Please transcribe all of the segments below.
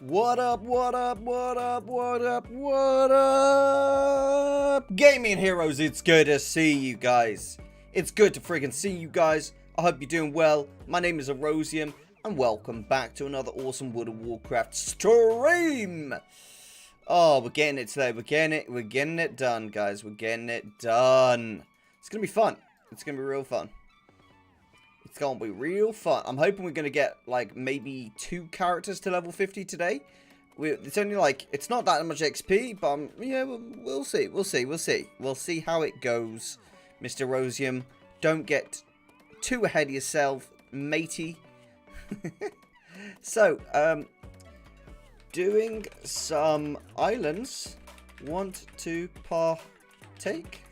What up, what up, what up, what up, what up? Gaming heroes, it's good to see you guys. It's good to friggin' see you guys. I hope you're doing well. My name is Erosium, and welcome back to another awesome World of Warcraft stream. Oh, we're getting it today. We're getting it done, guys. We're getting it done. It's gonna be fun. It's gonna be real fun. It's going to be real fun. I'm hoping we're going to get, like, maybe 2 characters to level 50 today. It's only, like, it's not that much XP, but, yeah, we'll see. We'll see. We'll see. We'll see how it goes, Mr. Erosium. Don't get too ahead of yourself, matey. So, doing some islands. Want to partake?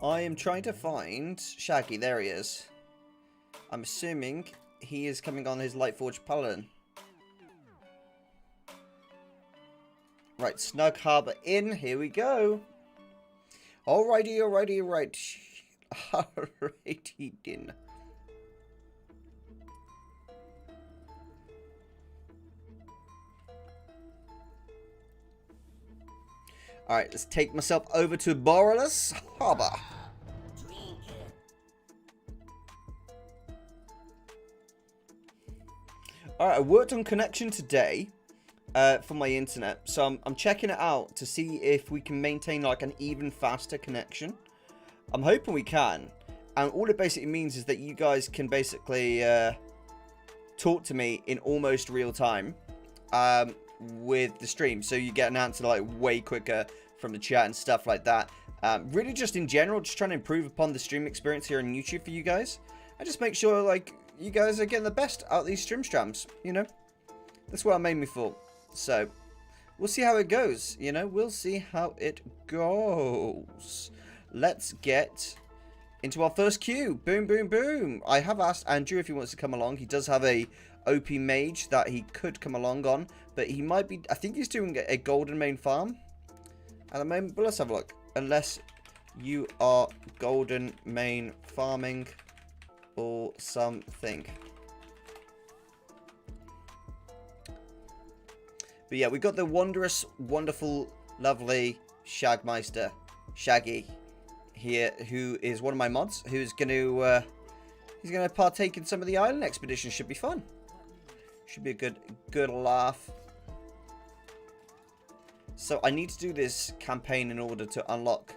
I am trying to find Shaggy. There he is. I'm assuming he is coming on his Lightforged Paladin. Right, Snug Harbor Inn. Here we go. Alrighty, alrighty, alright. Alrighty then. Alright, let's take myself over to Borreless Harbor. Alright, I worked on connection today for my internet. So I'm checking it out to see if we can maintain like an even faster connection. I'm hoping we can. And all it basically means is that you guys can basically talk to me in almost real time with the stream. So you get an answer like way quicker from the chat and stuff like that. Really just in general, just trying to improve upon the stream experience here on YouTube for you guys. And just make sure like you guys are getting the best out of these streams, you know? That's what I'm aiming for. So, we'll see how it goes, you know? We'll see how it goes. Let's get into our first queue. Boom, boom, boom. I have asked Andrew if he wants to come along. He does have a OP mage that he could come along on. But he might be... I think he's doing a golden main farm at the moment. But let's have a look. Unless you are golden main farming or something. But yeah, we got the wondrous, wonderful, lovely Shagmeister, Shaggy, here, who is one of my mods, who's going to, he's going to partake in some of the island expeditions. Should be fun. Should be a good laugh. So I need to do this campaign in order to unlock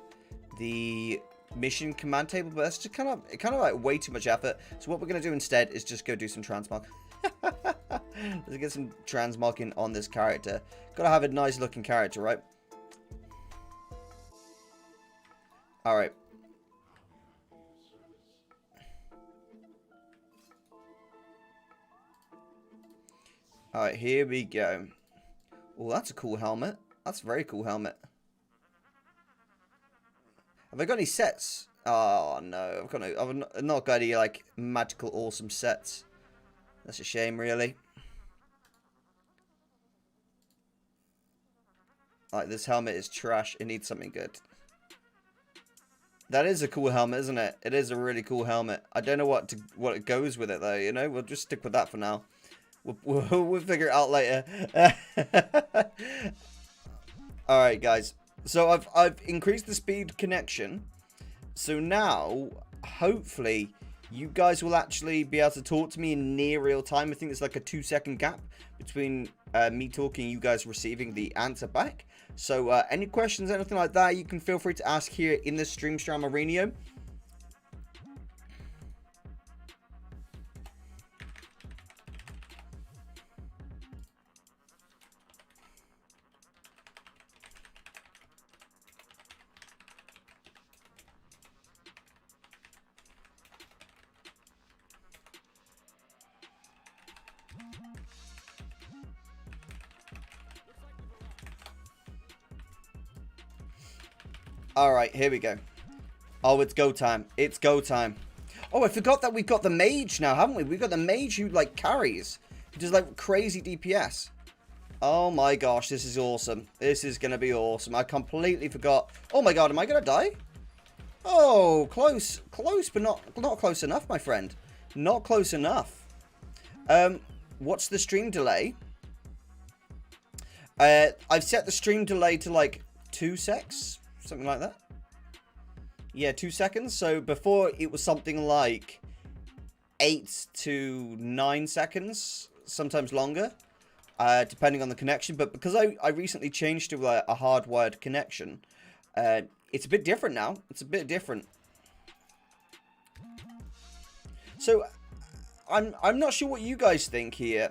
the mission command table, but that's just kind of like way too much effort. So what we're going to do instead is just go do some transmog. Let's get some transmogging on this character. Gotta have a nice looking character, right? Alright. Alright, here we go. Oh, that's a cool helmet. That's a very cool helmet. Have I got any sets? Oh no, I've not got any like magical awesome sets. That's a shame, really. Like, this helmet is trash. It needs something good. That is a cool helmet, isn't it? It is a really cool helmet. I don't know what it goes with it though. You know, we'll just stick with that for now. We'll figure it out later. All right, guys. So I've increased the speed connection. So now, hopefully, you guys will actually be able to talk to me in near real time. I think there's like a 2-second gap between me talking and you guys receiving the answer back. So any questions, anything like that, you can feel free to ask here in the Stream Arena. Alright, here we go. Oh, it's go time. It's go time. Oh, I forgot that we've got the mage now, haven't we? We've got the mage who, like, carries. Who does, like, crazy DPS. Oh my gosh, this is awesome. This is going to be awesome. I completely forgot. Oh my god, am I going to die? Oh, close. Close, but not close enough, my friend. Not close enough. What's the stream delay? I've set the stream delay to, like, 2 secs. Something like that. Yeah, 2 seconds. So before it was something like 8 to 9 seconds. Sometimes longer. Depending on the connection. But because I recently changed to a hardwired connection, it's a bit different now. It's a bit different. So I'm not sure what you guys think here,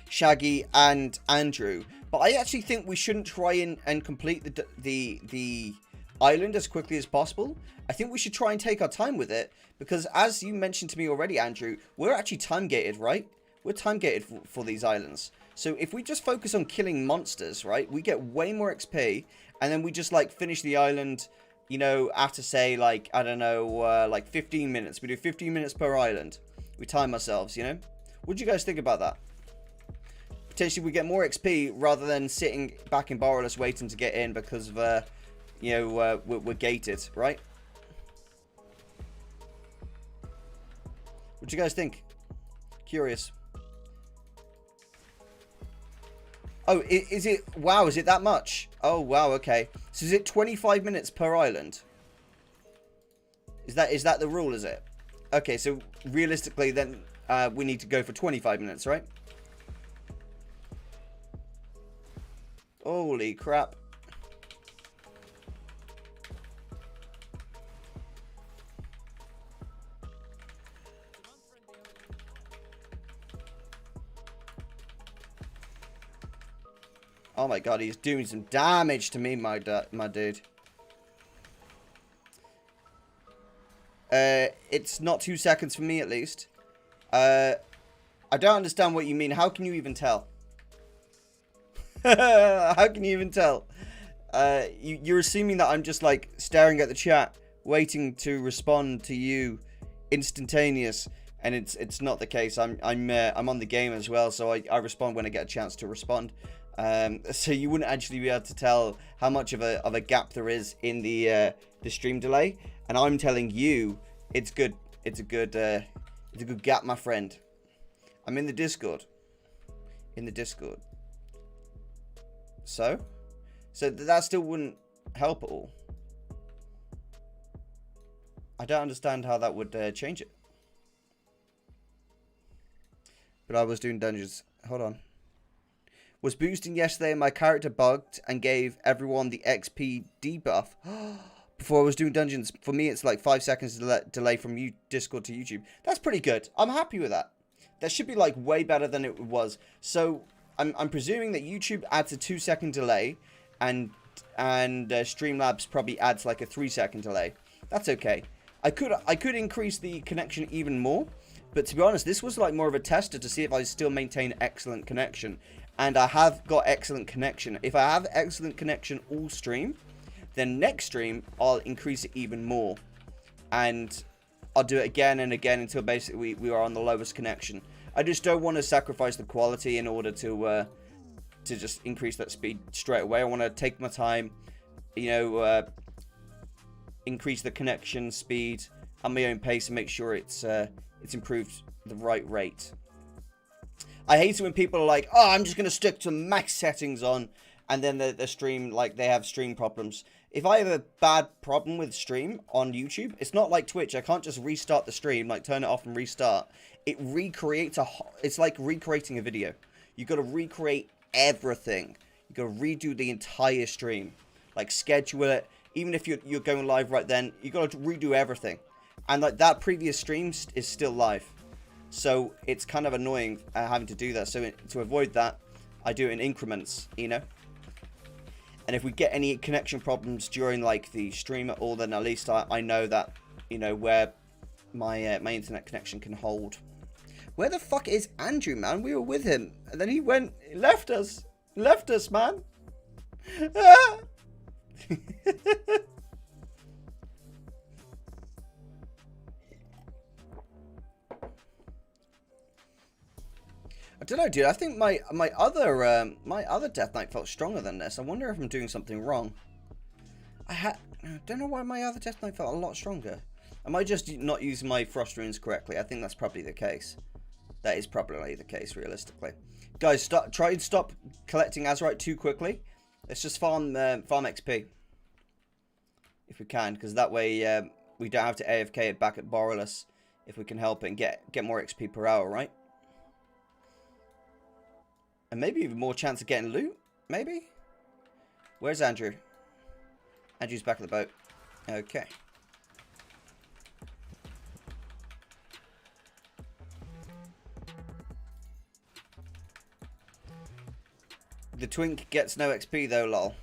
Shaggy and Andrew, but I actually think we shouldn't try and complete the island as quickly as possible. I think we should try and take our time with it, because as you mentioned to me already, Andrew, we're actually time gated, right? We're time gated for these islands. So if we just focus on killing monsters, right, we get way more XP, and then we just, like, finish the island, you know, after, say, like, I don't know, like 15 minutes. We do 15 minutes per island. We time ourselves, you know? What do you guys think about that? Potentially we get more XP rather than sitting back in Borrowless waiting to get in because of, you know, we're gated, right? What do you guys think? Curious. Oh, is it... Wow, is it that much? Oh, wow, okay. So is it 25 minutes per island? Is that the rule, is it? Okay, so realistically, then we need to go for 25 minutes, right? Holy crap. Oh my god, he's doing some damage to me, my dude. It's not 2 seconds for me, at least. I don't understand what you mean. How can you even tell? How can you even tell? You're assuming that I'm just, like, staring at the chat, waiting to respond to you instantaneous, and it's not the case. I'm on the game as well, so I respond when I get a chance to respond. So you wouldn't actually be able to tell how much of a gap there is in the stream delay, and I'm telling you it's good. It's a good gap, my friend. I'm in the Discord. So that still wouldn't help at all. I don't understand how that would change it. But I was doing dungeons. Hold on. Was boosting yesterday and my character bugged and gave everyone the XP debuff before I was doing dungeons. For me, it's like 5 seconds delay from Discord to YouTube. That's pretty good. I'm happy with that. That should be, like, way better than it was. So I'm presuming that YouTube adds a 2 second delay, and Streamlabs probably adds like a 3 second delay. That's okay. I could increase the connection even more, but to be honest, this was like more of a tester to see if I still maintain excellent connection. And I have got excellent connection. If I have excellent connection all stream, then next stream I'll increase it even more, and I'll do it again and again until basically we are on the lowest connection. I just don't want to sacrifice the quality in order to just increase that speed straight away. I want to take my time, you know, increase the connection speed at my own pace and make sure it's improved the right rate. I hate it when people are like, oh, I'm just going to stick to max settings on, and then the stream, like, they have stream problems. If I have a bad problem with stream on YouTube, it's not like Twitch. I can't just restart the stream, like turn it off and restart. It recreates it's like recreating a video. You've got to recreate everything. You've got to redo the entire stream. Like, schedule it. Even if you're going live right then, you've got to redo everything. And, like, that previous stream is still live. So it's kind of annoying having to do that. So to avoid that, I do it in increments, you know. And if we get any connection problems during, like, the stream at all, then at least I know that, you know, where my my internet connection can hold. Where the fuck is Andrew, man? We were with him, and then he left us, man. I don't know, dude. I think my other Death Knight felt stronger than this. I wonder if I'm doing something wrong. I don't know why my other Death Knight felt a lot stronger. Am I just not using my Frost runes correctly? I think that's probably the case. That is probably the case, realistically. Guys, try and stop collecting Azurite too quickly. Let's just farm XP. If we can, because that way we don't have to AFK it back at Borrelus if we can help it and get more XP per hour, right? And maybe even more chance of getting loot, maybe? Where's Andrew? Andrew's back at the boat. Okay. The twink gets no XP though, lol.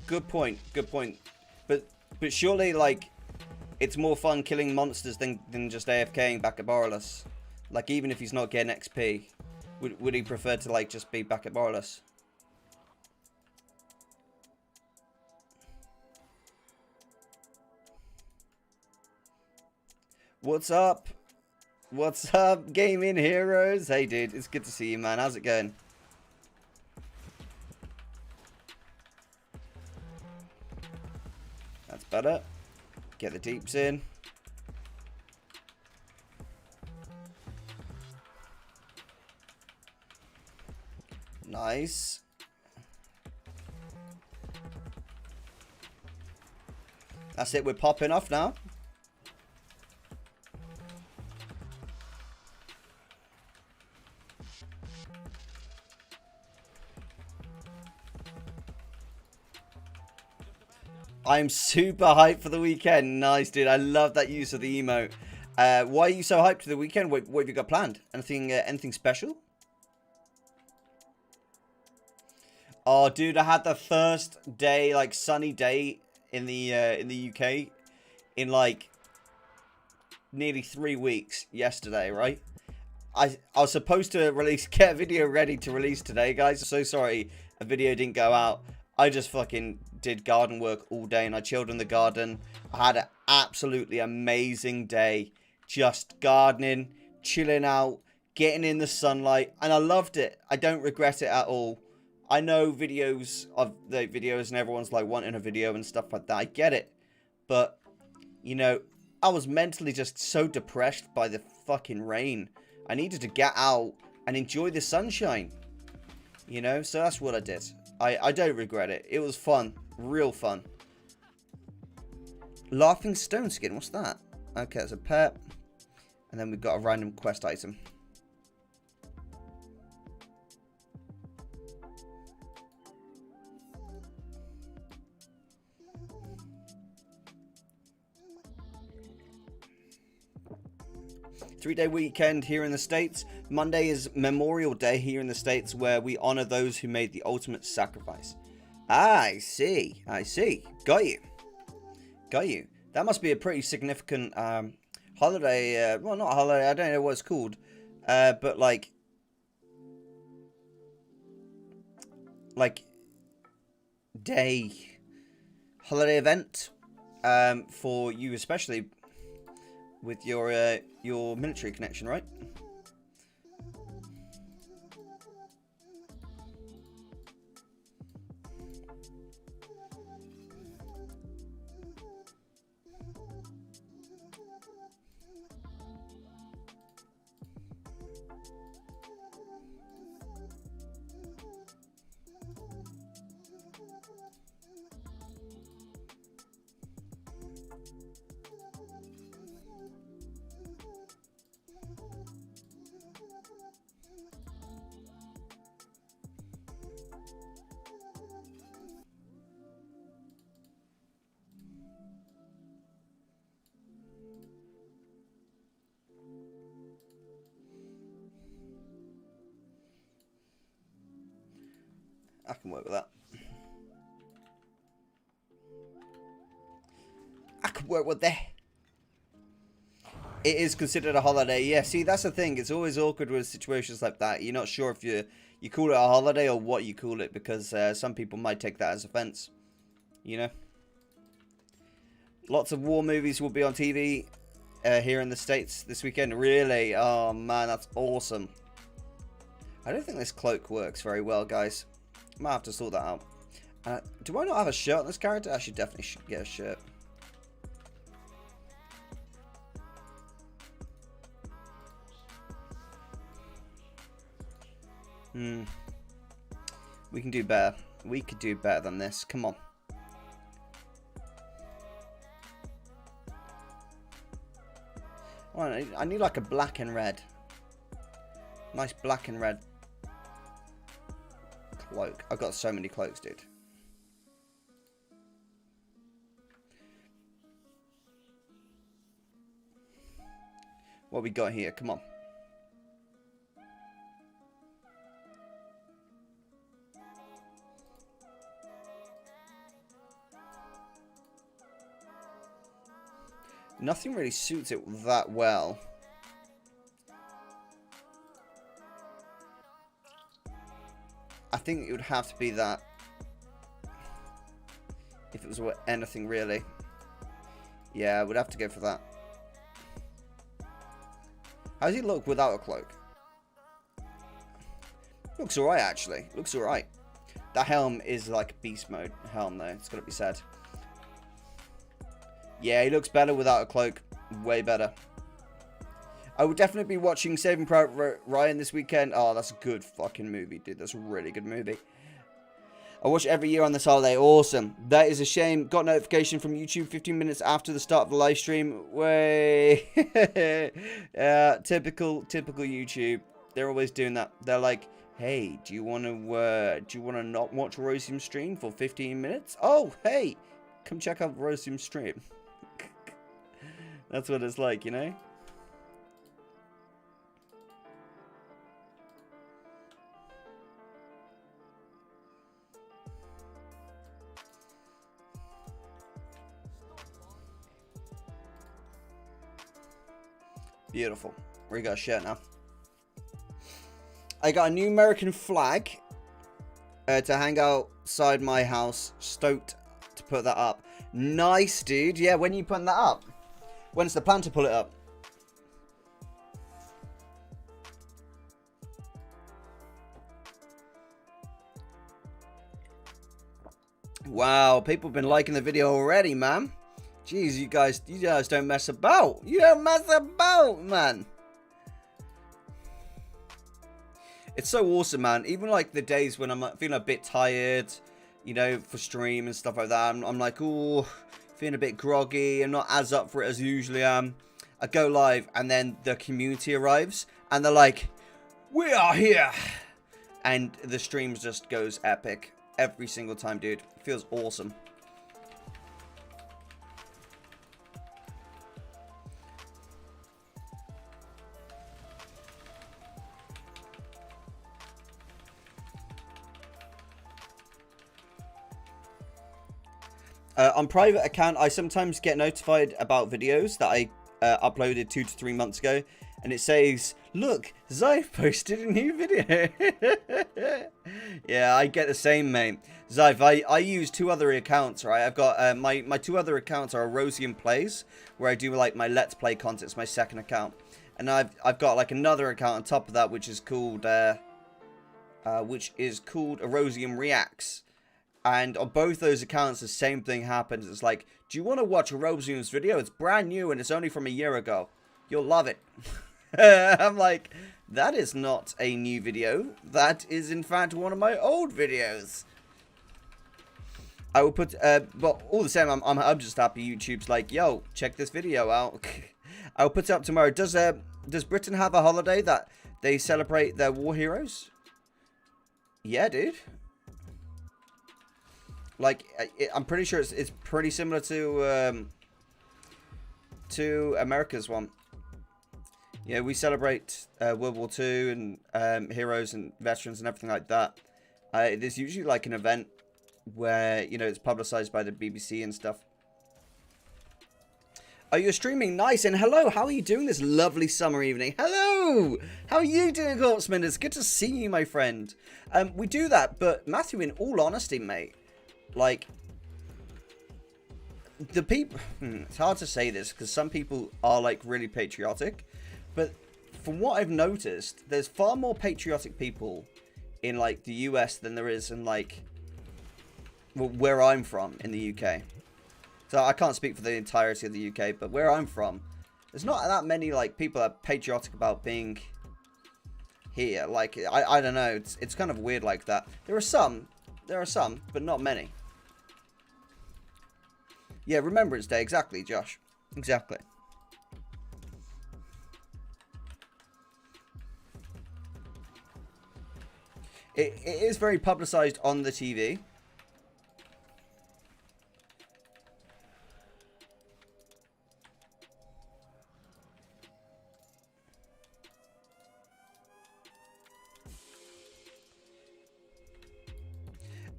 Good point, good point. But surely, like, it's more fun killing monsters than just AFKing back at Borrelus. Like, even if he's not getting XP, would he prefer to, like, just be back at Borrelus? What's up? What's up, gaming heroes? Hey, dude, it's good to see you, man. How's it going? That's better. Get the deeps in. Nice. That's it, we're popping off now. I'm super hyped for the weekend. Nice, dude. I love that use of the emote. Why are you so hyped for the weekend? What have you got planned? Anything special? Oh, dude, I had the first day, like, sunny day in the UK in, like, nearly 3 weeks yesterday, right? I was supposed to get a video ready to release today, guys. So sorry a video didn't go out. I just fucking did garden work all day and I chilled in the garden. I had an absolutely amazing day. Just gardening, chilling out, getting in the sunlight. And I loved it. I don't regret it at all. I know videos of the videos and everyone's like wanting a video and stuff like that. I get it. But, you know, I was mentally just so depressed by the fucking rain. I needed to get out and enjoy the sunshine. You know, so that's what I did. I don't regret it. It was fun. Real fun. Laughing stone skin. What's that? Okay, it's a pet. And then we've got a random quest item. Three-day weekend here in the States. Monday is Memorial Day here in the States, where we honor those who made the ultimate sacrifice. Ah, I see. I see. Got you. Got you. That must be a pretty significant holiday. Well, not holiday. I don't know what it's called. But like day holiday event for you, especially with your military connection, right? I can work with that. I can work with that. It is considered a holiday. Yeah, see, that's the thing. It's always awkward with situations like that. You're not sure if you call it a holiday or what you call it, because some people might take that as offense. You know? Lots of war movies will be on TV here in the States this weekend. Really? Oh, man, that's awesome. I don't think this cloak works very well, guys. I might have to sort that out. Do I not have a shirt on this character? I should definitely get a shirt. We can do better. We could do better than this. Come on. Oh, I need like a black and red. Nice black and red cloak. I've got so many cloaks, dude. What we got here? Come on. Nothing really suits it that well. I think it would have to be that. If it was anything really. Yeah, I would have to go for that. How does he look without a cloak? Looks alright, actually. Looks alright. That helm is like a beast mode helm, though. It's got to be said. Yeah, he looks better without a cloak. Way better. I will definitely be watching Saving Private Ryan this weekend. Oh, that's a good fucking movie, dude. That's a really good movie. I watch every year on this holiday. Awesome. That is a shame. Got notification from YouTube 15 minutes after the start of the live stream. Way. Typical YouTube. They're always doing that. They're like, hey, do you want to not watch Erosium stream for 15 minutes? Oh, hey, come check out Erosium stream. That's what it's like, you know? Beautiful. We got a shirt now. I got a new American flag to hang outside my house. Stoked to put that up. Nice, dude. Yeah, when are you putting that up? When's the plan to pull it up? Wow, people have been liking the video already, man. Jeez, you guys don't mess about. You don't mess about, man. It's so awesome, man. Even like the days when I'm feeling a bit tired, you know, for stream and stuff like that. I'm like, oh, feeling a bit groggy. I'm not as up for it as I usually am. I go live and then the community arrives and they're like, we are here. And the stream just goes epic every single time, dude. It feels awesome. On private account, I sometimes get notified about videos that I uploaded 2 to 3 months ago, and it says, "Look, Zyve posted a new video." Yeah, I get the same, mate. Zyve, I use 2 other accounts, right? I've got my 2 other accounts are Erosium Plays, where I do like my Let's Play content. It's my second account, and I've got like another account on top of that, which is called Erosium Reacts. And on both those accounts, the same thing happens. It's like, do you want to watch Erosium's video? It's brand new and it's only from a year ago. You'll love it. I'm like, that is not a new video. That is, in fact, one of my old videos. I will put, but all the same, I'm just happy YouTube's like, yo, check this video out. I'll put it up tomorrow. Does Britain have a holiday that they celebrate their war heroes? Yeah, dude. Like, I'm pretty sure it's pretty similar to America's one. Yeah, we celebrate World War II and heroes and veterans and everything like that. There's usually like an event where, you know, it's publicized by the BBC and stuff. Oh, you're streaming? Nice. And hello, how are you doing this lovely summer evening? Hello! How are you doing, Corpseman? It's good to see you, my friend. We do that, but Matthew, in all honesty, mate, like, the people, it's hard to say this because some people are like really patriotic, but from what I've noticed, there's far more patriotic people in like the US than there is in like where I'm from in the UK. So I can't speak for the entirety of the UK, but where I'm from, there's not that many like people that are patriotic about being here. Like I don't know, it's kind of weird like that. There are some, but not many. Yeah, Remembrance Day, exactly, Josh. Exactly. It is very publicized on the TV.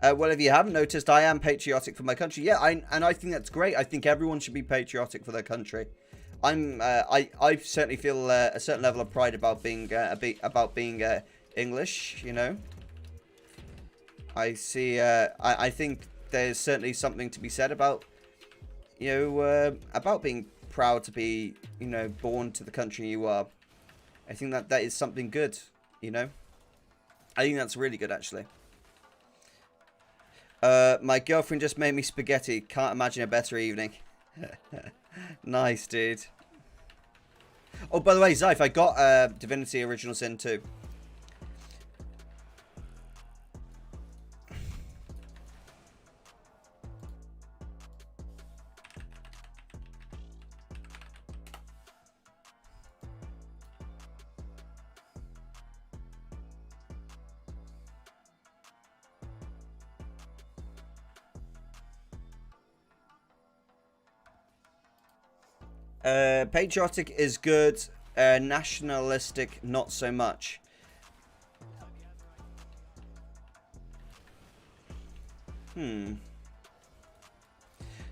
Well, if you haven't noticed, I am patriotic for my country. Yeah, and I think that's great. I think everyone should be patriotic for their country. I certainly feel a certain level of pride about being English. You know, I see. I think there's certainly something to be said about about being proud to be born to the country you are. I think that is something good. You know, I think that's really good actually. My girlfriend just made me spaghetti. Can't imagine a better evening. Nice, dude. Oh, by the way, Zyph, I got Divinity Original Sin 2. Patriotic is good. Nationalistic, not so much.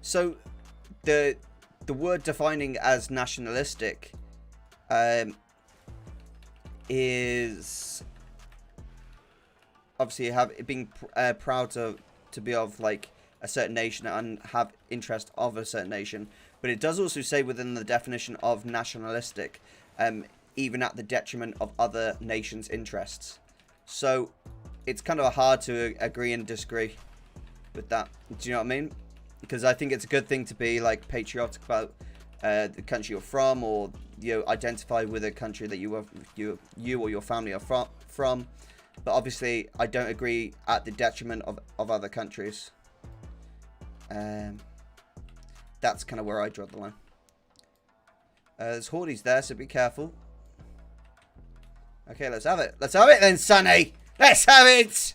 So, the word defining as nationalistic is obviously being proud to be of like a certain nation and have interest of a certain nation. But it does also say within the definition of nationalistic, even at the detriment of other nations' interests. So it's kind of hard to agree and disagree with that. Do you know what I mean? Because I think it's a good thing to be like patriotic about the country you're from, or identify with a country that you or your family are from. But obviously, I don't agree at the detriment of other countries. That's kind of where I draw the line. There's Hordes there, so be careful. Okay, let's have it. Let's have it then, Sonny! Let's have it!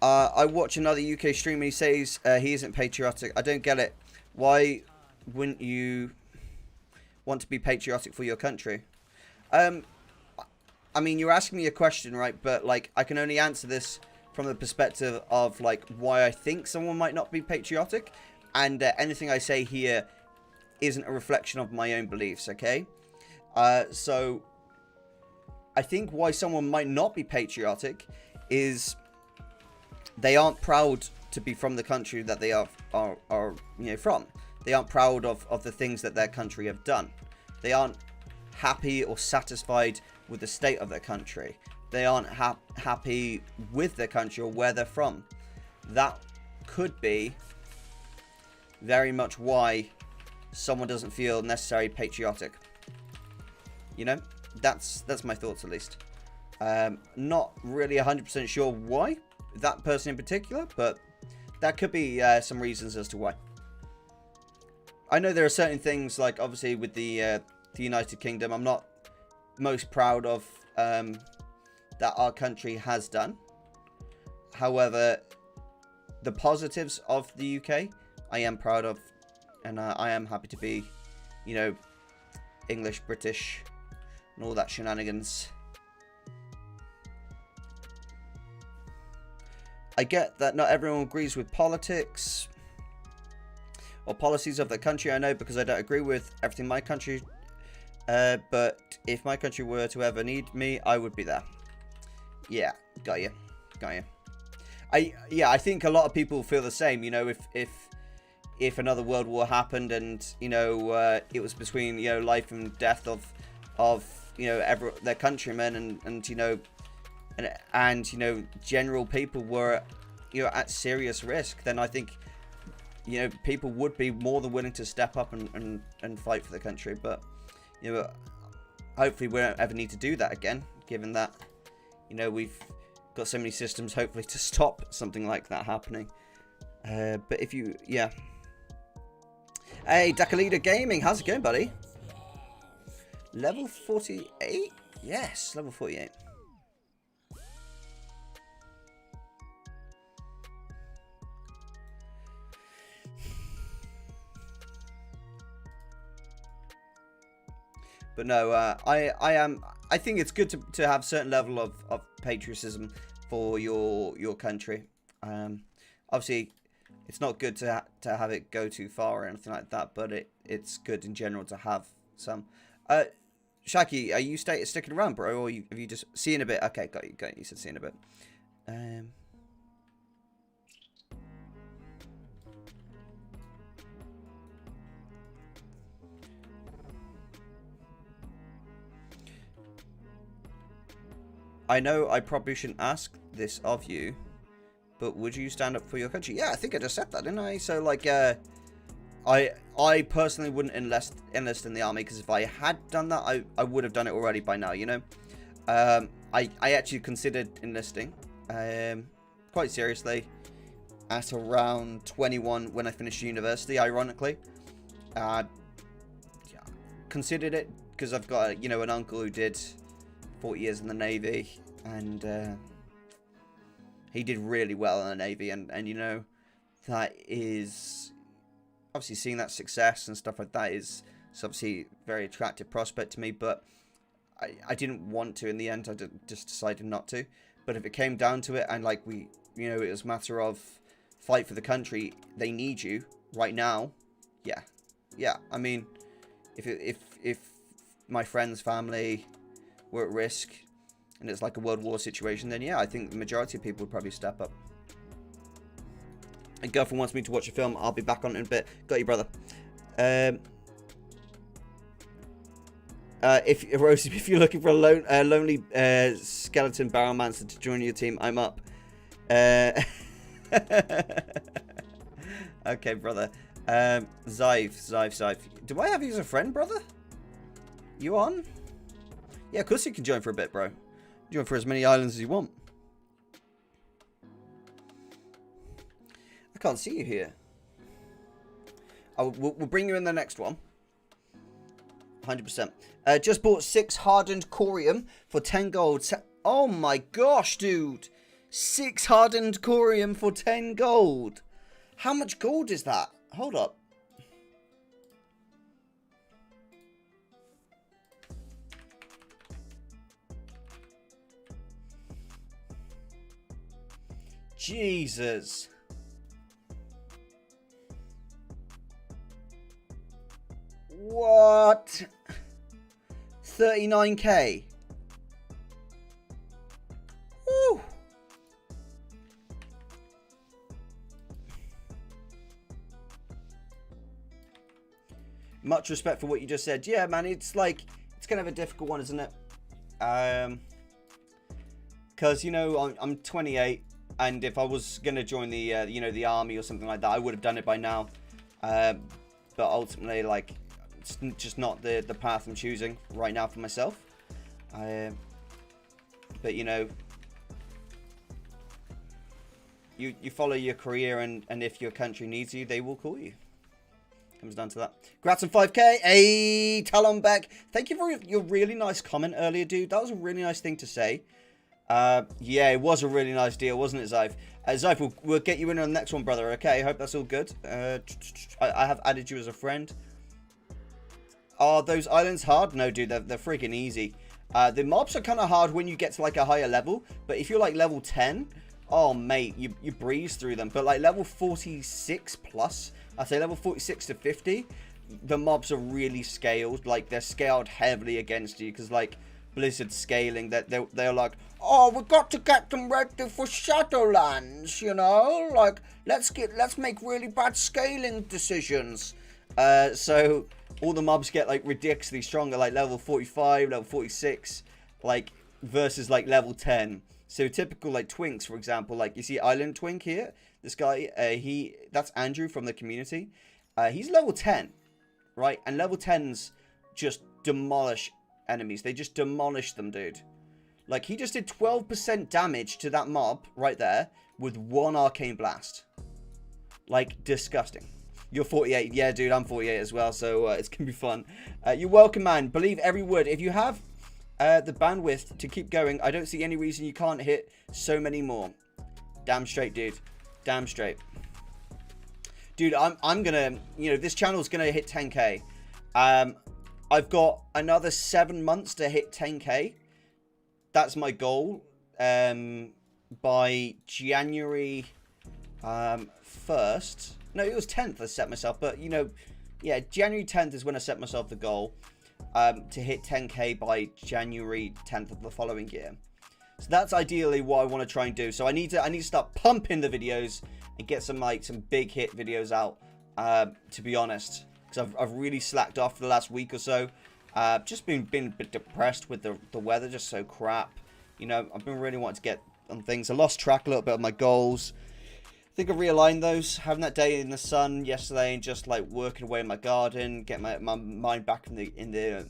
I watch another UK stream and he says he isn't patriotic. I don't get it. Why wouldn't you want to be patriotic for your country? I mean, you're asking me a question, right? But, like, I can only answer this from the perspective of like why I think someone might not be patriotic, and anything I say here isn't a reflection of my own beliefs, okay? So I think why someone might not be patriotic is they aren't proud to be from the country that they are from. They aren't proud of the things that their country have done. They aren't happy or satisfied with the state of their country. They aren't happy with their country or where they're from. That could be very much why someone doesn't feel necessarily patriotic. You know, that's my thoughts at least. Not really 100% sure why that person in particular, but that could be some reasons as to why. I know there are certain things, like obviously with the United Kingdom, I'm not most proud of that our country has done. However, the positives of the UK, I am proud of, and I am happy to be, English, British, and all that shenanigans. I get that not everyone agrees with politics or policies of the country. I know, because I don't agree with everything my country. But if my country were to ever need me, I would be there. Yeah, got you. I think a lot of people feel the same. You know, if another world war happened and, you know, it was between, you know, life and death of you know, their countrymen, and you know, and you know, general people were, you know, at serious risk, then I think, you know, people would be more than willing to step up and fight for the country. But, you know, hopefully we don't ever need to do that again, given that, you know, we've got so many systems, hopefully, to stop something like that happening. But if you, yeah. Hey, Dakalida Gaming, how's it going, buddy? Level 48? Yes, level 48. But no, I think it's good to have a certain level of patriotism for your country. Obviously, it's not good to have it go too far or anything like that, but it's good in general to have some. Shaki, are you sticking around, bro, or have you just seen a bit? Okay, got you. You said seeing a bit. I know I probably shouldn't ask this of you, but would you stand up for your country? Yeah, I think I just said that, didn't I? So, like, I personally wouldn't enlist in the army, because if I had done that, I would have done it already by now, you know? I actually considered enlisting, quite seriously, at around 21 when I finished university, ironically. Considered it, because I've got, you know, an uncle who did 40 years in the Navy, and he did really well in the Navy, and you know, that is obviously, seeing that success and stuff like that is obviously a very attractive prospect to me. But I didn't want to in the end. I just decided not to. But if it came down to it, and like you know, it was a matter of fight for the country, they need you right now. Yeah. I mean, if my friends, family were at risk, and it's like a world war situation, then yeah, I think the majority of people would probably step up. A girlfriend wants me to watch a film. I'll be back on it in a bit. Got you, brother. Erosium, if you're looking for a lonely skeleton barrelmancer to join your team, I'm up. Okay, brother. Zive. Do I have you as a friend, brother? You on? Yeah, of course you can join for a bit, bro. Join for as many islands as you want. I can't see you here. We'll bring you in the next one. 100%. Just bought 6 hardened corium for 10 gold. Oh my gosh, dude. 6 hardened corium for 10 gold. How much gold is that? Hold up. Jesus. What? 39k. Woo. Much respect for what you just said. Yeah, man, it's like, it's kind of a difficult one, isn't it? Because, you know, I'm 28, and if I was going to join the, you know, the army or something like that, I would have done it by now. But ultimately, like, it's just not the path I'm choosing right now for myself. But, you know, you follow your career, and if your country needs you, they will call you. Comes down to that. Garrison 5k. Hey, Talon back. Thank you for your really nice comment earlier, dude. That was a really nice thing to say. Yeah, it was a really nice deal, wasn't it, Zive? Zive, we'll get you in on the next one, brother, okay? I hope that's all good. I have added you as a friend. Are those islands hard? No, dude, they're freaking easy. The mobs are kind of hard when you get to, like, a higher level. But if you're, like, level 10, oh, mate, you breeze through them. But, like, level 46 plus, I'd say level 46 to 50, the mobs are really scaled. Like, they're scaled heavily against you. Because, like, Blizzard scaling, that they're like, oh, we got to get them ready for Shadowlands, you know, like let's make really bad scaling decisions. So all the mobs get like ridiculously stronger, like level 45, level 46, like versus like level 10. So typical like twinks, for example, like you see Island Twink here, this guy, that's Andrew from the community. He's level 10, right? And level 10s just demolish enemies. They just demolish them, dude. Like, he just did 12% damage to that mob right there with one arcane blast. Like, disgusting. You're 48. Yeah, dude, I'm 48 as well, so it's going to be fun. You're welcome, man. Believe every word. If you have the bandwidth to keep going, I don't see any reason you can't hit so many more. Damn straight, dude. Damn straight. Dude, I'm going to, you know, this channel's going to hit 10K. I've got another 7 months to hit 10K. That's my goal. By January 1st. No, it was 10th I set myself. But, you know, yeah, January 10th is when I set myself the goal to hit 10K by January 10th of the following year. So that's ideally what I want to try and do. So I need to start pumping the videos and get some big hit videos out, to be honest. Because I've really slacked off for the last week or so. Just been a bit depressed with the weather, just so crap. You know, I've been really wanting to get on things. I lost track a little bit of my goals. I think I realigned those. Having that day in the sun yesterday and just like working away in my garden, getting my mind back in the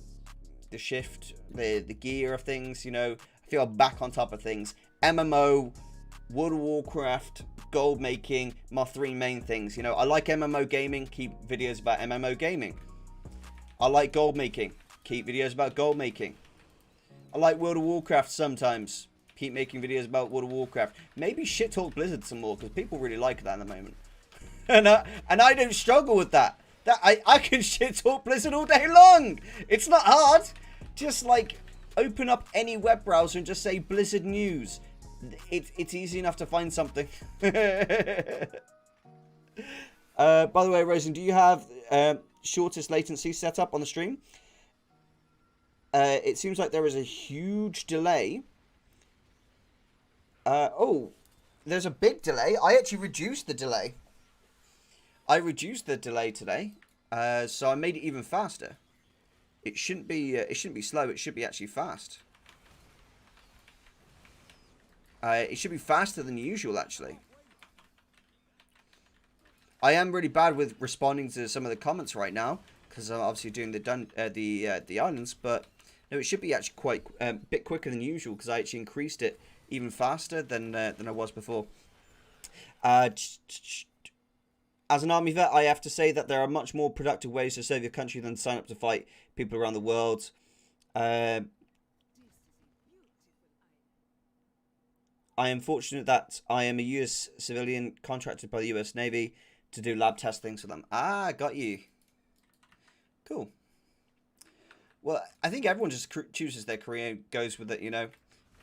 shift, the gear of things. You know, I feel I'm back on top of things. MMO, World of Warcraft, gold making, my 3 main things. You know, I like MMO gaming, keep videos about MMO gaming. I like gold making, keep videos about gold making. I like World of Warcraft sometimes, keep making videos about World of Warcraft. Maybe shit talk Blizzard some more, because people really like that at the moment. and I don't struggle with that. I can shit talk Blizzard all day long. It's not hard. Just like open up any web browser and just say Blizzard news. It's easy enough to find something. By the way, Rosen, do you have shortest latency set up on the stream? It seems like there is a huge delay. Oh, there's a big delay. I actually reduced the delay. I reduced the delay today, so I made it even faster. It shouldn't be slow. It should be actually fast. It should be faster than usual, actually. I am really bad with responding to some of the comments right now because I'm obviously doing the islands, but no, it should be actually quite a bit quicker than usual because I actually increased it even faster than I was before. As an army vet, I have to say that there are much more productive ways to serve your country than sign up to fight people around the world. I am fortunate that I am a US civilian contracted by the US Navy to do lab testings for them. Ah, got you. Cool. Well, I think everyone just chooses their career, goes with it, you know,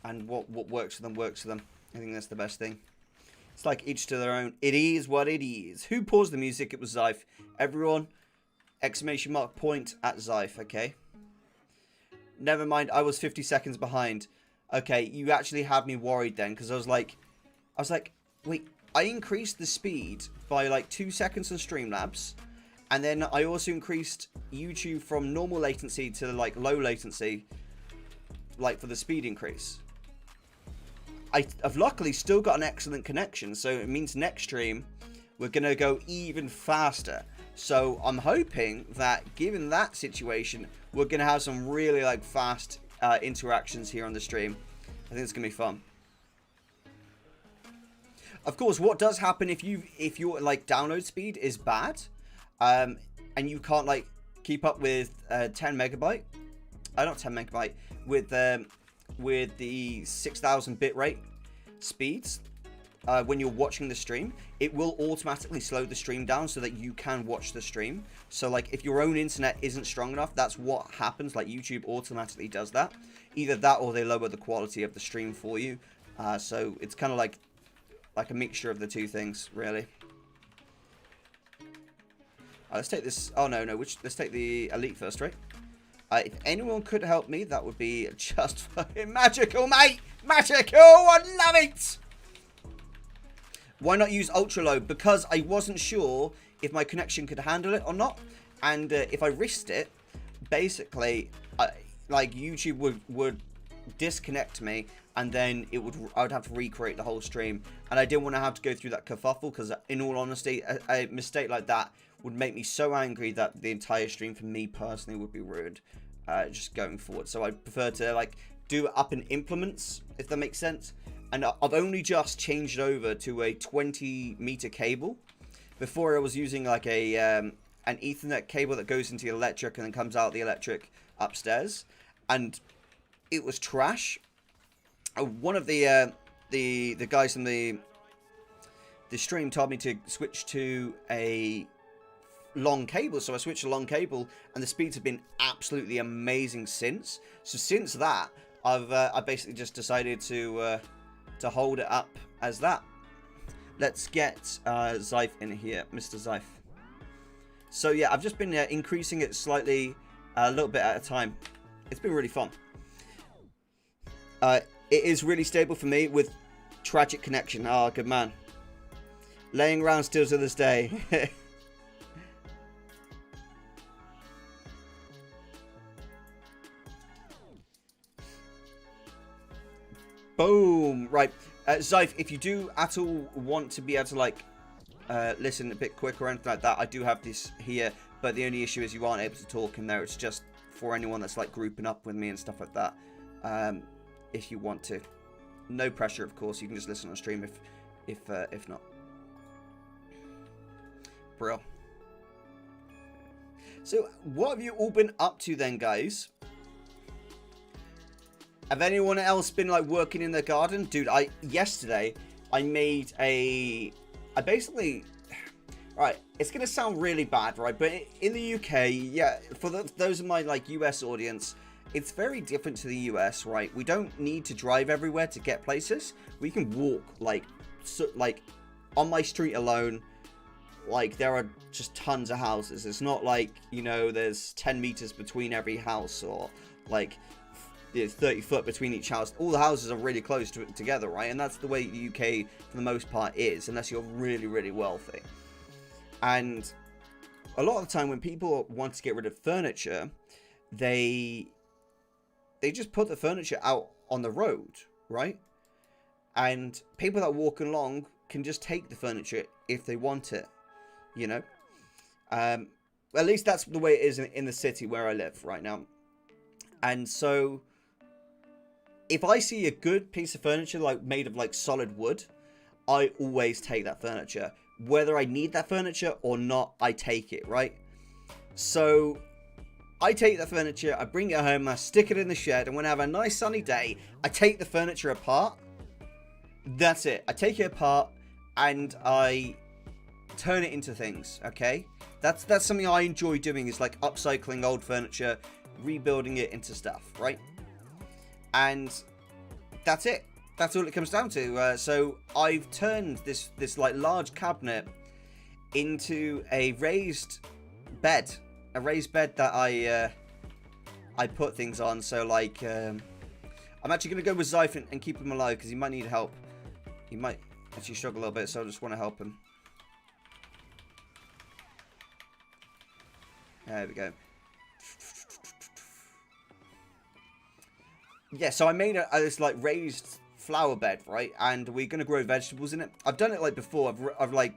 and what works for them works for them. I think that's the best thing. It's like each to their own. It is what it is. Who paused the music? It was Zyph. Everyone, exclamation mark point at Zyph, okay? Never mind, I was 50 seconds behind. Okay, you actually had me worried then, because I was like, wait, I increased the speed by like 2 seconds on Streamlabs, and then I also increased YouTube from normal latency to like low latency, like for the speed increase. I've luckily still got an excellent connection, so it means next stream we're gonna go even faster. So I'm hoping that given that situation, we're gonna have some really like fast interactions here on the stream. I think it's gonna be fun. Of course, what does happen if your like download speed is bad, and you can't like keep up with 10 megabyte, not 10 megabyte, with the 6,000 bitrate speeds. When you're watching the stream, it will automatically slow the stream down so that you can watch the stream. So like if your own internet isn't strong enough, that's what happens. Like YouTube automatically does that. Either that or they lower the quality of the stream for you. So it's kind of like a mixture of the two things, really. Let's take this. Oh no, let's take the elite first, right? If anyone could help me, that would be just fucking magical, mate. Magical. I love it. Why not use ultra low? Because I wasn't sure if my connection could handle it or not. And if I risked it, basically, like YouTube would disconnect me, and then I would have to recreate the whole stream. And I didn't want to have to go through that kerfuffle, because in all honesty, a mistake like that would make me so angry that the entire stream for me personally would be ruined, just going forward. So I prefer to like do it up in implements, if that makes sense. And I've only just changed over to a 20-meter cable. Before I was using like an Ethernet cable that goes into the electric and then comes out the electric upstairs, and it was trash. One of the guys in the stream told me to switch to a long cable, so I switched to long cable, and the speeds have been absolutely amazing since. So since that, I basically just decided to hold it up as that. Let's get Zyph in here, Mr. Zyph. So yeah, I've just been increasing it slightly, a little bit at a time. It's been really fun. It is really stable for me with tragic connection. Oh, good man. Laying around still to this day. Boom. Right. Zyph, if you do at all want to be able to like listen a bit quicker or anything like that, I do have this here, but the only issue is you aren't able to talk in there. It's just for anyone that's like grouping up with me and stuff like that. If you want to. No pressure, of course. You can just listen on stream if not. Brill. So, what have you all been up to then, guys? Have anyone else been like working in the garden? Dude, yesterday I made I basically, right, it's gonna sound really bad, right? But in the UK, yeah, for those of my like US audience, it's very different to the US, right? We don't need to drive everywhere to get places. We can walk like on my street alone. Like there are just tons of houses. It's not like, you know, there's 10 meters between every house, or like 30 foot between each house. All the houses are really close together, right? And that's the way the UK for the most part is, unless you're really, really wealthy. And a lot of the time when people want to get rid of furniture, they just put the furniture out on the road, right? And people that walk along can just take the furniture if they want it, you know? At least that's the way it is in the city where I live right now. And so if I see a good piece of furniture like made of like solid wood, I always take that furniture. Whether I need that furniture or not, I take it, right? So I take the furniture, I bring it home, I stick it in the shed, and when I have a nice sunny day, I take the furniture apart. That's it. I take it apart and I turn it into things, okay? That's something I enjoy doing, is like upcycling old furniture, rebuilding it into stuff, right? And that's it. That's all it comes down to. So I've turned this like large cabinet into a raised bed. A raised bed that I put things on. So like I'm actually going to go with Zyph and keep him alive, because he might need help. He might actually struggle a little bit, so I just want to help him. There we go. Yeah, so I made this like raised flower bed, right? And we're going to grow vegetables in it. I've done it like before. I've like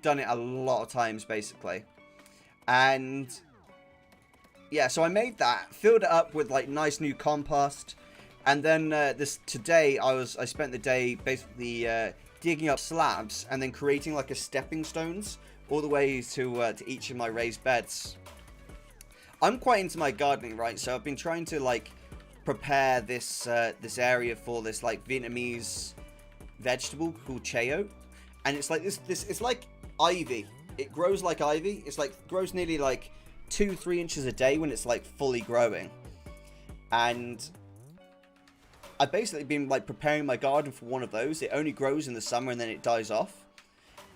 done it a lot of times, basically. And yeah, so I made that, filled it up with like nice new compost. And then today I spent the day basically digging up slabs and then creating like a stepping stones all the way to each of my raised beds. I'm quite into my gardening, right? So I've been trying to like prepare this area for this like Vietnamese vegetable called cheo, and it's like this it's like ivy. It grows like ivy. It's like grows nearly like 2-3 inches a day when it's like fully growing. And I've basically been like preparing my garden for one of those. It only grows in the summer and then it dies off.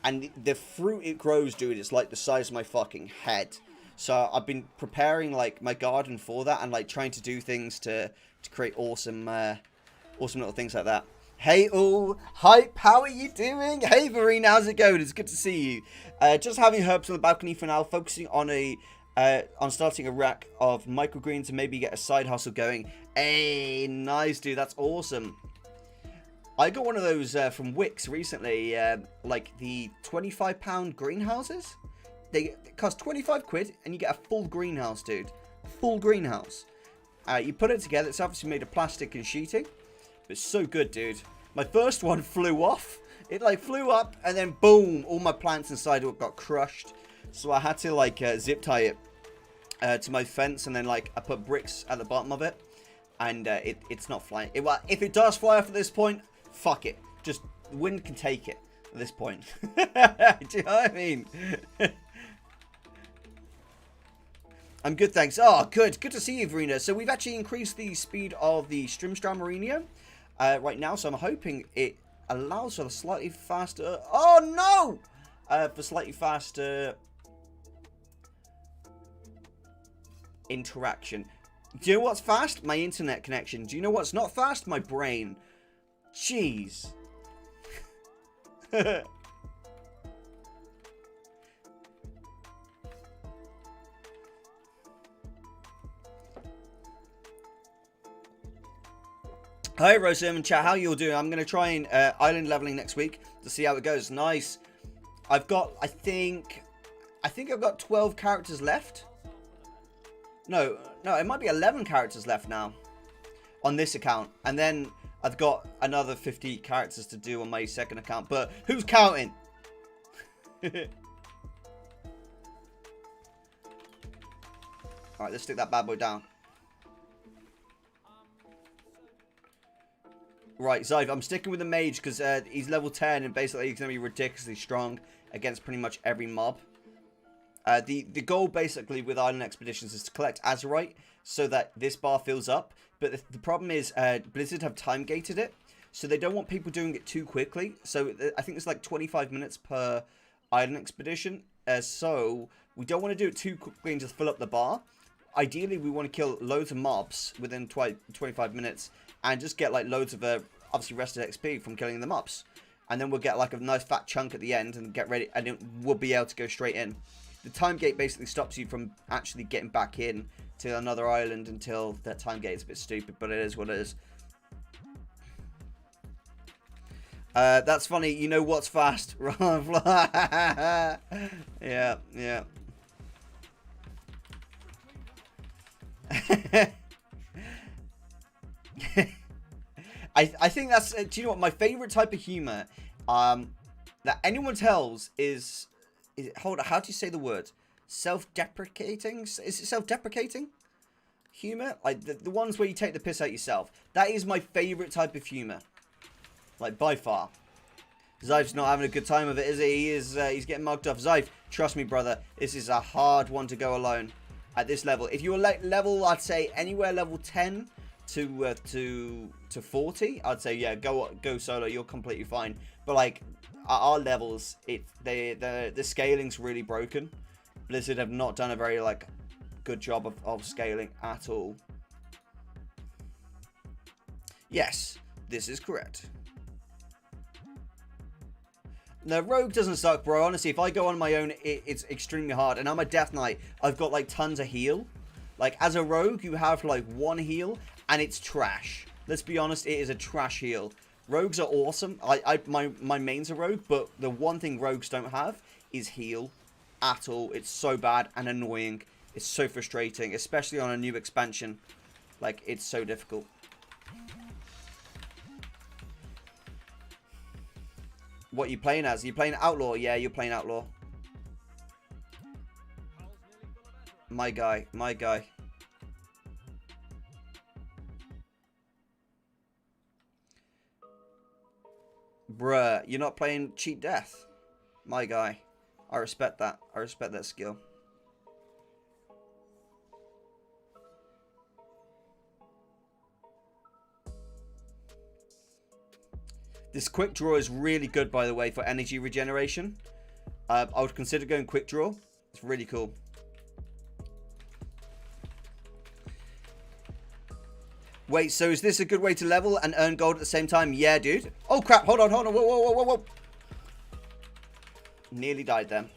And the fruit it grows, dude, is like the size of my fucking head. So I've been preparing like my garden for that and like trying to do things to create awesome awesome little things like that. Hey all, hype, how are you doing? Hey Verena, how's it going? It's good to see you. Just having herbs on the balcony for now, focusing on on starting a rack of microgreens and maybe get a side hustle going. Hey, nice dude, that's awesome. I got one of those from Wix recently, like the £25 greenhouses. They cost 25 quid and you get a full greenhouse, dude. Full greenhouse. You put it together, it's obviously made of plastic and sheeting. But it's so good, dude. My first one flew off. It like flew up and then boom, all my plants inside it got crushed. So I had to like zip tie it to my fence and then like I put bricks at the bottom of it. And it's not flying. If it does fly off at this point, fuck it. Just the wind can take it at this point. Do you know what I mean? I'm good, thanks. Oh, good. Good to see you, Verena. So we've actually increased the speed of the Strimstram Marino right now. So I'm hoping it allows for the slightly faster... Oh, no! For slightly faster interaction. Do you know what's fast? My internet connection. Do you know what's not fast? My brain. Jeez. Hi, Erosium and chat. How you all doing? I'm going to try and island leveling next week to see how it goes. Nice. I've got, I think I've got 12 characters left. No, it might be 11 characters left now on this account. And then I've got another 50 characters to do on my second account. But who's counting? Alright, let's stick that bad boy down. Right, Zive, I'm sticking with the mage because he's level 10 and basically he's going to be ridiculously strong against pretty much every mob. The goal basically with Island Expeditions is to collect Azurite so that this bar fills up. But the problem is Blizzard have time gated it, so they don't want people doing it too quickly. So I think it's like 25 minutes per Island Expedition. So we don't want to do it too quickly and just fill up the bar. Ideally, we want to kill loads of mobs within 25 minutes and just get like loads of obviously rested XP from killing the mobs. And then we'll get like a nice fat chunk at the end and get ready, and we'll be able to go straight in. The time gate basically stops you from actually getting back in to another island until that time gate is a bit stupid, but it is what it is. That's funny. You know what's fast? Yeah. I think that's, do you know what, my favorite type of humor that anyone tells is hold on, how do you say the word? Self-deprecating? Is it self-deprecating humor? Like the ones where you take the piss out yourself. That is my favorite type of humor. Like by far. Zyf's not having a good time of it, is he? He's getting mugged off. Zyf, trust me, brother, this is a hard one to go alone at this level. If you're like level, I'd say anywhere level 10 to 40, I'd say yeah, go solo. You're completely fine. But like at our levels, the scaling's really broken. Blizzard have not done a very like good job of scaling at all. Yes, this is correct. No, Rogue doesn't suck, bro. Honestly, if I go on my own, it's extremely hard. And I'm a Death Knight. I've got, like, tons of heal. Like, as a Rogue, you have, like, one heal, and it's trash. Let's be honest, it is a trash heal. Rogues are awesome. My main's a Rogue, but the one thing Rogues don't have is heal at all. It's so bad and annoying. It's so frustrating, especially on a new expansion. Like, it's so difficult. What are you playing as? Are you playing Outlaw? Yeah, you're playing Outlaw. My guy. Bruh, you're not playing Cheat Death. My guy. I respect that. I respect that skill. This quick draw is really good, by the way, for energy regeneration. I would consider going quick draw. It's really cool. Wait, so is this a good way to level and earn gold at the same time? Yeah, dude. Oh, crap. Hold on. Whoa, whoa, whoa, whoa, whoa. Nearly died then.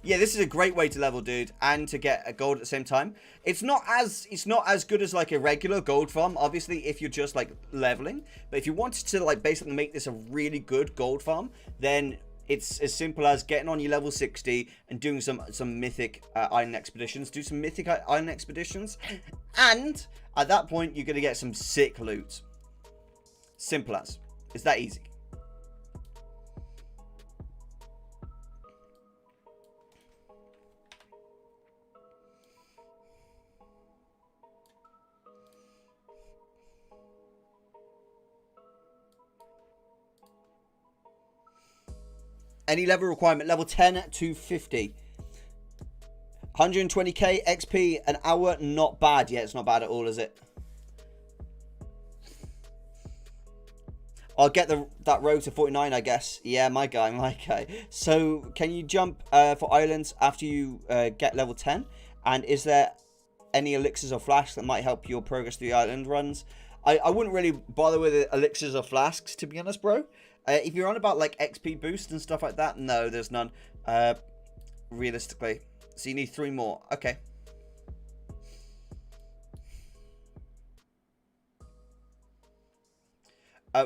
Yeah, this is a great way to level, dude, and to get a gold at the same time. It's not as good as like a regular gold farm, obviously, if you're just like leveling. But if you wanted to like basically make this a really good gold farm, then it's as simple as getting on your level 60 and doing some mythic island expeditions. Do some mythic island expeditions, and at that point you're gonna get some sick loot. Simple as. It's that easy. Any level requirement, level 10 to 50. 120k XP an hour, not bad. Yeah, it's not bad at all, is it? I'll get that road to 49, I guess. Yeah, my guy. So, can you jump for islands after you get level 10? And is there any elixirs or flasks that might help your progress through the island runs? I wouldn't really bother with elixirs or flasks, to be honest, bro. If you're on about like XP boost and stuff like that, no, there's none. Realistically, so you need 3 more. Okay.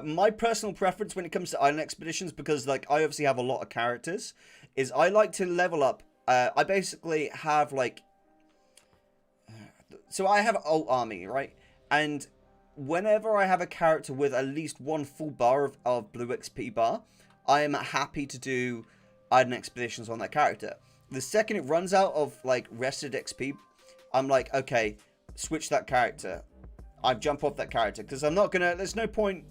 My personal preference when it comes to island expeditions, because like I obviously have a lot of characters, is I like to level up. I basically have like, so I have an alt army, right? And whenever I have a character with at least 1 full bar of blue XP bar, I am happy to do island expeditions on that character. The second it runs out of like rested XP, I'm like, okay, switch that character. I jump off that character, because I'm not gonna, there's no point,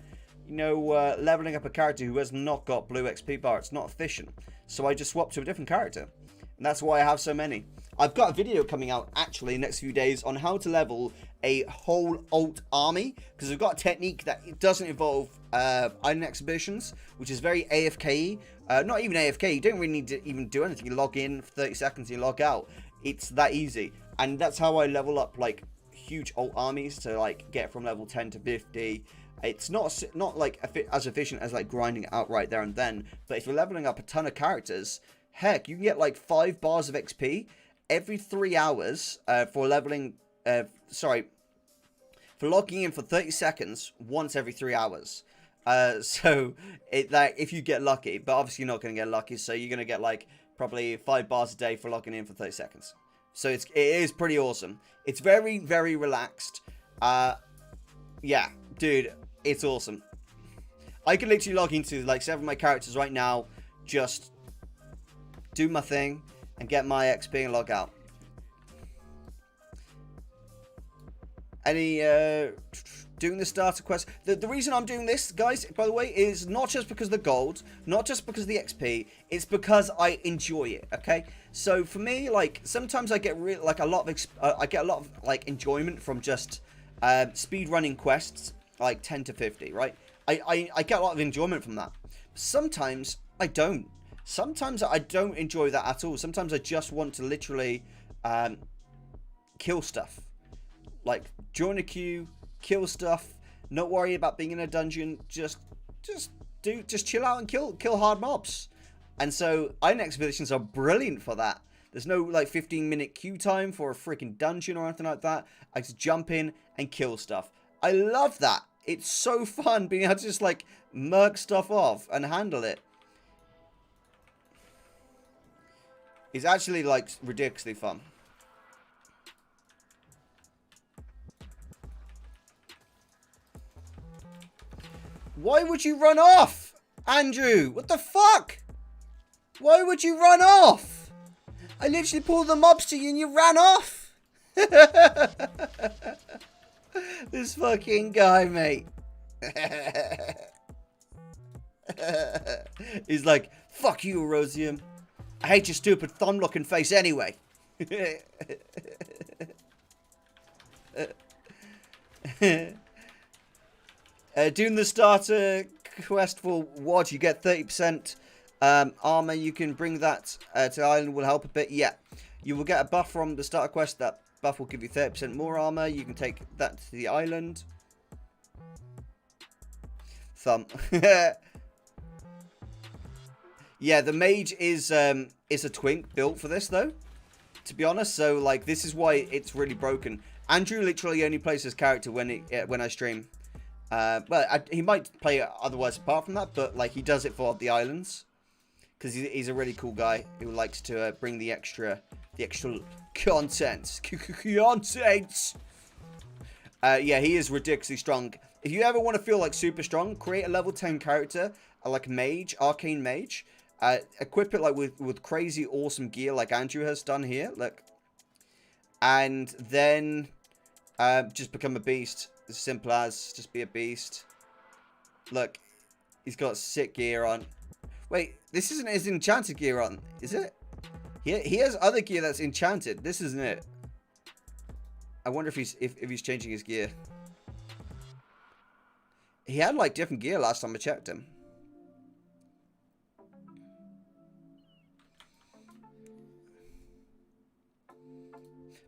you know, leveling up a character who has not got blue XP bar. It's not efficient. So I just swap to a different character. And that's why I have so many. I've got a video coming out actually next few days on how to level a whole alt army, because we've got a technique that it doesn't involve island exhibitions, which is very AFK. Not even AFK, you don't really need to even do anything. You log in for 30 seconds, you log out. It's that easy. And that's how I level up like huge alt armies to like get from level 10 to 50. It's not like as efficient as like grinding it out right there and then, but if you're leveling up a ton of characters, heck, you can get like 5 bars of XP every 3 hours for leveling, for logging in for 30 seconds once every 3 hours. So like if you get lucky, but obviously you're not going to get lucky, so you're going to get like probably 5 bars a day for logging in for 30 seconds. So it is pretty awesome. It's very, very relaxed. Yeah, dude, it's awesome. I could literally log into like 7 of my characters right now, just do my thing and get my XP and log out. Any doing the starter quest. The reason I'm doing this, guys, by the way, is not just because of the gold, not just because of the XP. It's because I enjoy it. Okay, so for me, like sometimes I get a lot of like enjoyment from just speed running quests, like 10 to 50, right? I get a lot of enjoyment from that. Sometimes I don't. Sometimes I don't enjoy that at all. Sometimes I just want to literally kill stuff. Like join a queue, kill stuff, not worry about being in a dungeon, just chill out and kill hard mobs. And so island expeditions are brilliant for that. There's no like 15-minute queue time for a freaking dungeon or anything like that. I just jump in and kill stuff. I love that. It's so fun being able to just like murk stuff off and handle it. It's actually like ridiculously fun. Why would you run off, Andrew? What the fuck? Why would you run off? I literally pulled the mobs to you and you ran off. This fucking guy, mate. He's like, fuck you, Erosium. I hate your stupid thumb-looking face anyway. Doing the starter quest for what? You get 30% armor. You can bring that to the island. Will help a bit. Yeah. You will get a buff from the starter quest that buff will give you 30% more armor. You can take that to the island. Thumb. Yeah, the mage is a twink built for this, though, to be honest. So, like, this is why it's really broken. Andrew literally only plays his character when I stream. He might play it otherwise apart from that, but, like, he does it for the islands. Because he's a really cool guy who likes to bring the extra content. Yeah, he is ridiculously strong. If you ever want to feel like super strong, create a level 10 character, like mage, arcane mage. Equip it like with crazy awesome gear like Andrew has done here. Look. And then just become a beast. As simple as just be a beast. Look. He's got sick gear on. Wait, this isn't his enchanted gear on, is it? He has other gear that's enchanted. This isn't it. I wonder if he's changing his gear. He had like different gear last time I checked him.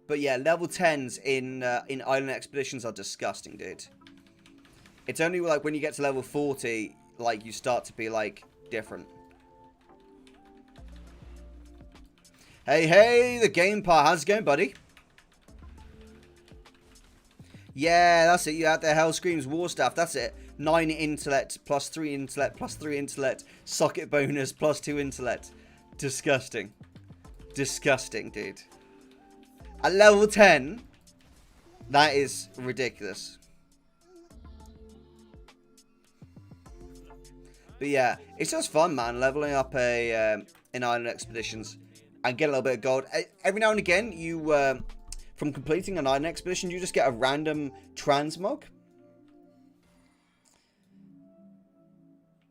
But yeah, level 10s in island expeditions are disgusting, dude. It's only like when you get to level 40, like you start to be like different. Hey, the game part. How's it going, buddy? Yeah, that's it. You had the Hell Screams War Staff. That's it. 9 intellect, plus 3 intellect, plus 3 intellect. Socket bonus, plus 2 intellect. Disgusting. Disgusting, dude. At level 10, that is ridiculous. But yeah, it's just fun, man. Leveling up in island expeditions and get a little bit of gold. Every now and again, you from completing an island expedition, you just get a random transmog.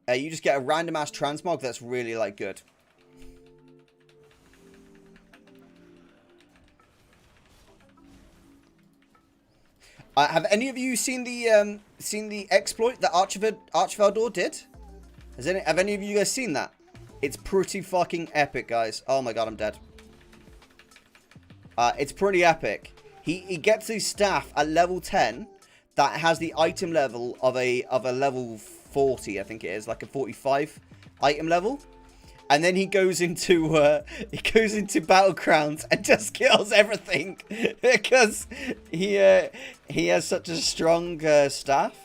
You just get a random ass transmog that's really like good. Have any of you seen the exploit that Archvaldor did? Have any of you guys seen that? It's pretty fucking epic, guys. Oh my god, I'm dead. It's pretty epic. He gets his staff at level 10 that has the item level of a level 40, I think it is, like a 45 item level. And then he goes into Battlegrounds and just kills everything because he has such a strong staff.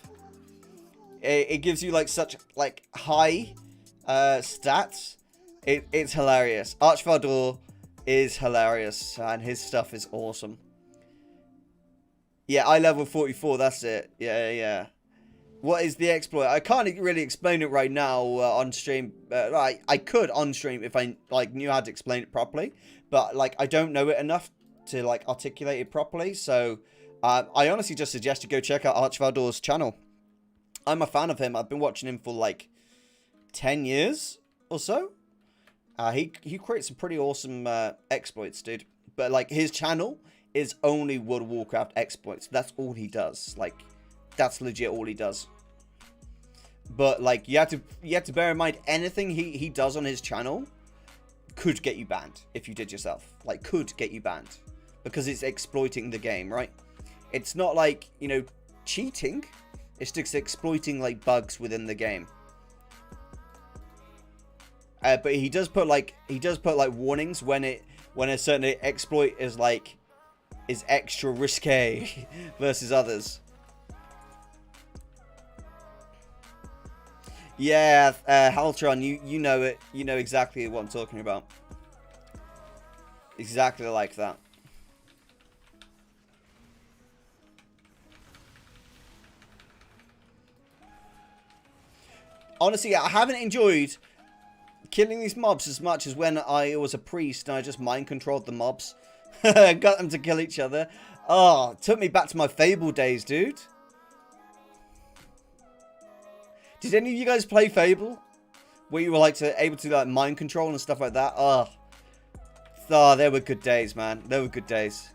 It gives you like such like high stats. It's hilarious. Archvaldor is hilarious and his stuff is awesome. Yeah, I level 44. That's it. Yeah. What is the exploit? I can't really explain it right now on stream. I could on stream if I like knew how to explain it properly, but like I don't know it enough to like articulate it properly. So I honestly just suggest you go check out Archvaldor's channel. I'm a fan of him. I've been watching him for like 10 years or so. He creates some pretty awesome exploits, dude. But like his channel is only World of Warcraft exploits. That's all he does. Like. That's legit all he does. But like you have to bear in mind anything he does on his channel could get you banned if you did yourself. Like could get you banned because it's exploiting the game, right? It's not like, you know, cheating. It's just exploiting like bugs within the game. But he does put like warnings when a certain exploit is extra risque versus others. Yeah, Haltron, you know it. You know exactly what I'm talking about. Exactly like that. Honestly, I haven't enjoyed killing these mobs as much as when I was a priest and I just mind controlled the mobs. Got them to kill each other. Oh, it took me back to my Fable days, dude. Did any of you guys play Fable? Where you were like able to like mind control and stuff like that? Oh, they were good days, man. They were good days.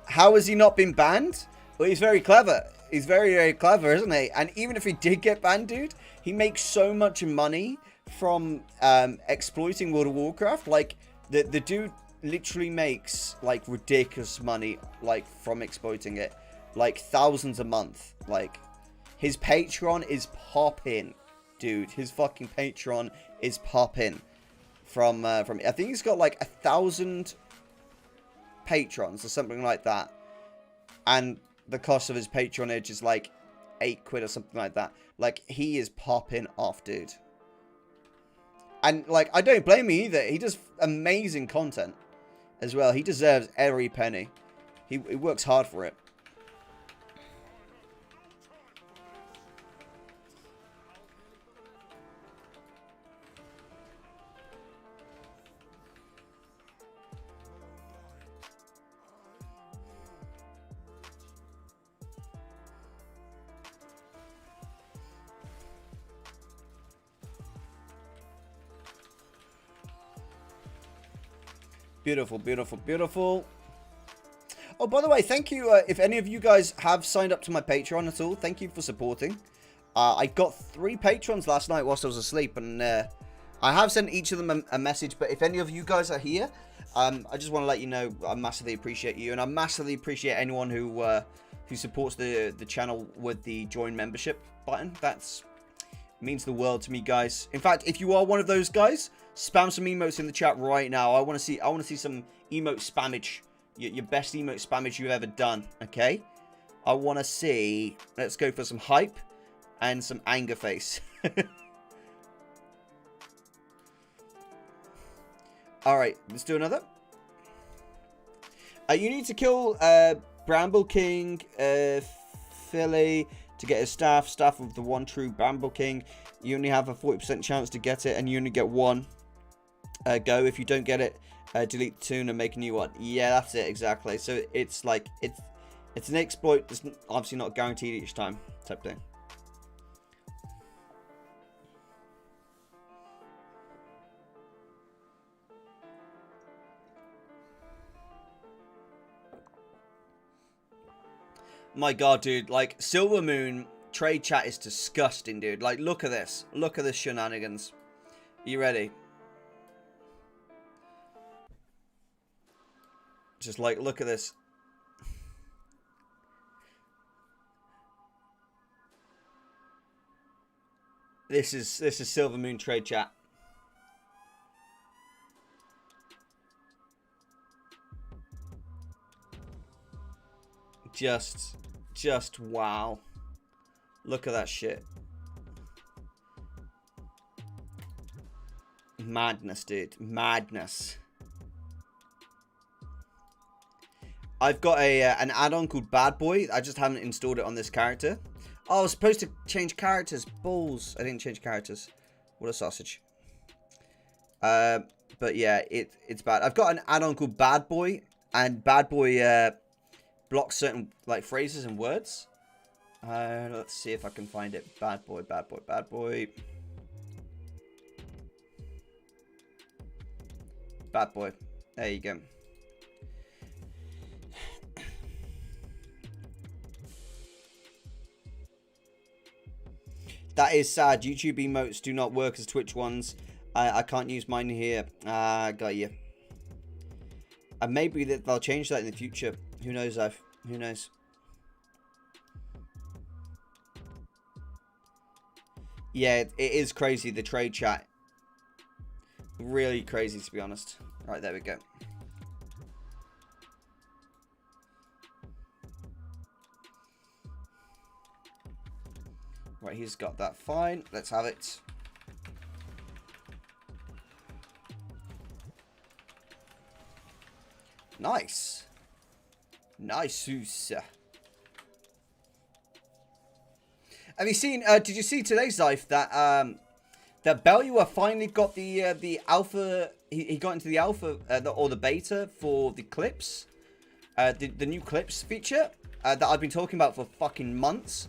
How has he not been banned? Well, he's very clever. He's very, very clever, isn't he? And even if he did get banned, dude, he makes so much money from exploiting World of Warcraft. Like the dude literally makes like ridiculous money like from exploiting it, like thousands a month. Like his Patreon is popping, dude. His fucking Patreon is popping from I think he's got like 1,000 patrons or something like that, and the cost of his patronage is like £8 or something like that. Like, he is popping off, dude. And like, I don't blame him either. He does amazing content as well. He deserves every penny. He works hard for it. Beautiful, beautiful, beautiful. Oh, by the way, thank you. If any of you guys have signed up to my Patreon at all, thank you for supporting. I got 3 patrons last night whilst I was asleep, and I have sent each of them a message. But if any of you guys are here, I just want to let you know I massively appreciate you, and I massively appreciate anyone who supports the channel with the join membership button. That's means the world to me, guys. In fact, if you are one of those guys, spam some emotes in the chat right now. I want to see some emote spammage. Your best emote spammage you've ever done, okay? I want to see. Let's go for some hype and some anger face. Alright, let's do another. You need to kill Bramble King Philly to get his staff of the one true Bramble King. You only have a 40% chance to get it, and you only get one go. If you don't get it, delete the tune and make a new one. Yeah, that's it, exactly. So it's like, it's an exploit that's obviously not guaranteed each time type thing. My god, dude, like, Silver Moon trade chat is disgusting, dude. Like, look at this. Look at this shenanigans. You ready? Just like, look at this. This is Silver Moon trade chat. Just wow. Look at that shit. Madness, dude. Madness. I've got an add-on called Bad Boy. I just haven't installed it on this character. Oh, I was supposed to change characters. Balls. I didn't change characters. What a sausage. But yeah, it's bad. I've got an add-on called Bad Boy. And Bad Boy blocks certain like phrases and words. Let's see if I can find it. Bad Boy, Bad Boy, Bad Boy. Bad Boy. There you go. That is sad. YouTube emotes do not work as Twitch ones. I can't use mine here. Got you. And maybe they'll change that in the future. Who knows, Ive? Who knows? Yeah, it is crazy, the trade chat. Really crazy, to be honest. Right, there we go. Right, he's got that fine. Let's have it. Nice. Nice. Have you seen, did you see today, Zyph, that, that Belua finally got the alpha, he got into the alpha, or the beta for the clips, the new clips feature, that I've been talking about for fucking months.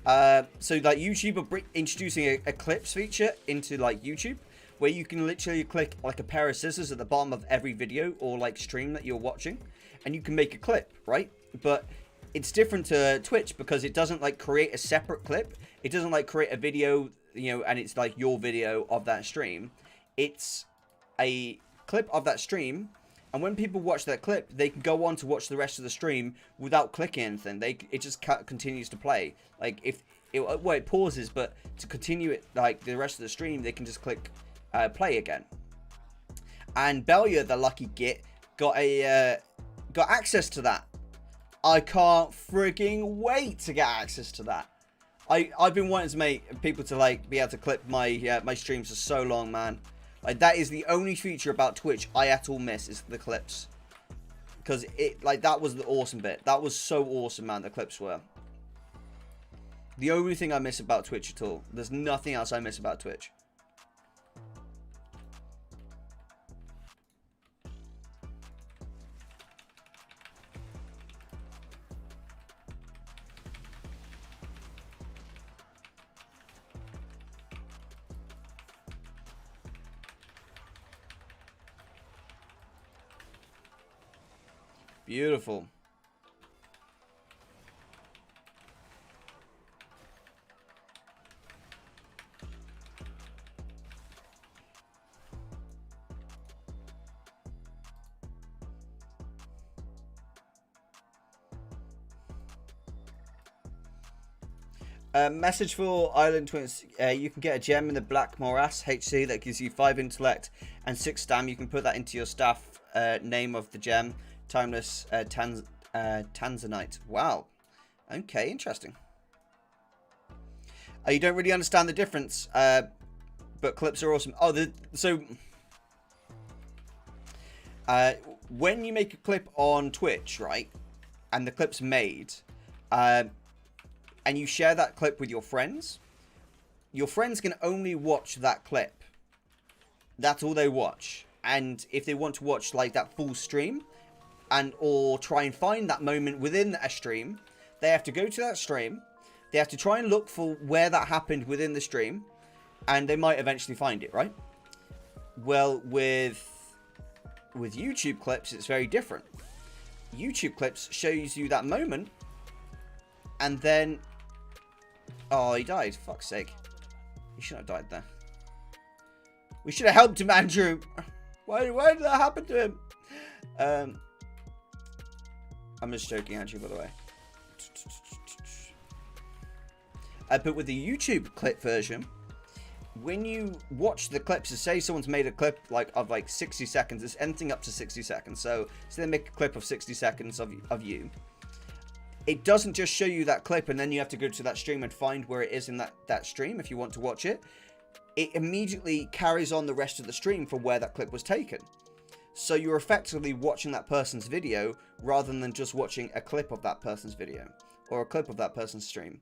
So like YouTube are introducing a clips feature into like YouTube, where you can literally click like a pair of scissors at the bottom of every video or like stream that you're watching, and you can make a clip, right? But it's different to Twitch because it doesn't like create a separate clip. It doesn't like create a video, you know, and it's like your video of that stream. It's a clip of that stream, And when people watch that clip, they can go on to watch the rest of the stream without clicking anything. It just continues to play. Like it pauses, but to continue it like the rest of the stream, they can just click play again. And Belia, the lucky git, got access to that. I can't frigging wait to get access to that. I've been wanting to make people to like be able to clip my my streams for so long, man. Like, that is the only feature about Twitch I at all miss, is the clips. Because that was the awesome bit. That was so awesome, man, the clips were. The only thing I miss about Twitch at all. There's nothing else I miss about Twitch. Beautiful. Message for Island Twins. You can get a gem in the Black Morass HC that gives you 5 intellect and 6 stam. You can put that into your staff name of the gem. Timeless Tanzanite. Wow. Okay, interesting. You don't really understand the difference, but clips are awesome. Oh, when you make a clip on Twitch, right, and the clip's made, and you share that clip with your friends can only watch that clip. That's all they watch. And if they want to watch like that full stream, or try and find that moment within a stream, they have to go to that stream. They have to try and look for where that happened within the stream, and they might eventually find it, right? Well, with YouTube clips, it's very different. YouTube clips shows you that moment, and then... Oh, he died. Fuck's sake. He shouldn't have died there. We should have helped him, Andrew. Why did that happen to him? I'm just joking, Andrew, by the way. But with the YouTube clip version, when you watch the clips, so say someone's made a clip of 60 seconds, it's anything up to 60 seconds. So they make a clip of 60 seconds of you. It doesn't just show you that clip and then you have to go to that stream and find where it is in that stream if you want to watch it. It immediately carries on the rest of the stream from where that clip was taken. So you're effectively watching that person's video rather than just watching a clip of that person's video or a clip of that person's stream.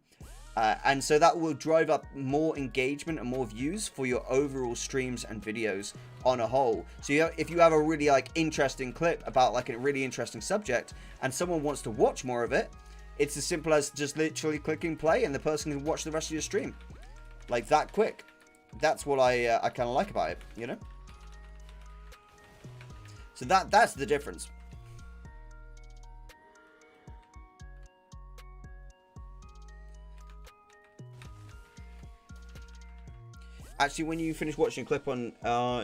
And so that will drive up more engagement and more views for your overall streams and videos on a whole. So if you have a really interesting clip about a really interesting subject and someone wants to watch more of it, it's as simple as just literally clicking play and the person can watch the rest of your stream. Like that quick. That's what I kind of like about it, you know? So that's the difference. Actually, when you finish watching a clip on,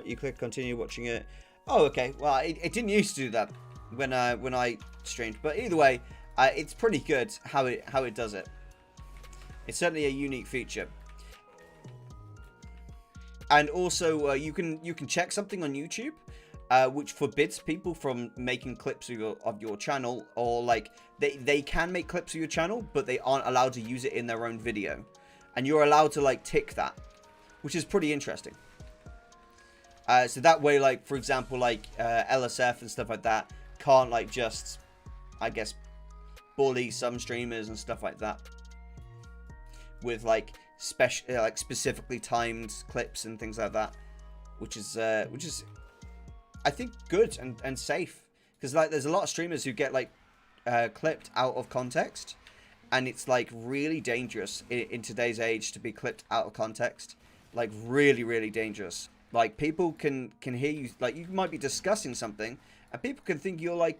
you click continue watching it. Oh, okay. Well, it didn't used to do that when I streamed, but either way, it's pretty good how it does it. It's certainly a unique feature. And also, you can check something on YouTube, which forbids people from making clips of your channel, or they can make clips of your channel, but they aren't allowed to use it in their own video, and you're allowed to tick that, which is pretty interesting. So that way, for example, LSF and stuff like that can't just, I guess, bully some streamers and stuff like that with specifically timed clips and things like that, which is I think good and safe, because there's a lot of streamers who get clipped out of context, and it's really dangerous in today's age to be clipped out of context. Really dangerous. People can hear you, you might be discussing something and people can think you're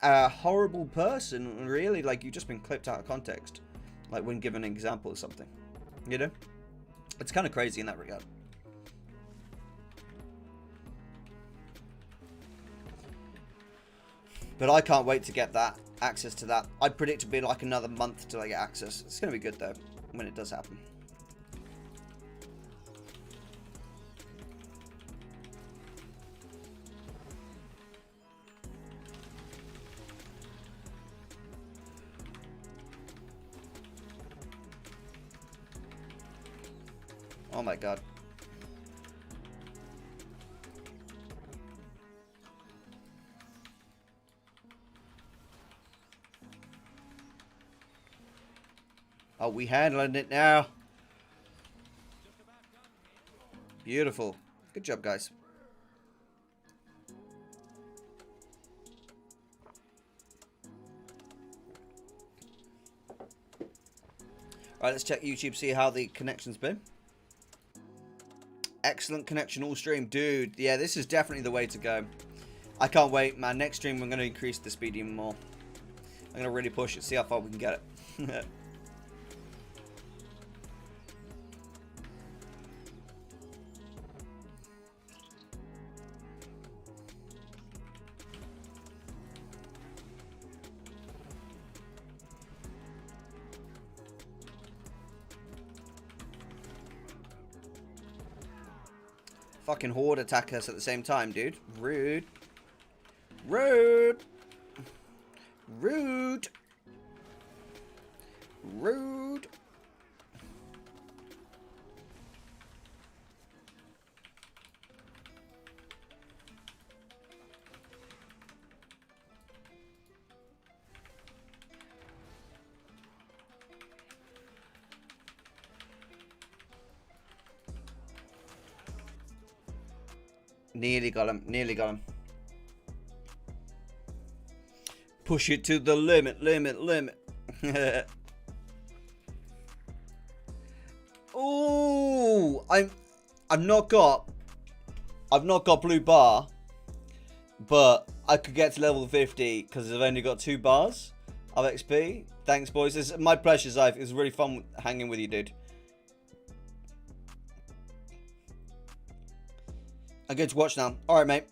a horrible person, and really you've just been clipped out of context, when given an example of something, you know? It's kind of crazy in that regard. But I can't wait to get that access to that. I predict it'll be like another month till I get access. It's going to be good though when it does happen. Oh my god. Oh, we handling it now. Beautiful. Good job, guys. Alright, let's check YouTube, see how the connection's been. Excellent connection all stream. Dude, yeah, this is definitely the way to go. I can't wait, man. Next stream, we're going to increase the speed even more. I'm going to really push it, see how far we can get it. Fucking horde attack us at the same time, dude. Rude. Rude. Rude. Rude. Nearly got him. Nearly got him. Push it to the limit, limit, limit. Ooh, I've not got blue bar, but I could get to level 50 because I've only got 2 bars of XP. Thanks, boys. It's my pleasure, Zyf. It was really fun hanging with you, dude. I'm going to watch now. Alright, mate.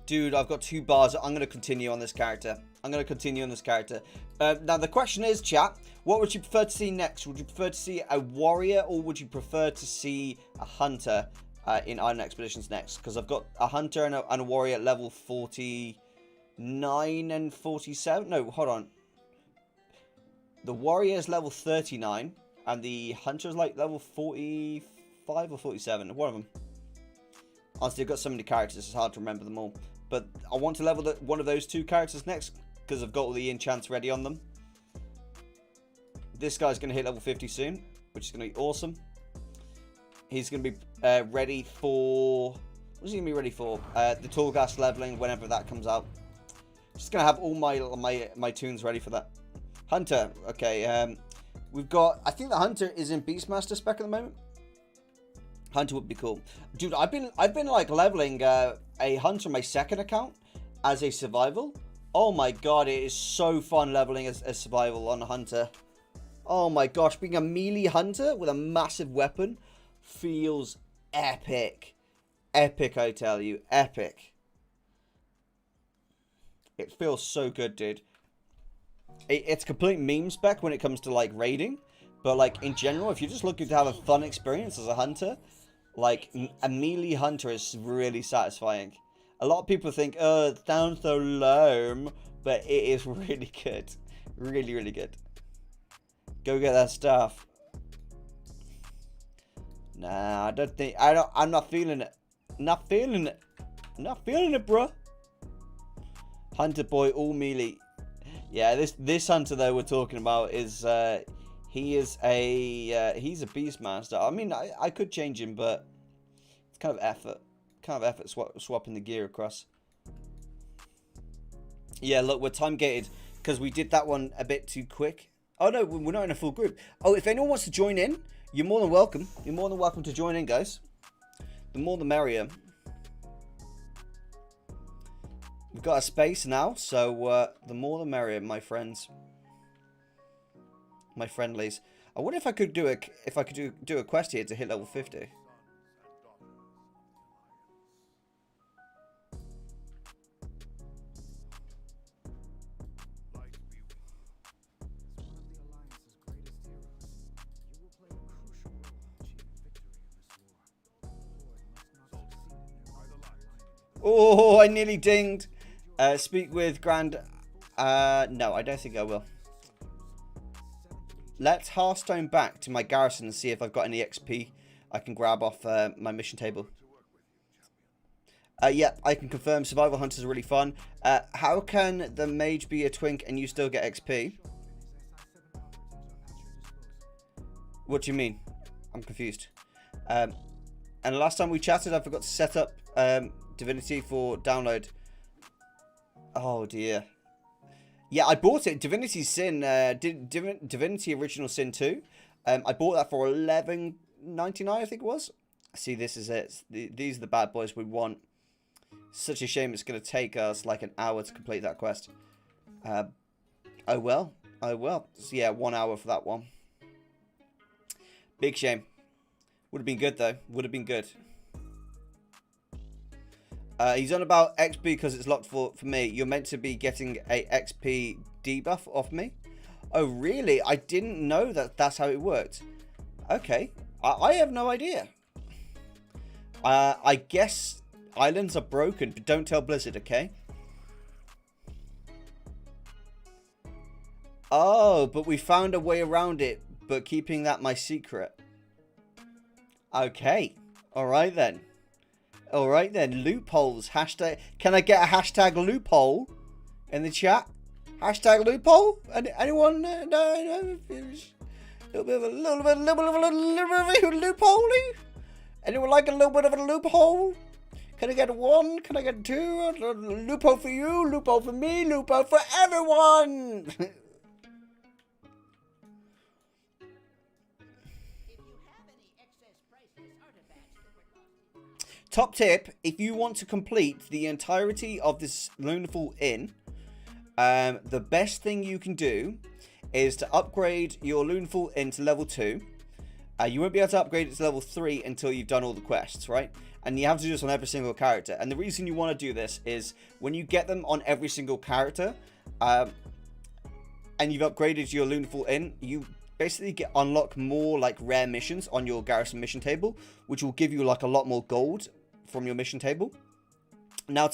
Dude, I've got 2 bars. I'm going to continue on this character. Now, the question is, chat, what would you prefer to see next? Would you prefer to see a warrior or would you prefer to see a hunter in Island Expeditions next? Because I've got a hunter and a warrior at level 49 and 47. No, hold on. The warrior is level 39 and the hunter is like level 45 or 47, one of them. Honestly, I've got so many characters, it's hard to remember them all. But I want to level one of those 2 characters next, because I've got all the enchants ready on them. This guy's going to hit level 50 soon, which is going to be awesome. He's going to be ready for... What's he going to be ready for? The tall gas leveling, whenever that comes out. Just going to have all my tunes ready for that. Hunter, okay. We've got... I think the Hunter is in Beastmaster spec at the moment. Hunter would be cool, dude. I've been like leveling a hunter on my second account as a survival. Oh my god, it is so fun leveling as survival on a hunter. Oh my gosh, being a melee hunter with a massive weapon feels epic. Epic, I tell you, epic. It feels so good, dude. It's complete meme spec when it comes to like raiding, but like in general, if you're just looking to have a fun experience as a hunter, like a melee hunter is really satisfying. A lot of people think, oh, it sounds so lame, but it is really good. Really, really good. Go get that stuff. Nah, I don't think, I'm not feeling it. Not feeling it. Not feeling it, bro. Hunter boy, all melee. Yeah, this hunter though we're talking about is, he's a Beastmaster. I mean, I could change him, but it's kind of effort. Swapping the gear across. Yeah, look, we're time gated because we did that one a bit too quick. Oh no, we're not in a full group. Oh, if anyone wants to join in, you're more than welcome. You're more than welcome to join in, guys. The more the merrier. We've got a space now, so the more the merrier, my friends. My friendlies. I wonder if I could do a quest here to hit level 50. Oh, I nearly dinged. Speak with Grand... no, I don't think I will. Let's Hearthstone back to my Garrison and see if I've got any XP I can grab off my mission table. Yeah, I can confirm Survival Hunters are really fun. How can the mage be a twink and you still get XP? What do you mean? I'm confused. And the last time we chatted, I forgot to set up Divinity for download. Oh dear. Yeah, I bought it. Divinity Sin, Divinity Original Sin 2. I bought that for $11.99, I think it was. See, this is it. These are the bad boys we want. Such a shame it's going to take us like an hour to complete that quest. Oh well. Oh well. So yeah, 1 hour for that one. Big shame. Would have been good though. Would have been good. He's on about XP because it's locked for me. You're meant to be getting a XP debuff off me. Oh really? I didn't know that's how it worked. Okay. I have no idea. I guess islands are broken, but don't tell Blizzard, okay? Oh, but we found a way around it, but keeping that my secret. Okay. Alright then. Alright then. Loopholes. Hashtag. Can I get a hashtag loophole in the chat? Hashtag loophole? Anyone? No. A little bit of a loophole? Anyone like a little bit of a loophole? Can I get one? Can I get two? Loophole for you, loophole for me, loophole for everyone! Top tip, if you want to complete the entirety of this Lunarful Inn, the best thing you can do is to upgrade your Lunarful Inn to level 2. You won't be able to upgrade it to level 3 until you've done all the quests, right? And you have to do this on every single character. And the reason you want to do this is when you get them on every single character, and you've upgraded your Lunarful Inn, you basically unlock more like rare missions on your Garrison mission table, which will give you like a lot more gold from your mission table. Now,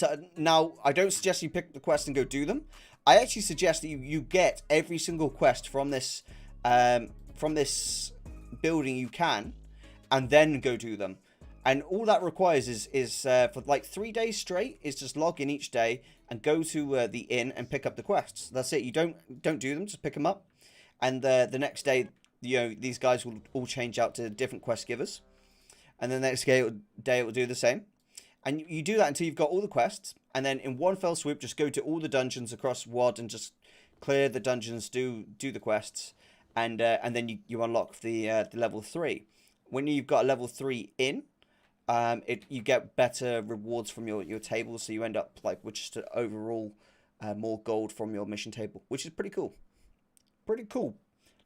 I don't suggest you pick the quest and go do them. I actually suggest that you get every single quest from this building you can, and then go do them. And all that requires is for like 3 days straight is just log in each day and go to the inn and pick up the quests. That's it. You don't do them, just pick them up, and the next day, you know, these guys will all change out to different quest givers, and the next day it will do the same. And you do that until you've got all the quests, and then in one fell swoop, just go to all the dungeons across WoD and just clear the dungeons, do the quests, and then you unlock the level 3. When you've got a level 3 in, you get better rewards from your table, so you end up like with just overall more gold from your mission table, which is pretty cool. Pretty cool.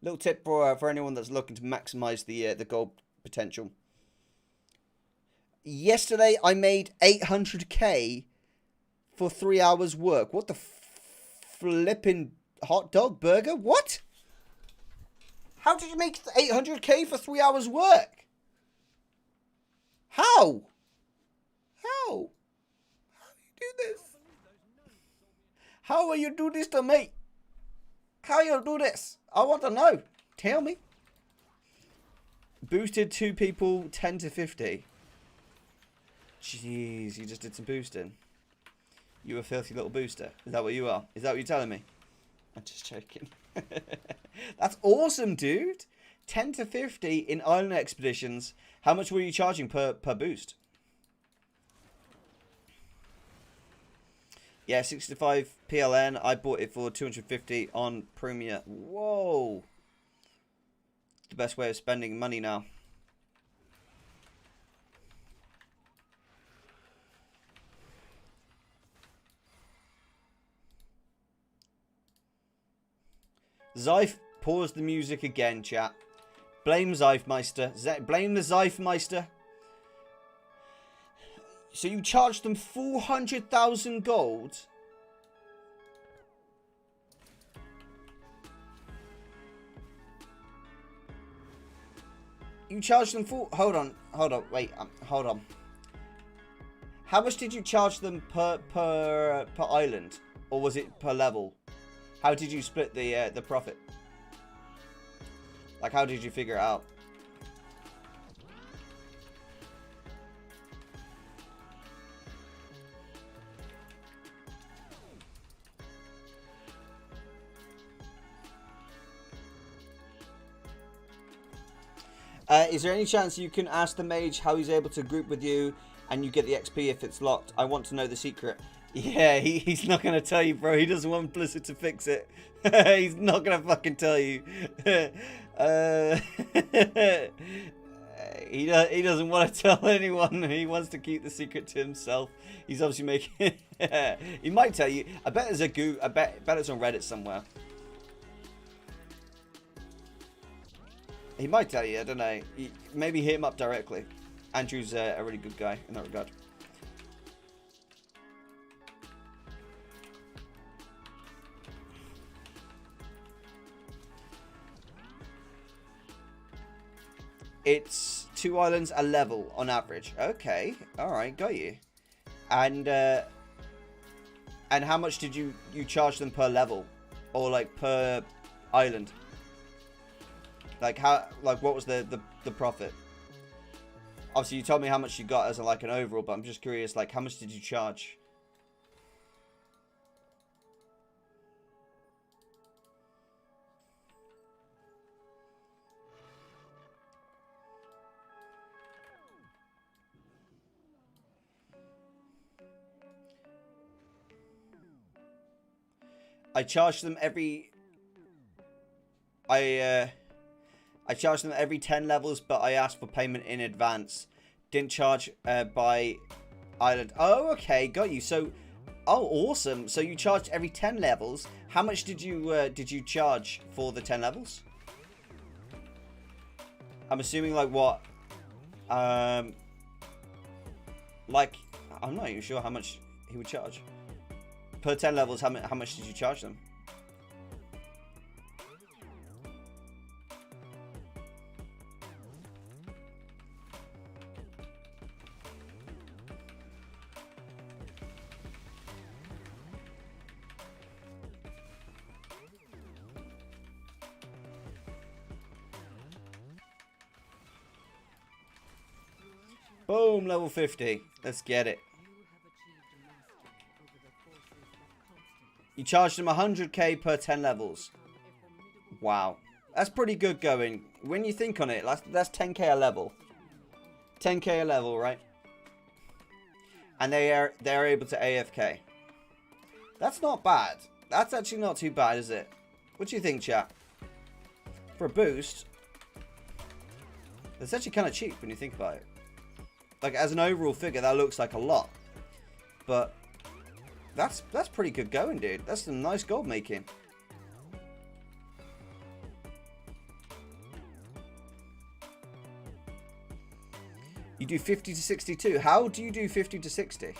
Little tip for anyone that's looking to maximize the gold potential. Yesterday I made 800k for 3 hours work. What the flipping hot dog burger? What? How did you make 800k for 3 hours work? How? How you do this? How will you do this to me? How you do this? I want to know. Tell me. Boosted 2 people 10 to 50. Jeez, you just did some boosting. You a filthy little booster. Is that what you are? Is that what you're telling me? I'm just joking. That's awesome, dude. 10 to 50 in island expeditions. How much were you charging per boost? Yeah, 65 PLN. I bought it for 250 on Premier. Whoa. The best way of spending money now. Zyfe, pause the music again, chat. Blame Zyfemeister. Blame the Zyfemeister. So you charged them 400,000 gold? You charged them for... Hold on, wait, hold on. How much did you charge them per island, or was it per level? How did you split the profit? Like, how did you figure it out? Is there any chance you can ask the mage how he's able to group with you and you get the XP if it's locked? I want to know the secret. Yeah, he's not going to tell you, bro. He doesn't want Blizzard to fix it. He's not going to fucking tell you. He doesn't want to tell anyone. He wants to keep the secret to himself. He's obviously making... He might tell you. I bet there's a goo. I bet it's on Reddit somewhere. He might tell you, I don't know. Maybe hit him up directly. Andrew's a really good guy in that regard. It's 2 islands a level on average. Okay, alright, got you. And how much did you charge them per level? Or like per island? Like what was the profit? Obviously you told me how much you got as like an overall, but I'm just curious, like how much did you charge? I charged them every I charged them every 10 levels, but I asked for payment in advance. Didn't charge by island. Oh, okay, got you. So, oh, awesome. So you charged every 10 levels. How much did you charge for the 10 levels? I'm assuming like what? Like I'm not even sure how much he would charge per 10 levels. How much did you charge them? Boom, level 50. Let's get it. You charged them 100k per 10 levels. Wow. That's pretty good going. When you think on it, that's 10k a level. 10k a level, right? And they're able to AFK. That's not bad. That's actually not too bad, is it? What do you think, chat? For a boost, that's actually kind of cheap when you think about it. Like, as an overall figure, that looks like a lot. But that's pretty good going, dude. That's some nice gold making. You do 50 to 62. How do you do 50 to 60?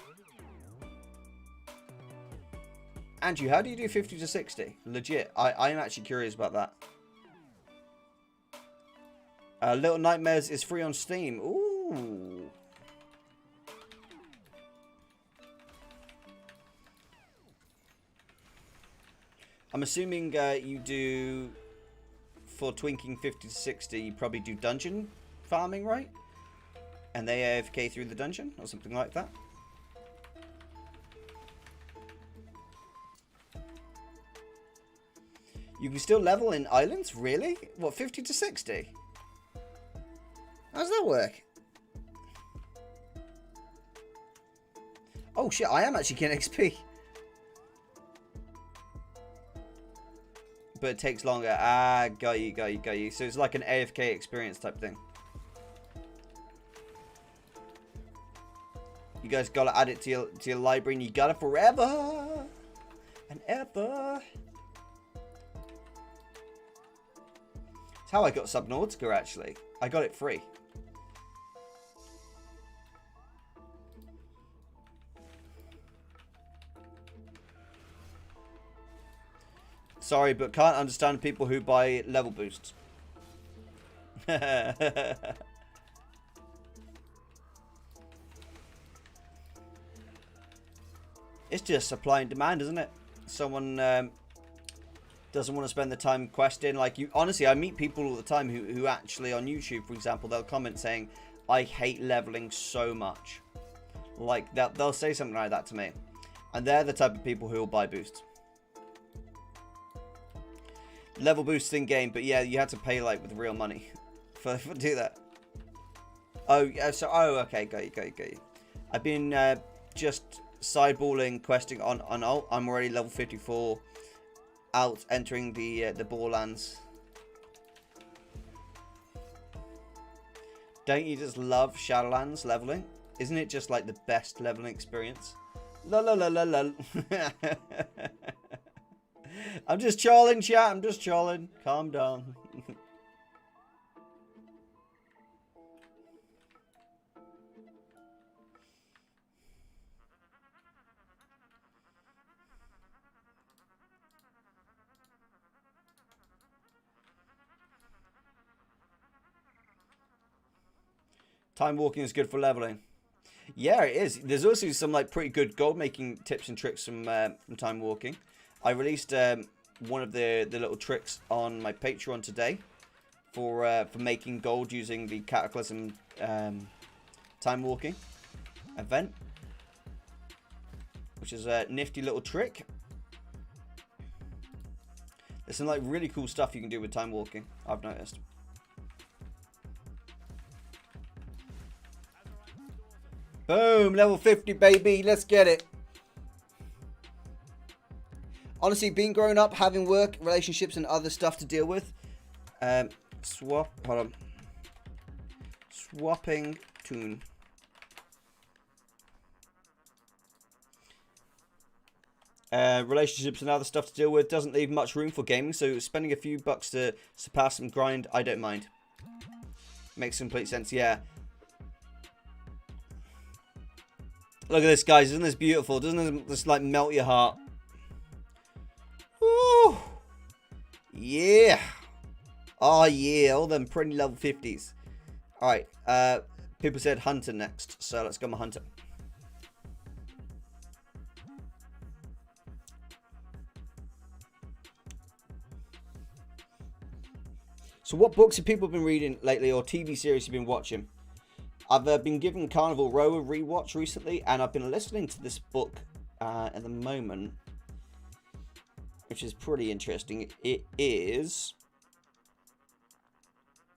Andrew, how do you do 50 to 60? Legit. I'm actually curious about that. Little Nightmares is free on Steam. Ooh. I'm assuming you do, for twinking 50 to 60, you probably do dungeon farming, right? And they AFK through the dungeon, or something like that. You can still level in islands? Really? What, 50 to 60? How does that work? Oh shit, I am actually getting XP. But it takes longer. Ah, got you, got you, got you. So it's like an AFK experience type thing. You guys gotta add it to your library, and you got it forever and ever. That's how I got Subnautica, actually. I got it free. Sorry, but can't understand people who buy level boosts. It's just supply and demand, isn't it? Someone doesn't want to spend the time questing. Like, you, honestly, I meet people all the time who actually on YouTube, for example, they'll comment saying, I hate leveling so much. Like, they'll say something like that to me. And they're the type of people who will buy boosts. Level boosts in game, but yeah, you had to pay like with real money for do that. Oh, yeah, so, oh, okay, got you. I've been just sideballing, questing on alt. I'm already level 54, out entering the Borderlands. Don't you just love Shadowlands leveling? Isn't it just like the best leveling experience? La la la la la. I'm just trolling, chat. I'm just trolling. Calm down. Time walking is good for leveling. Yeah, it is. There's also some like pretty good gold making tips and tricks from time walking. I released one of the little tricks on my Patreon today for making gold using the Cataclysm time walking event, which is a nifty little trick. There's some like really cool stuff you can do with time walking, I've noticed. Boom, level 50, baby. Let's get it. Honestly, being grown up, having work, relationships, and other stuff to deal with. Hold on. Swapping tune. Relationships and other stuff to deal with doesn't leave much room for gaming, so spending a few bucks to surpass some grind, I don't mind. Makes complete sense, yeah. Look at this, guys. Isn't this beautiful? Doesn't this like melt your heart? Woo! Yeah. Oh, yeah. All them pretty level 50s. Alright. People said hunter next. So let's go my hunter. So what books have people been reading lately, or TV series you've been watching? I've been giving Carnival Row a rewatch recently, and I've been listening to this book at the moment, which is pretty interesting. It's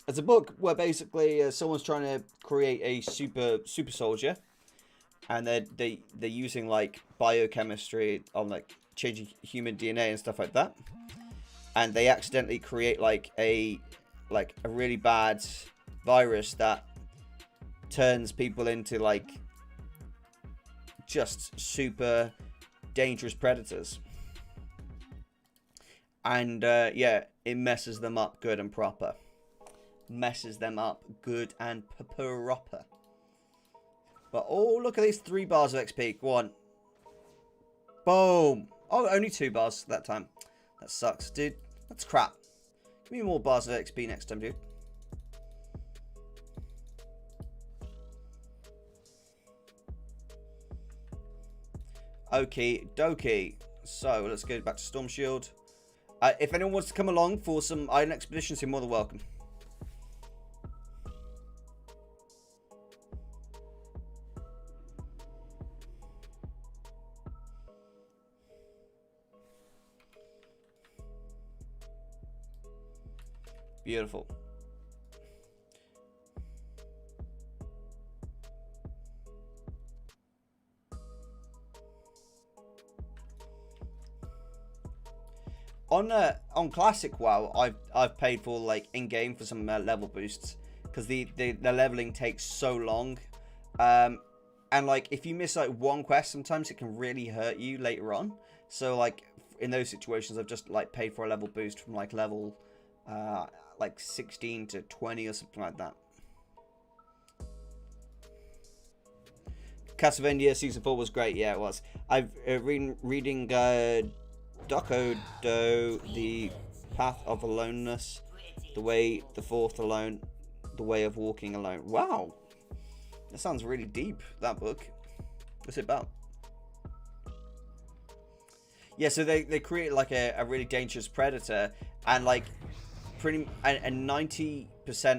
a book where basically someone's trying to create a super soldier, and they're using like biochemistry on like changing human DNA and stuff like that, and they accidentally create like a really bad virus that turns people into like just super dangerous predators, and yeah, it messes them up good and proper. Messes them up good and proper. But oh, look at these 3 bars of XP. Go on. Boom. Oh, only 2 bars that time. That sucks, dude. That's crap. Give me more bars of XP next time, dude. Okie dokie. So let's go back to Storm Shield. If anyone wants to come along for some island expeditions, you're more than welcome. Beautiful. On classic WoW, I've paid for like in game for some level boosts because the leveling takes so long, and like if you miss like one quest, sometimes it can really hurt you later on. So like in those situations, I've just like paid for a level boost from like level like 16 to 20 or something like that. Castlevania Season 4 was great. Yeah, it was. I've reading Doko Do, The Path of Aloneness, The Fourth Alone, The Way of Walking Alone. Wow, that sounds really deep, that book. What's it about? Yeah, so they create like a really dangerous predator, and like and 90%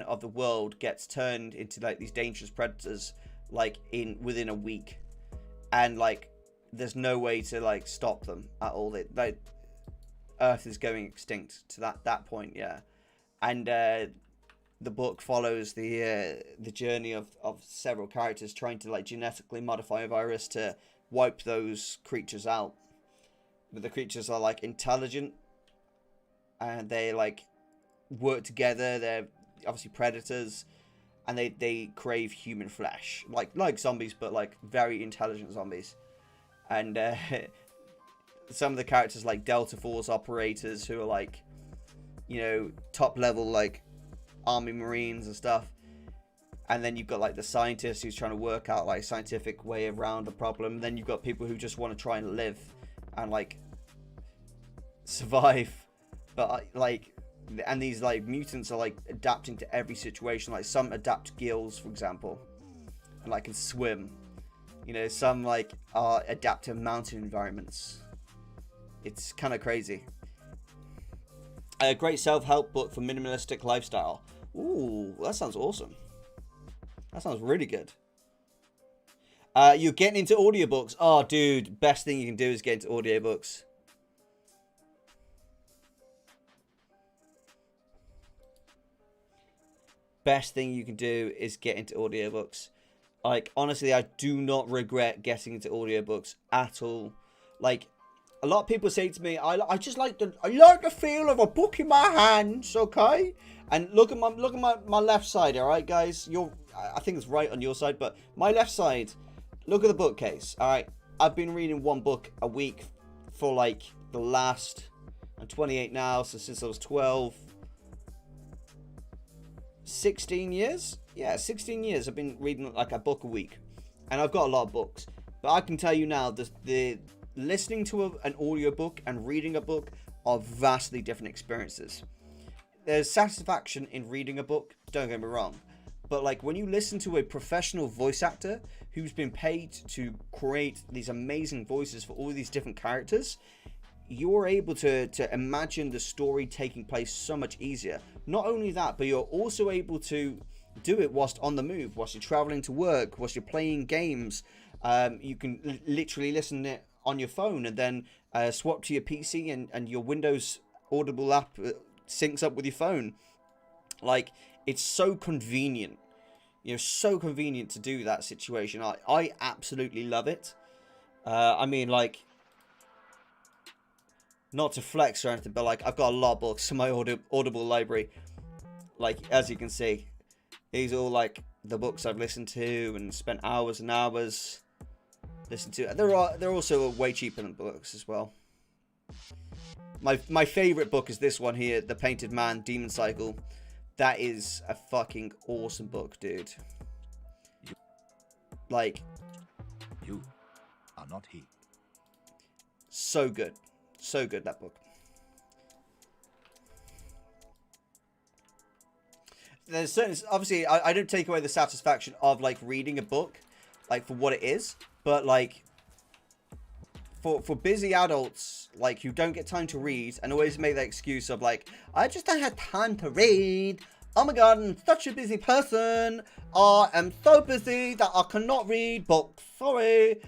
of the world gets turned into like these dangerous predators like within a week, and like there's no way to like stop them at all. Like Earth is going extinct to that point, yeah. And the book follows the journey of several characters trying to like genetically modify a virus to wipe those creatures out. But the creatures are like intelligent, and they like work together. They're obviously predators, and they crave human flesh, like zombies, but like very intelligent zombies. And some of the characters like Delta Force operators who are like, you know, top level like army marines and stuff. And then you've got like the scientist who's trying to work out like a scientific way around the problem. Then you've got people who just want to try and live and like survive, but like, and these like mutants are like adapting to every situation. Like some adapt gills, for example, and like can swim. You know, some like are adapt to mountain environments. It's kind of crazy. A great self-help book for minimalistic lifestyle. Ooh, that sounds awesome. That sounds really good. You're getting into audiobooks. Oh, dude, best thing you can do is get into audiobooks. Best thing you can do is get into audiobooks. Like, honestly, I do not regret getting into audiobooks at all. Like, a lot of people say to me, I just like the feel of a book in my hands, okay? And look at my left side, all right, guys? I think it's right on your side, but my left side, look at the bookcase, all right? I've been reading one book a week for like the last, I'm 28 now, so since I was 12, 16 years? Yeah, 16 years I've been reading like a book a week. And I've got a lot of books. But I can tell you now, the listening to an audiobook and reading a book are vastly different experiences. There's satisfaction in reading a book, don't get me wrong. But like when you listen to a professional voice actor who's been paid to create these amazing voices for all these different characters, you're able to imagine the story taking place so much easier. Not only that, but you're also able to do it whilst on the move, whilst you're traveling to work, whilst you're playing games. You can literally listen it on your phone and then swap to your PC, and your Windows Audible app syncs up with your phone. Like, it's so convenient. You know, so convenient to do that situation. I absolutely love it. I mean, like, not to flex or anything, but like, I've got a lot of books in my Audible library. Like, as you can see, these are all like the books I've listened to and spent hours and hours listening to. They're also way cheaper than books as well. My favorite book is this one here, The Painted Man, Demon Cycle. That is a fucking awesome book, dude. Like, you are not he. So good. So good, that book. There's certain, obviously, I don't take away the satisfaction of like reading a book, like for what it is, but like for busy adults like who don't get time to read and always make that excuse of like, I just don't have time to read. Oh my god, I'm such a busy person. I am so busy that I cannot read books. Sorry.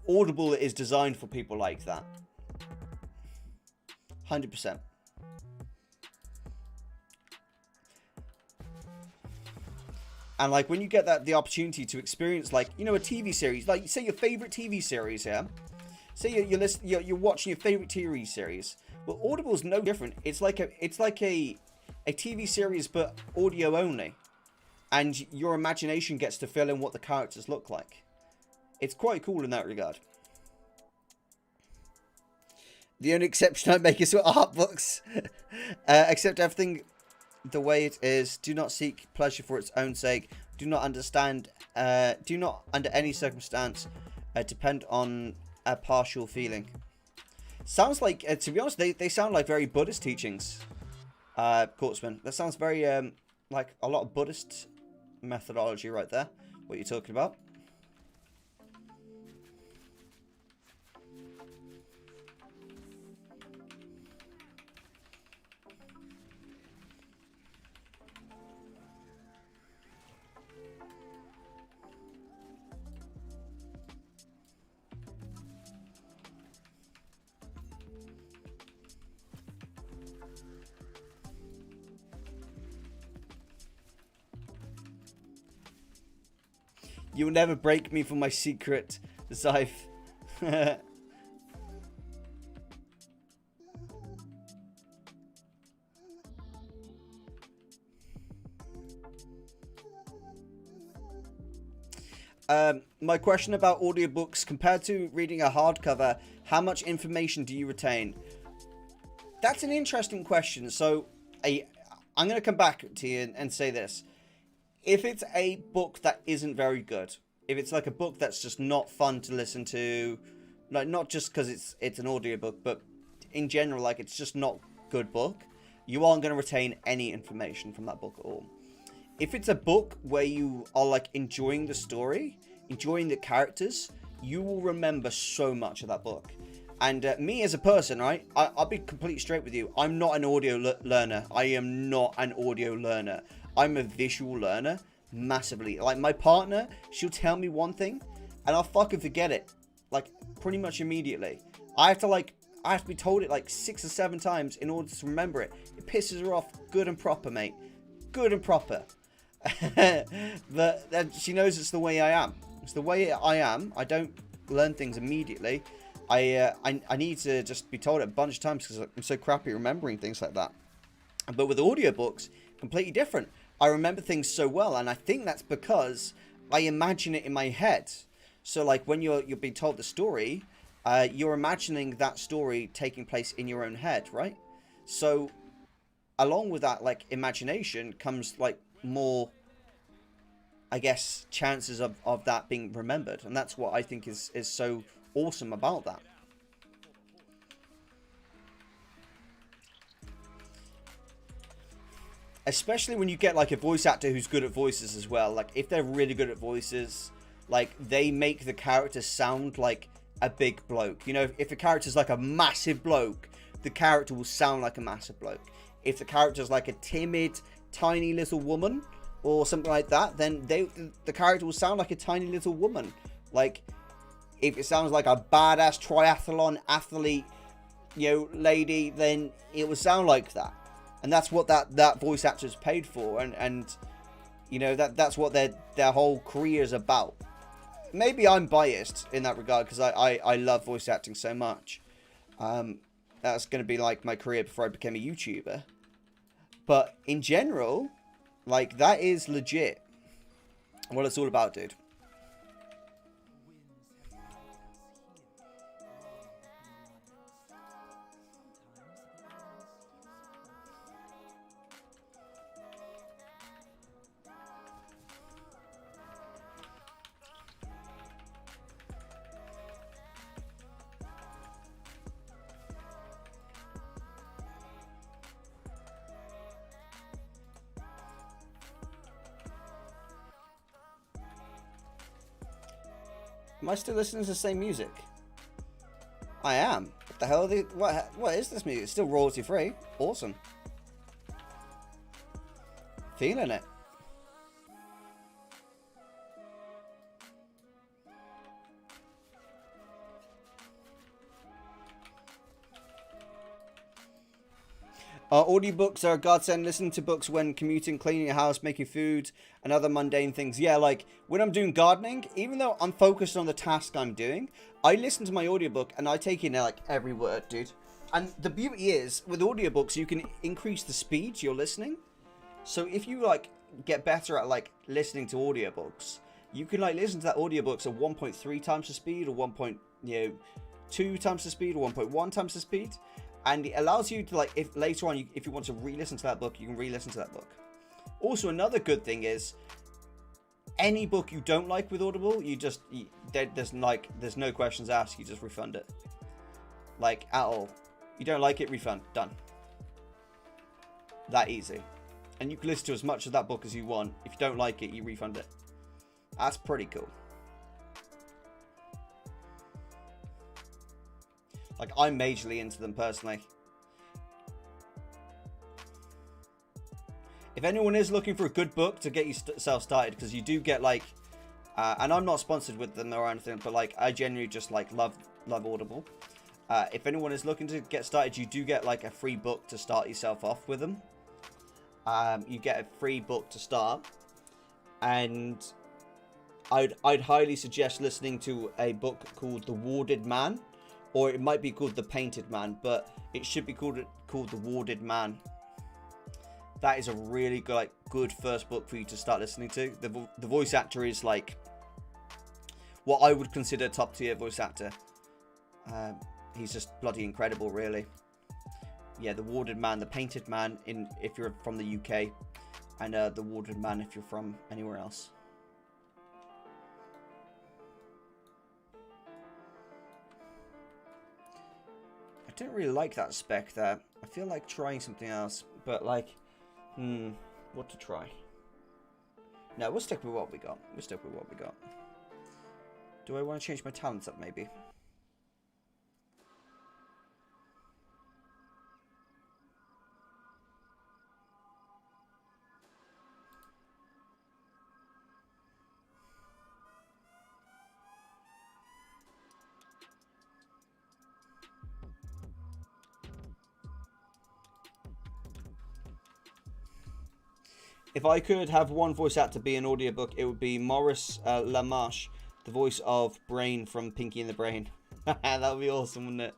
Audible is designed for people like that. 100%. And like when you get the opportunity to experience like, you know, a TV series, like say your favorite TV series, yeah. Say you're watching your favorite TV series. Well, Audible is no different. It's like a TV series but audio only, and your imagination gets to fill in what the characters look like. It's quite cool in that regard. The only exception I make is with art books. Accept everything the way it is. Do not seek pleasure for its own sake. Do not understand. Do not, under any circumstance, depend on a partial feeling. Sounds like, to be honest, they sound like very Buddhist teachings. Courtsman. That sounds very like a lot of Buddhist methodology right there. What you're talking about. You'll never break me from my secret, Zyph. My question about audiobooks compared to reading a hardcover, how much information do you retain? That's an interesting question. So I'm going to come back to you and say this. If it's a book that isn't very good, if it's like a book that's just not fun to listen to, like not just because it's an audiobook, but in general, like it's just not a good book, you aren't going to retain any information from that book at all. If it's a book where you are like enjoying the story, enjoying the characters, you will remember so much of that book. And me as a person, right, I'll be completely straight with you. I'm not an audio learner. I am not an audio learner. I'm a visual learner massively. Like my partner, she'll tell me one thing and I'll fucking forget it like pretty much immediately. I have to be told it like 6 or 7 times in order to remember it. It pisses her off good and proper, mate. Good and proper. But she knows it's the way I am. It's the way I am. I don't learn things immediately. I need to just be told it a bunch of times because I'm so crappy remembering things like that. But with audiobooks, completely different. I remember things so well, and I think that's because I imagine it in my head. So like when you're being told the story, you're imagining that story taking place in your own head, right? So along with that like imagination comes like more, I guess, chances of that being remembered. And that's what I think is so awesome about that. Especially when you get like a voice actor who's good at voices as well. Like if they're really good at voices, like they make the character sound like a big bloke. You know, if a character's like a massive bloke, the character will sound like a massive bloke. If the character's like a timid, tiny little woman or something like that, then the character will sound like a tiny little woman. Like if it sounds like a badass triathlon athlete, you know, lady, then it will sound like that. And that's what that voice actor is paid for, and you know that's what their whole career is about. Maybe I'm biased in that regard because I love voice acting so much. That's going to be like my career before I became a YouTuber. But in general, like that is legit what it's all about, dude. Am I still listening to the same music? I am. What the hell? What is this music? It's still royalty free. Awesome. Feeling it. Audiobooks are a godsend. Listen to books when commuting, cleaning a house, making food, and other mundane things. Yeah, like when I'm doing gardening, even though I'm focused on the task I'm doing, I listen to my audiobook and I take in like every word, dude. And the beauty is, with audiobooks, you can increase the speed you're listening. So if you like get better at like listening to audiobooks, you can like listen to that audiobooks at 1.3 times the speed, or 1.2 times the speed, or 1.1 times the speed. And it allows you to, like, if later on, if you want to re-listen to that book, you can re-listen to that book. Also, another good thing is, any book you don't like with Audible, there's no questions asked. You just refund it, like at all. You don't like it, refund, done. That easy. And you can listen to as much of that book as you want. If you don't like it, you refund it. That's pretty cool. Like, I'm majorly into them personally. If if anyone is looking for a good book to get yourself started, because you do get like, and I'm not sponsored with them or anything, but like I genuinely just like love Audible. If anyone is looking to get started, you do get like a free book to start yourself off with them. You get a free book to start, and I'd highly suggest listening to a book called The Warded Man, or it might be called The Painted Man, but it should be called The Warded Man. That is a really good first book for you to start listening to. The voice actor is like what I would consider top tier voice actor. He's just bloody incredible, really. Yeah, The Warded Man, The Painted Man if you're from the UK, and The Warded Man if you're from anywhere else. I don't really like that spec there. I feel like trying something else, but like, what to try? No, we'll stick with what we got. Do I want to change my talents up, maybe? If I could have one voice actor be an audiobook, it would be Maurice LaMarche, the voice of Brain from Pinky and the Brain. That would be awesome, wouldn't it?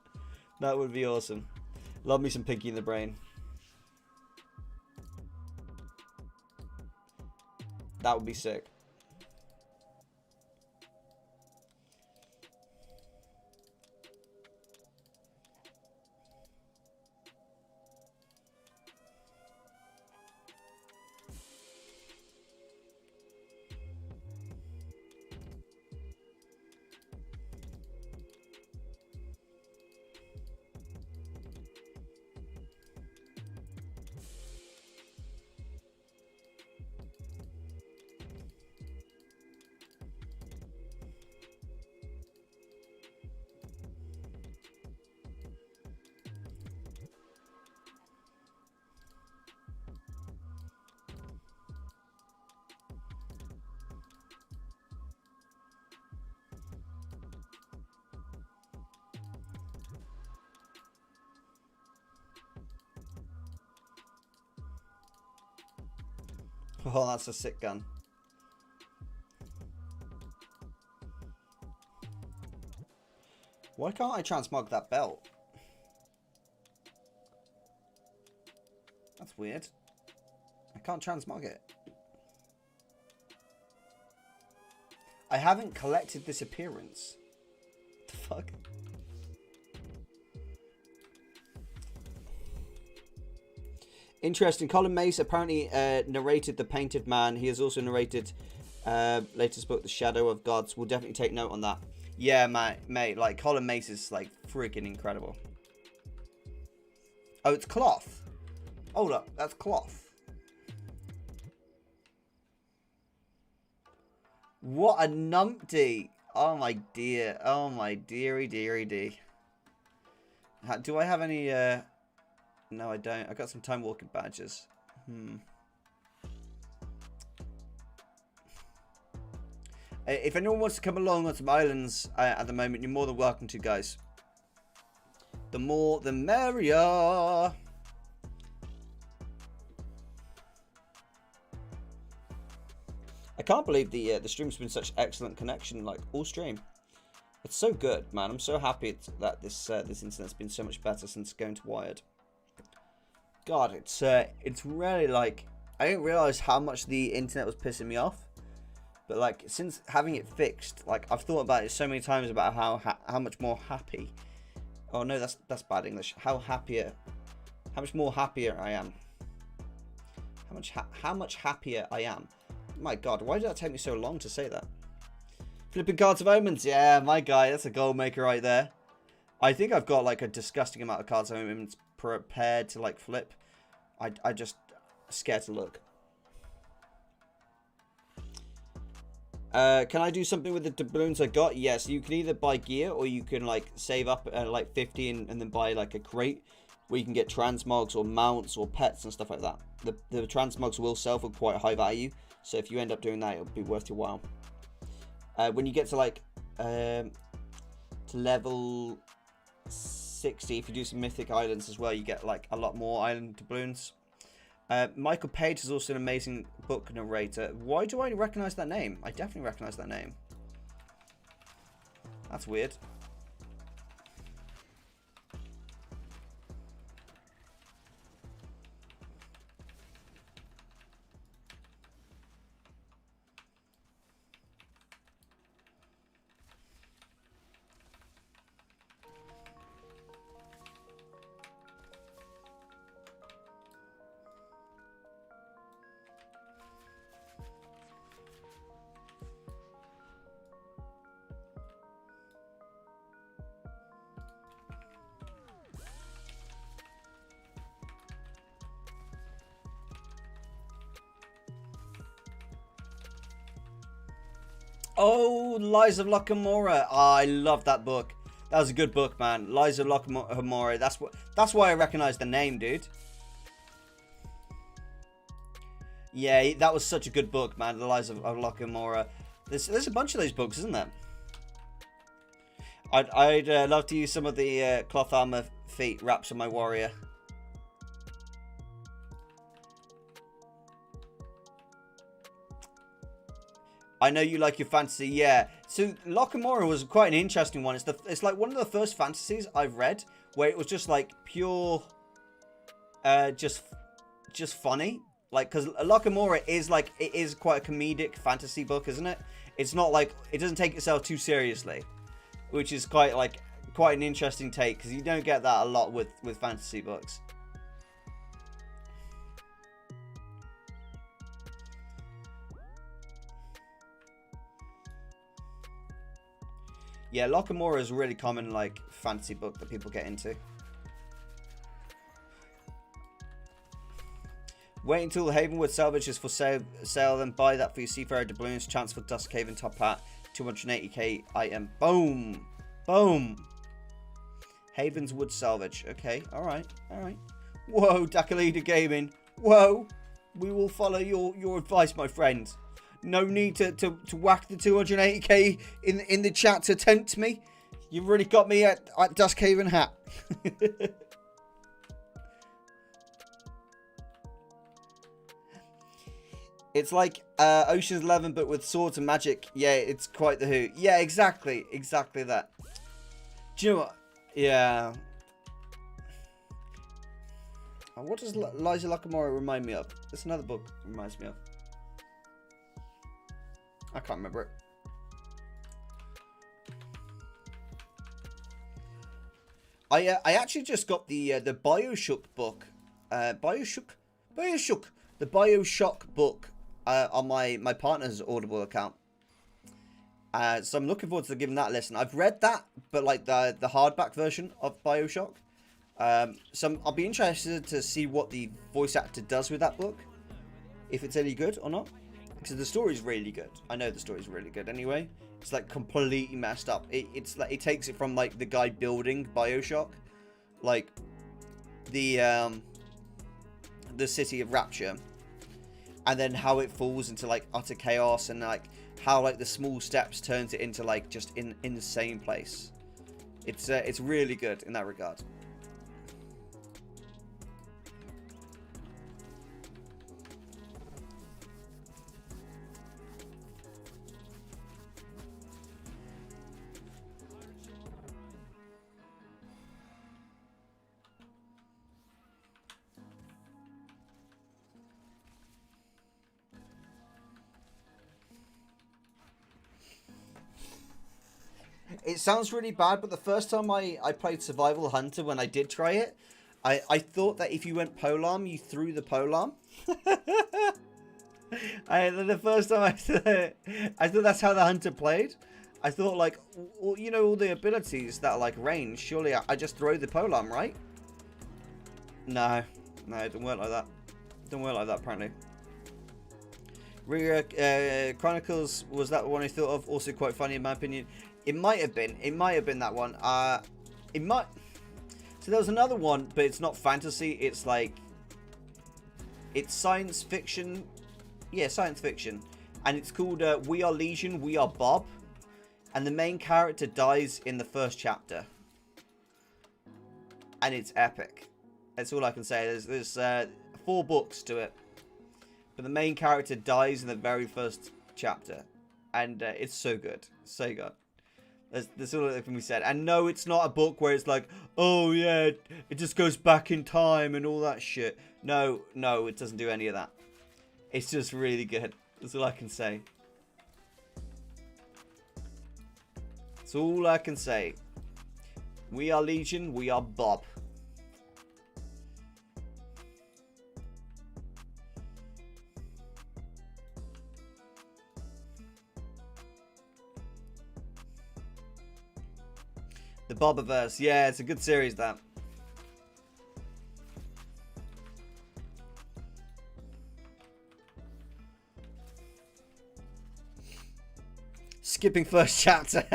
That would be awesome. Love me some Pinky and the Brain. That would be sick. Oh, that's a sick gun. Why can't I transmog that belt? That's weird. I can't transmog it. I haven't collected this appearance. What the fuck? Interesting. Colin Mace apparently narrated The Painted Man. He has also narrated latest book, The Shadow of Gods. We'll definitely take note on that. Yeah, mate. Like, Colin Mace is, like, freaking incredible. Oh, it's cloth. Hold up. That's cloth. What a numpty. Oh, my dear. Oh, my dearie, dearie, dee. Do I have any... No, I don't. I got some time walking badges. If anyone wants to come along on some islands at the moment, you're more than welcome to, guys. The more, the merrier. I can't believe the stream's been such excellent connection, like all stream. It's so good, man. I'm so happy that this internet's been so much better since going to Wired. God, it's really like, I didn't realize how much the internet was pissing me off, but like since having it fixed, like I've thought about it so many times about how much more happy. Oh no, that's bad English. How much more happier I am. How much happier I am. My God, why did that take me so long to say that? Flipping Cards of Omens, yeah, my guy, that's a goal maker right there. I think I've got like a disgusting amount of Cards of Omens prepared to like flip. I just scared to look. Can I do something with the doubloons I got? Yes, you can either buy gear or you can like save up like 50 and then buy like a crate. where you can get transmogs or mounts or pets and stuff like that. The transmogs will sell for quite high value, so if you end up doing that, it'll be worth your while. When you get to like to level 60, if you do some mythic islands as well, you get like a lot more island doubloons. Michael Page is also an amazing book narrator. Why do I recognize that name? I definitely recognize that name. That's weird. Oh, Lies of Lockamora. Oh, I love that book. That was a good book, man. Lies of Lockamora. That's why I recognize the name, dude. Yeah, that was such a good book, man. The Lies of Lockamora. There's a bunch of those books, isn't there? I'd love to use some of the cloth armor feet wraps on my warrior. I know you like your fantasy, yeah. So Lockamora was quite an interesting one. It's like one of the first fantasies I've read where it was just like pure, just funny. Like, because Lockamora is like, it is quite a comedic fantasy book, isn't it? It's not like, it doesn't take itself too seriously, which is quite an interesting take, because you don't get that a lot with fantasy books. Yeah, Lockamora is a really common, like, fantasy book that people get into. Wait until Havenwood Salvage is for sale, then buy that for your Seafarer doubloons. Chance for Duskhaven top hat. 280k item. Boom! Boom! Havenswood Salvage. Okay, alright, alright. Whoa, Dakalida Gaming. Whoa! We will follow your advice, my friend. No need to whack the 280k in the chat to tempt me. You've really got me at Duskhaven hat. It's like Ocean's 11, but with swords and magic. Yeah, it's quite the hoot. Yeah, exactly that. Do you know what? Yeah. What does Lies of Lockamora remind me of? It's another book it reminds me of. I can't remember it. I actually just got the BioShock book. BioShock. The BioShock book on my partner's Audible account. So I'm looking forward to giving that a listen. I've read that, but like the hardback version of BioShock. So I'll be interested to see what the voice actor does with that book. If it's any good or not. Because the story's really good. I know the story's really good anyway. It's like completely messed up. It's like it takes it from like the guy building BioShock, like the city of Rapture, and then how it falls into like utter chaos, and like how like the small steps turns it into like just an insane place. It's really good in that regard. It sounds really bad, but the first time I played Survival Hunter, when I did try it, I thought that if you went polearm, you threw the polearm. The first time I thought that's how the hunter played. I thought, like, well, you know, all the abilities that are like range, surely I just throw the polearm, right? No, it don't work like that. It don't work like that, apparently. Chronicles, was that one I thought of? Also quite funny in my opinion. It might have been. It might have been that one. It might. So there was another one, but it's not fantasy. It's like, it's science fiction. Yeah, science fiction. And it's called We Are Legion, We Are Bob. And the main character dies in the first chapter. And it's epic. That's all I can say. There's 4 books to it. But the main character dies in the very first chapter. And it's so good. So good. That's all that can be said. And no, it's not a book where it's like, oh yeah, it just goes back in time and all that shit. No, it doesn't do any of that. It's just really good. That's all I can say. That's all I can say. We are Legion, we are Bob. The Bobiverse. Yeah, it's a good series, that. Skipping first chapter.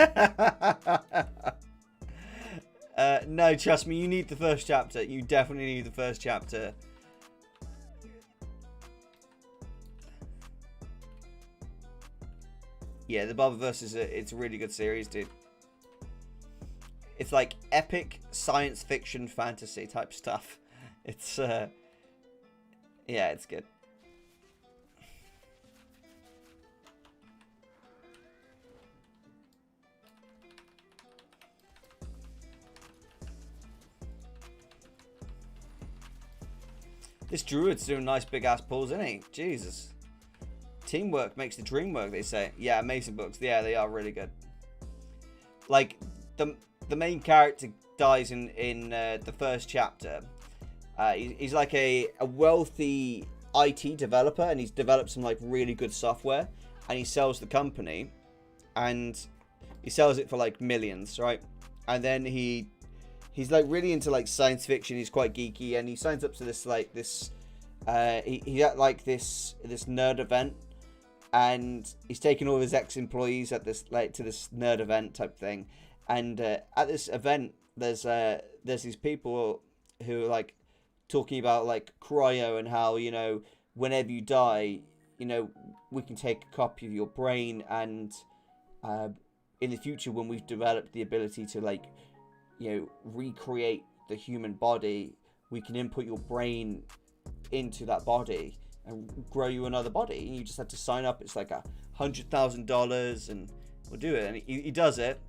No, trust me, you need the first chapter. You definitely need the first chapter. Yeah, the Bobiverse it's a really good series, dude. It's like epic science fiction fantasy type stuff. It's yeah, it's good. This druid's doing nice big ass pulls, isn't he? Jesus. Teamwork makes the dream work, they say. Yeah, amazing books. Yeah, they are really good. Like, the main character dies in the first chapter. He's like a wealthy IT developer, and he's developed some like really good software, and he sells the company, and he sells it for like millions, right? And then he's like really into like science fiction. He's quite geeky, and he signs up to this like this he at like this nerd event, and he's taking all of his ex-employees at this like to this nerd event type thing. And at this event, there's these people who are like talking about like cryo and how, you know, whenever you die, you know, we can take a copy of your brain, and in the future when we've developed the ability to like, you know, recreate the human body, we can input your brain into that body and grow you another body, and you just have to sign up. It's like $100,000 and we'll do it. And he does it.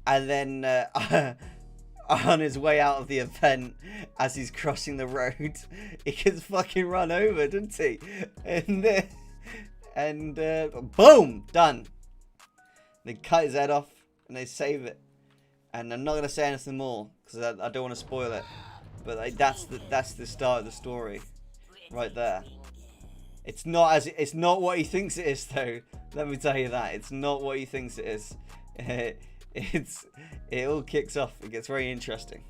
And then on his way out of the event, as he's crossing the road, he gets fucking run over, doesn't he? And boom, done. They cut his head off and they save it. And I'm not gonna say anything more because I don't want to spoil it. But that's the start of the story, right there. It's not what he thinks it is, though. Let me tell you that it's not what he thinks it is. It all kicks off. It gets very interesting.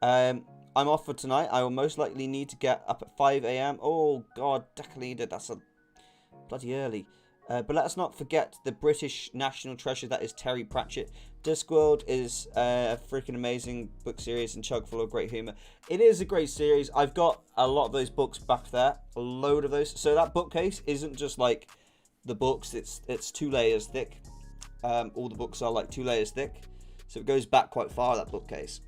I'm off for tonight. I will most likely need to get up at 5 a.m. Oh God, Decalida, that's a bloody early. But let us not forget the British national treasure that is Terry Pratchett. Discworld is a freaking amazing book series and chock full of great humour. It is a great series. I've got a lot of those books back there, a load of those. So that bookcase isn't just like the books. It's 2 layers thick. All the books are like 2 layers thick, so it goes back quite far, that bookcase.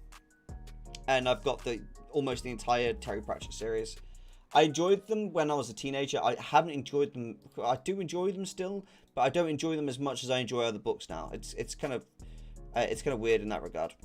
And I've got almost the entire Terry Pratchett series. I enjoyed them when I was a teenager. I haven't enjoyed them. I do enjoy them still, but I don't enjoy them as much as I enjoy other books now. It's kind of weird in that regard.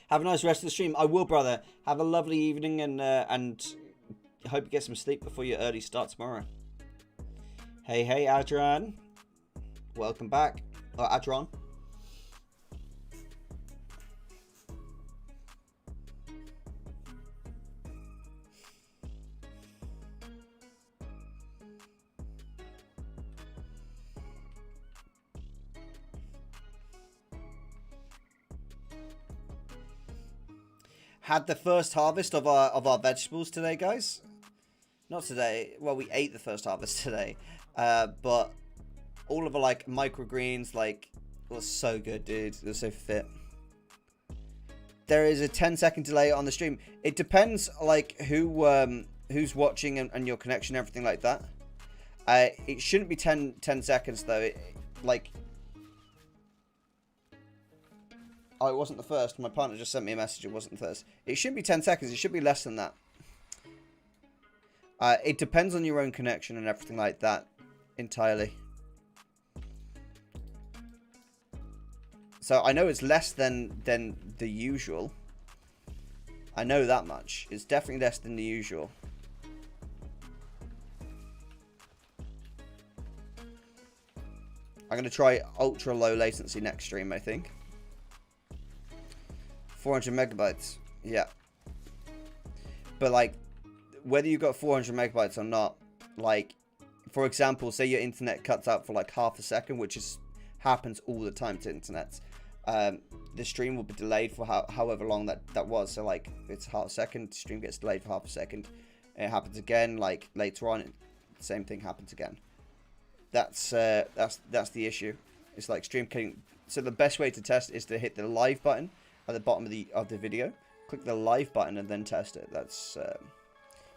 Have a nice rest of the stream. I will, brother. Have a lovely evening, and hope you get some sleep before your early start tomorrow. Hey, Adran. Welcome back. Oh, Adron. Had the first harvest of our vegetables today, guys. Not today. Well, we ate the first harvest today, but all of the like microgreens, like, was so good, dude. It was so fit. There is a 10-second delay on the stream. It depends, like, who's watching and your connection, everything like that. It shouldn't be 10 seconds though. Oh, it wasn't the first. My partner just sent me a message. It wasn't the first. It shouldn't be 10 seconds. It should be less than that. It depends on your own connection and everything like that entirely. So I know it's less than the usual. I know that much. It's definitely less than the usual. I'm going to try ultra low latency next stream, I think. 400 megabytes. Yeah. But like, whether you've got 400 megabytes or not, like, for example, say your internet cuts out for like half a second, which happens all the time to internets. The stream will be delayed for however long that was. So like, if it's half a second, the stream gets delayed for half a second. It happens again, like later on, the same thing happens again. That's the issue. It's like stream cutting. So the best way to test is to hit the live button at the bottom of the video. Click the live button and then test it. That's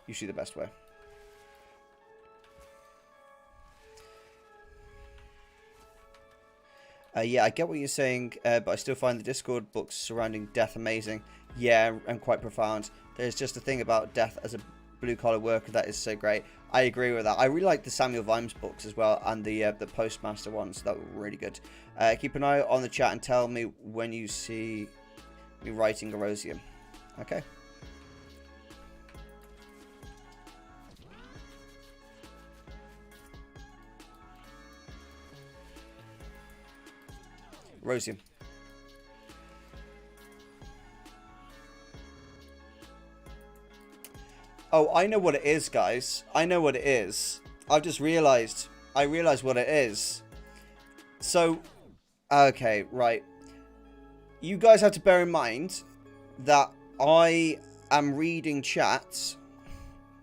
usually the best way. Yeah, I get what you're saying, but I still find the Discord books surrounding death amazing. Yeah, and quite profound. There's just a thing about death as a blue-collar worker that is so great. I agree with that. I really like the Samuel Vimes books as well, and the Postmaster ones. That were really good. Keep an eye on the chat and tell me when you see me writing Erosium. Okay. Erosium. Oh, I know what it is, guys. I know what it is. I've just realized. I realized what it is. So, okay, right. You guys have to bear in mind that I am reading chats.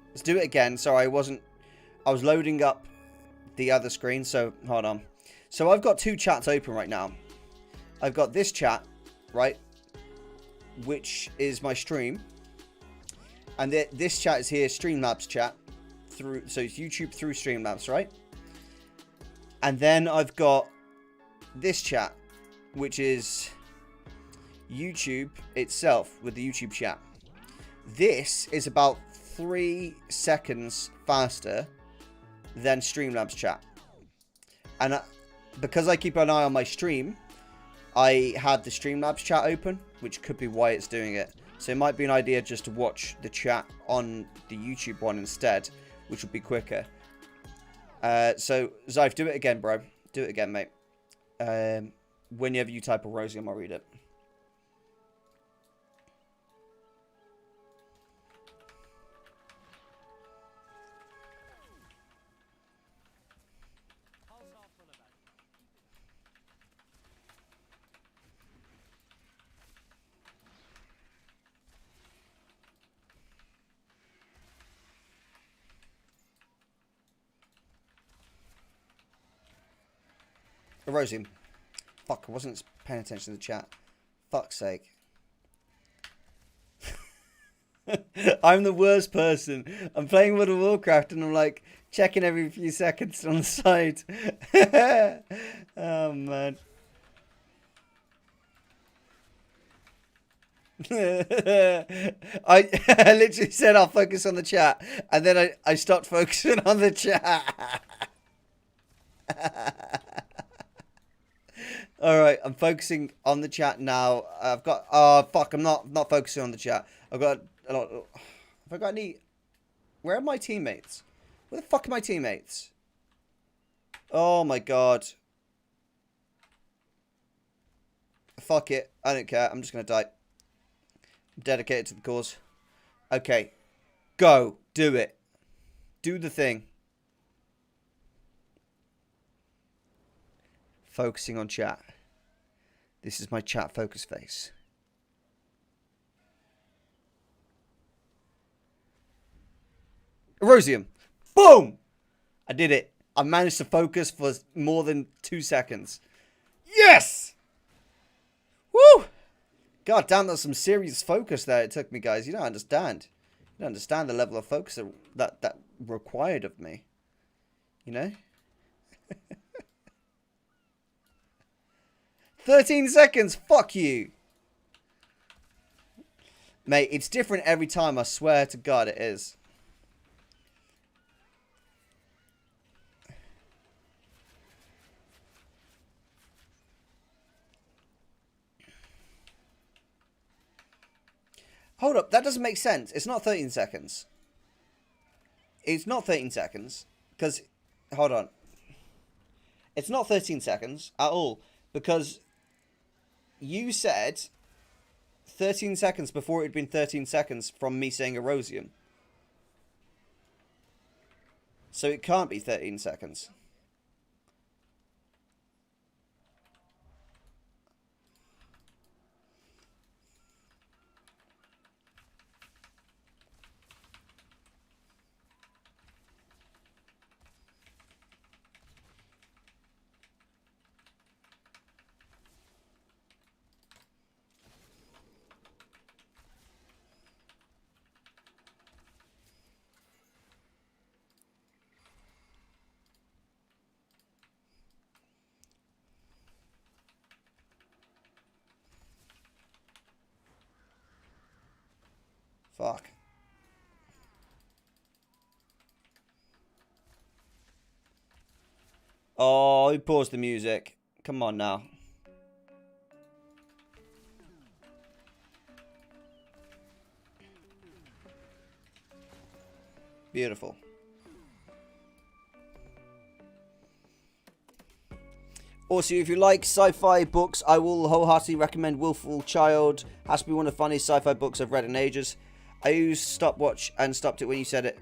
Let's do it again. Sorry, I was loading up the other screen, so hold on. So I've got two chats open right now. I've got this chat, right, which is my stream. And this chat is here, Streamlabs chat. So it's YouTube through Streamlabs, right? And then I've got this chat, which is YouTube itself with the YouTube chat. This is about 3 seconds faster than Streamlabs chat. And because I keep an eye on my stream, I have the Streamlabs chat open, which could be why it's doing it. So it might be an idea just to watch the chat on the YouTube one instead, which would be quicker. So, Zyph, do it again, bro. Do it again, mate. Whenever you type Erosium, I'll read it. Erosium. Fuck, I wasn't paying attention to the chat. Fuck's sake. I'm the worst person. I'm playing World of Warcraft and I'm like checking every few seconds on the side. Oh man. I literally said I'll focus on the chat and then I stopped focusing on the chat. Alright, I'm focusing on the chat now. I've got... Oh, fuck, I'm not focusing on the chat. I've got a lot... Have I got any... Where are my teammates? Where the fuck are my teammates? Oh my god. Fuck it. I don't care. I'm just gonna die. I'm dedicated to the cause. Okay. Go. Do it. Do the thing. Focusing on chat. This is my chat focus face. Erosium. Boom! I did it. I managed to focus for more than 2 seconds. Yes! Woo! God damn, that's some serious focus there it took me, guys. You don't understand. You don't understand the level of focus that required of me. You know? 13 seconds! Fuck you! Mate, it's different every time. I swear to God it is. Hold up, that doesn't make sense. It's not 13 seconds. It's not 13 seconds. Because, hold on. It's not 13 seconds at all. Because you said 13 seconds before it had been 13 seconds from me saying Erosium. So it can't be 13 seconds. Fuck. Oh, he paused the music. Come on now. Beautiful. Also, if you like sci-fi books, I will wholeheartedly recommend Willful Child. Has to be one of the funniest sci-fi books I've read in ages. I used stopwatch and stopped it when you said it.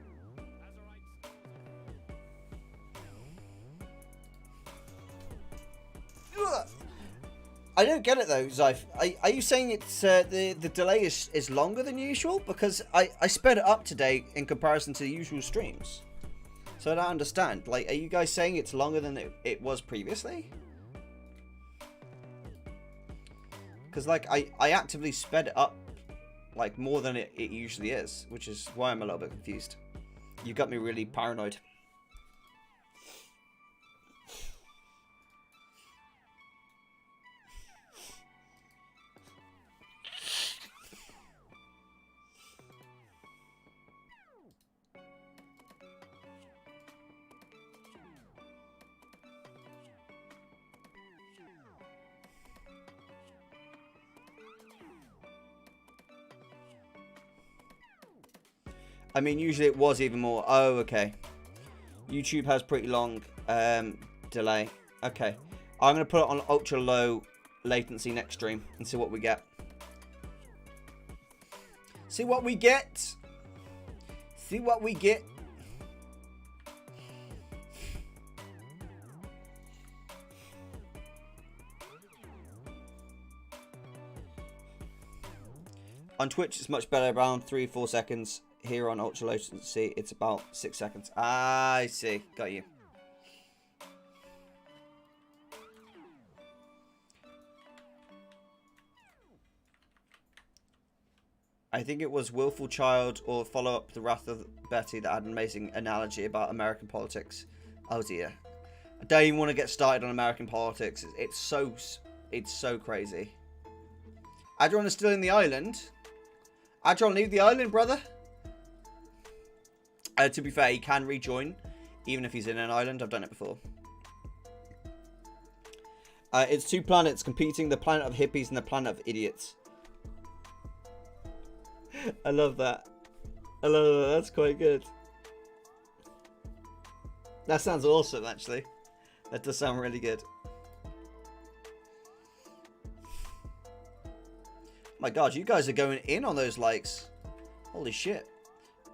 I don't get it though, Zyf. Are you saying it's the delay is longer than usual? Because I sped it up today in comparison to the usual streams. So I don't understand. Like, are you guys saying it's longer than it was previously? Because, like, I actively sped it up, like, more than it usually is. Which is why I'm a little bit confused. You got me really paranoid. I mean, usually it was even more. Oh, okay. YouTube has pretty long delay. Okay. I'm going to put it on ultra low latency next stream and see what we get. See what we get. See what we get. On Twitch, it's much better, around 3-4 seconds. Here on ultra latency, it's about 6 seconds. I see. Got you. I think it was Willful Child or Follow Up the Wrath of Betty that had an amazing analogy about American politics. Oh dear. I don't even want to get started on American politics. It's so crazy. Adron is still in the island. Adron, leave the island, brother. To be fair, he can rejoin, even if he's in an island. I've done it before. It's two planets competing, the planet of hippies and the planet of idiots. I love that. I love that. That's quite good. That sounds awesome, actually. That does sound really good. My God, you guys are going in on those likes. Holy shit.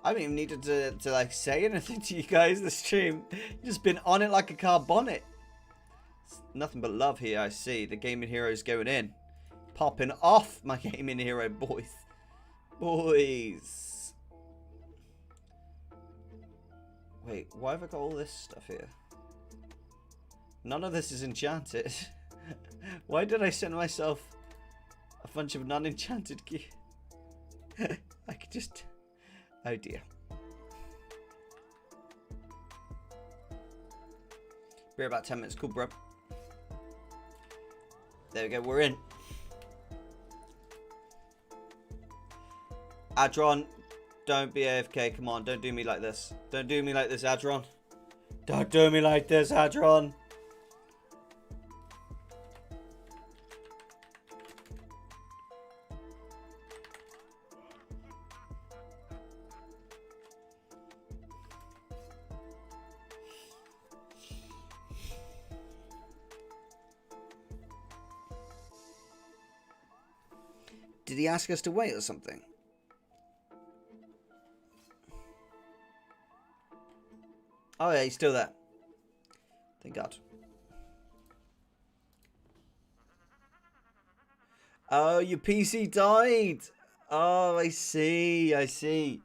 I haven't even needed to like say anything to you guys this stream. You've just been on it like a car bonnet. It's nothing but love here, I see. The gaming hero's going in. Popping off, my gaming hero boys. Boys. Wait, why have I got all this stuff here? None of this is enchanted. Why did I send myself a bunch of non-enchanted gear? I could just... Oh dear. Be about 10 minutes. Cool, bro. There we go. We're in. Adron, don't be AFK. Come on, don't do me like this. Don't do me like this, Adron. Don't do me like this, Adron. Did he ask us to wait or something? Oh yeah, he's still there. Thank God. Oh, your PC died. Oh, I see. I see.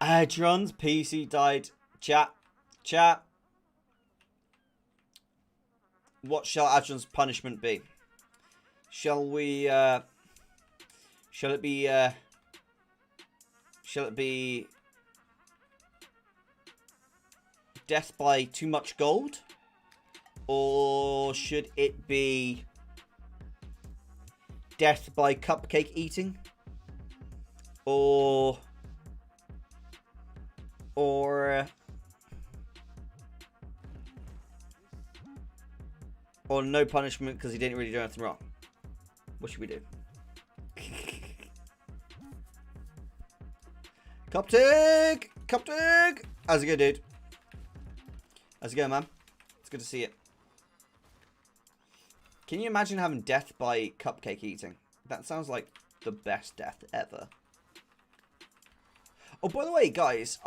Adron's PC died. Chat. Chat. What shall Adron's punishment be? Shall we, shall it be death by too much gold? Or should it be death by cupcake eating? Or no punishment because he didn't really do anything wrong? What should we do? Coptic! Coptic! How's it going, dude? How's it going, man? It's good to see you. Can you imagine having death by cupcake eating? That sounds like the best death ever. Oh, by the way, guys,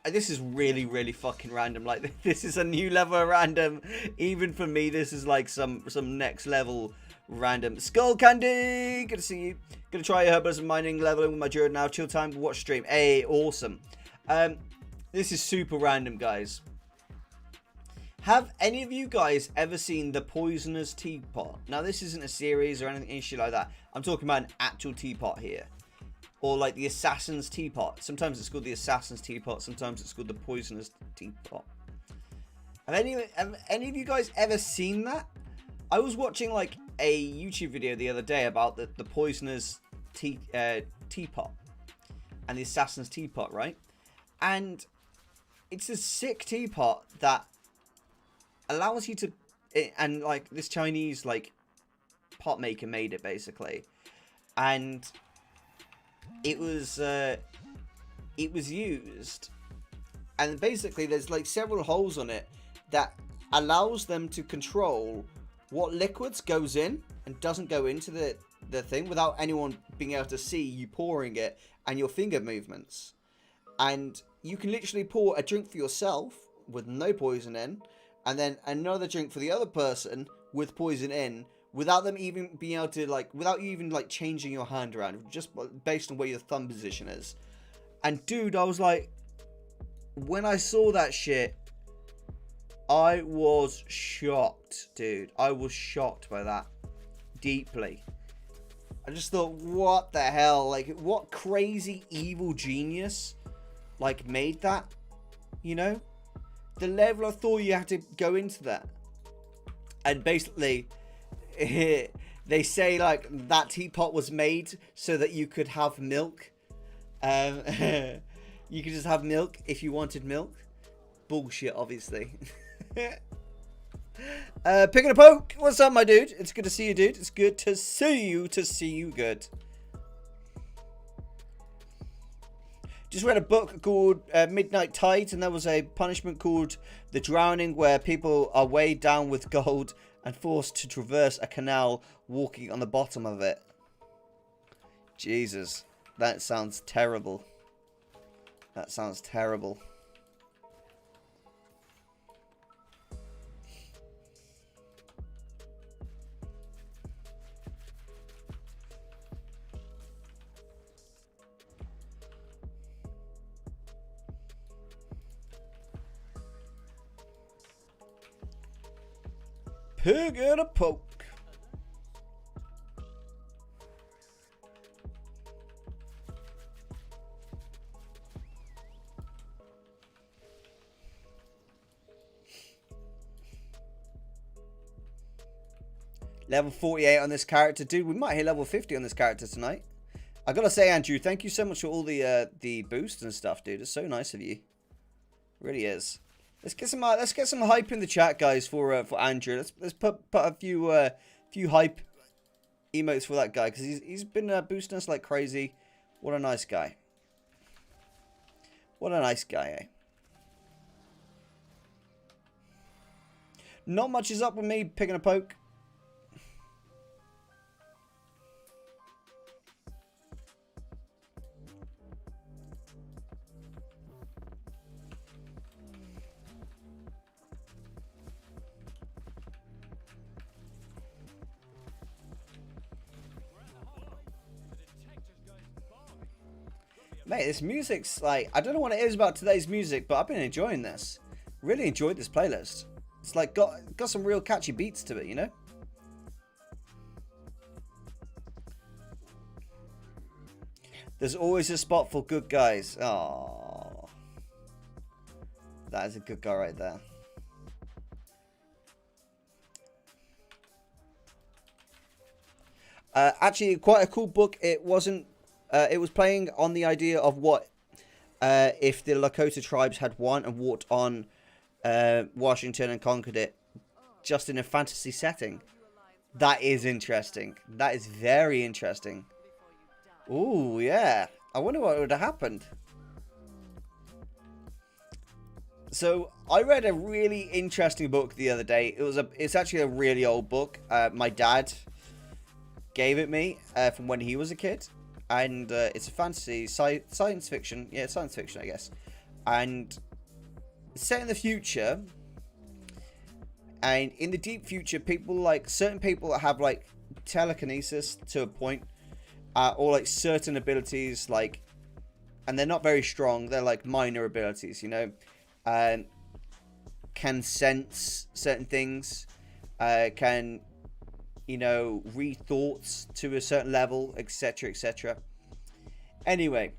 this is really, really fucking random. Like, this is a new level of random. Even for me, this is like some next level random. Skull Candy! Good to see you. Gonna try herbalism mining leveling with my druid now. Chill time, watch stream. Hey, awesome. This is super random, guys. Have any of you guys ever seen the Poisoner's Teapot? Now, this isn't a series or anything shit like that. I'm talking about an actual teapot here. Or like the Assassin's Teapot. Sometimes it's called the Assassin's Teapot. Sometimes it's called the Poisoner's Teapot. Have any of you guys ever seen that? I was watching like a YouTube video the other day about the Poisoner's Teapot. And the Assassin's Teapot, right? And it's a sick teapot that allows you to... And like this Chinese like pot maker made it basically. And... It was used, and basically there's like several holes on it that allows them to control what liquids goes in and doesn't go into the thing without anyone being able to see you pouring it and your finger movements. And you can literally pour a drink for yourself with no poison in, and then another drink for the other person with poison in, without them even being able to, like, without you even, like, changing your hand around, just based on where your thumb position is. And, dude, I was like, when I saw that shit, I was shocked, dude. I was shocked by that. Deeply. I just thought, what the hell? Like, what crazy evil genius, like, made that? You know? The level of thought you had to go into that. And basically... they say like that teapot was made so that you could have milk. You could just have milk if you wanted milk. Bullshit, obviously. Picking a poke. What's up, my dude? It's good to see you, dude. It's good to see you. Good. just read a book called Midnight Tides, and there was a punishment called The Drowning, where people are weighed down with gold and forced to traverse a canal walking on the bottom of it. Jesus, that sounds terrible. That sounds terrible. Pig and a poke. Level 48 on this character. Dude, we might hit level 50 on this character tonight. I gotta say, Andrew, thank you so much for all the boosts and stuff, dude. It's so nice of you. It really is. Let's get some hype in the chat, guys, for Andrew. Let's put a few hype emotes for that guy, because he's been boosting us like crazy. What a nice guy. What a nice guy, eh? Not much is up with me picking a poke. Mate, this music's like, I don't know what it is about today's music, but I've been enjoying this. Really enjoyed this playlist. It's like got some real catchy beats to it, you know? There's always a spot for good guys. Oh, that is a good guy right there. Actually, quite a cool book. It wasn't. It was playing on the idea of what if the Lakota tribes had won and walked on Washington and conquered it, just in a fantasy setting. That is interesting. That is very interesting. Ooh, yeah. I wonder what would have happened. So I read a really interesting book the other day. It's actually a really old book. My dad gave it me from when he was a kid. And it's a fantasy, science fiction. Yeah, science fiction, I guess. And it's set in the future. And in the deep future, certain people that have like telekinesis to a point, or like certain abilities, like, and they're not very strong. They're like minor abilities, you know. Can sense certain things. Can, you know, read thoughts to a certain level, etc., etc. Anyway,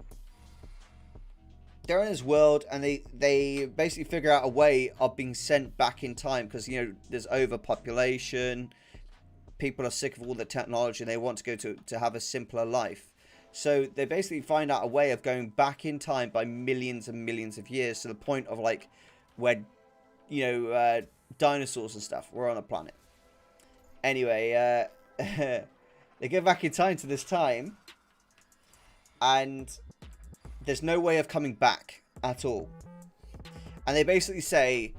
they're in this world, and they basically figure out a way of being sent back in time, because, you know, there's overpopulation. People are sick of all the technology, and they want to go to have a simpler life. So they basically find out a way of going back in time by millions and millions of years, to the point of like where, you know, dinosaurs and stuff were on a planet. Anyway, they go back in time to this time, and there's no way of coming back at all. And they basically say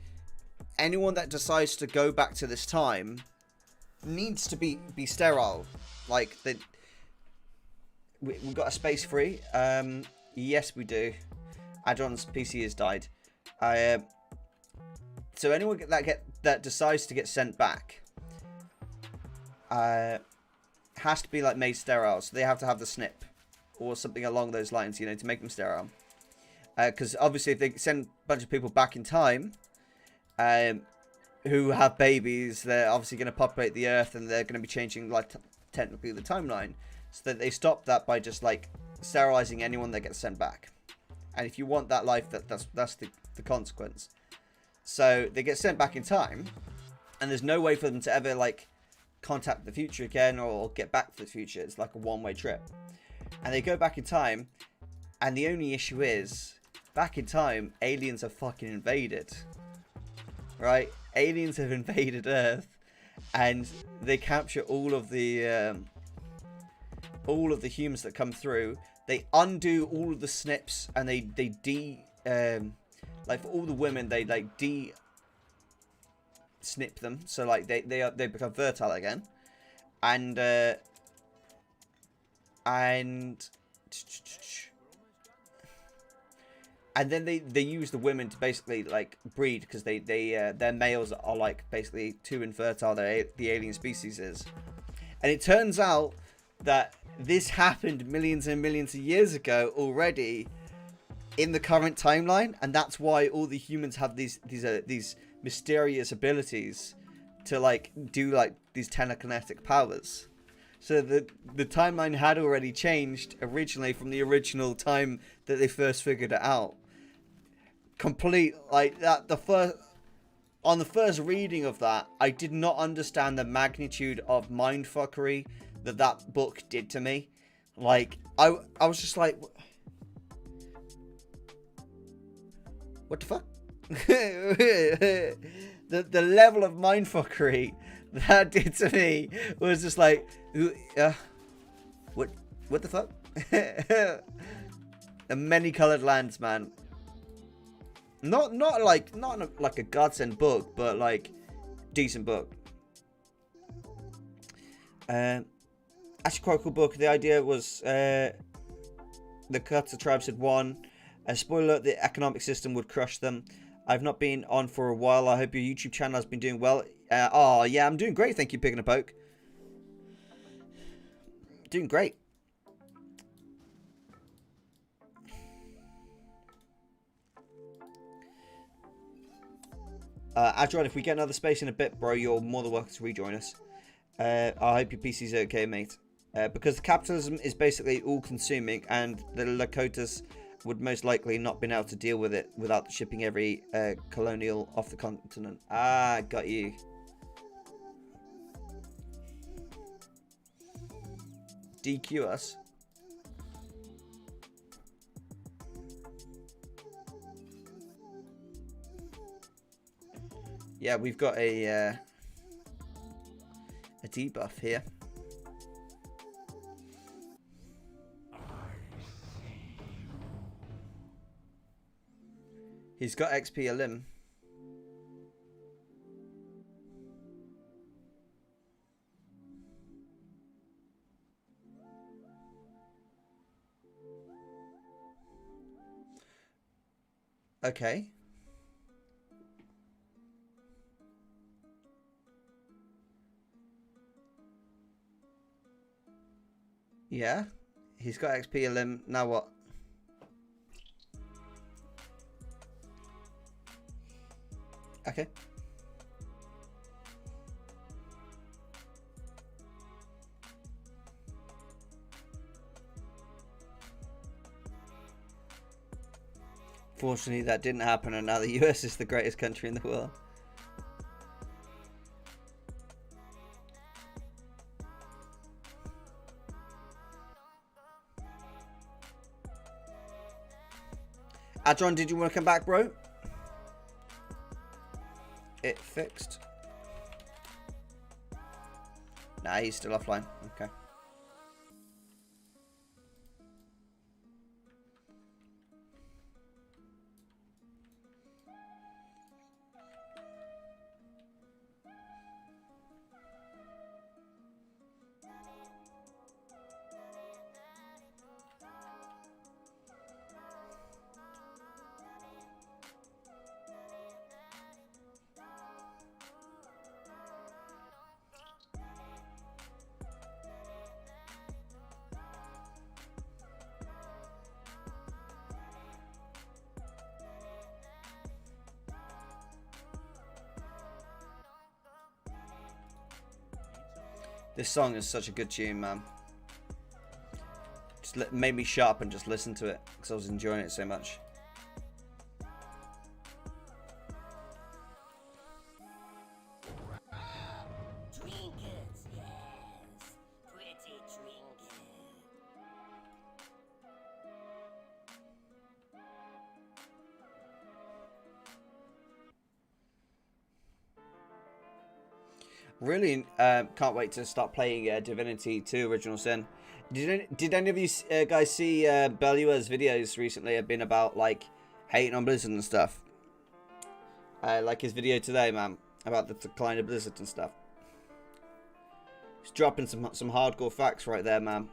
anyone that decides to go back to this time needs to be sterile. Like, we've got a space free. Yes, we do. Adron's PC has died. So anyone that decides to get sent back has to be like made sterile, so they have to have the snip or something along those lines, you know, to make them sterile. Because obviously, if they send a bunch of people back in time, who have babies, they're obviously going to populate the Earth, and they're going to be changing, like, technically the timeline. So that they stop that by just like sterilizing anyone that gets sent back. And if you want that life, that's the consequence. So they get sent back in time, and there's no way for them to ever like contact the future again or get back to the future. It's like a one-way trip. And they go back in time, and the only issue is, back in time, aliens have fucking invaded. Right? Aliens have invaded Earth, and they capture all of the humans that come through. they undo all of the snips, and they like for all the women, they like snip them, so like they become fertile again, and then they use the women to basically like breed, because their males are like basically too infertile, the alien species is. And it turns out that this happened millions and millions of years ago already in the current timeline, and that's why all the humans have these mysterious abilities to like do like these telekinetic powers. So the timeline had already changed originally from the original time that they first figured it out. Complete like that. On the first reading of that, I did not understand the magnitude of mindfuckery that book did to me. Like I was just like, what the fuck? the level of mindfuckery that did to me was just like, what the fuck? The many colored lands, man. Not like a godsend book, but like decent book. Actually, quite a cool book. The idea was the Kata tribes had won. Spoiler alert, the economic system would crush them. I've not been on for a while. I hope your YouTube channel has been doing well. Oh, yeah, I'm doing great. Thank you, Picking a Poke. Doing great. Adron, if we get another space in a bit, bro, you're more than welcome to rejoin us. I hope your PC's okay, mate. Because capitalism is basically all-consuming, and the Lakotas would most likely not been able to deal with it without shipping every colonial off the continent. Ah, got you. DQ us. Yeah, we've got a debuff here. He's got XP a limb. Okay. Yeah. He's got XP a limb. Now what? Okay. Fortunately, that didn't happen, and now the US is the greatest country in the world. Adron, did you want to come back, bro? It fixed. Nah, he's still offline. Okay. This song is such a good tune, man. Just made me shut up and just listen to it because I was enjoying it so much. Trinkets, yes. Pretty trinket. Really can't wait to start playing Divinity 2 Original Sin. Did any of you guys see Bellua's videos recently have been about like hating on Blizzard and stuff? Like his video today, man, about the decline of Blizzard and stuff. He's dropping some hardcore facts right there, man.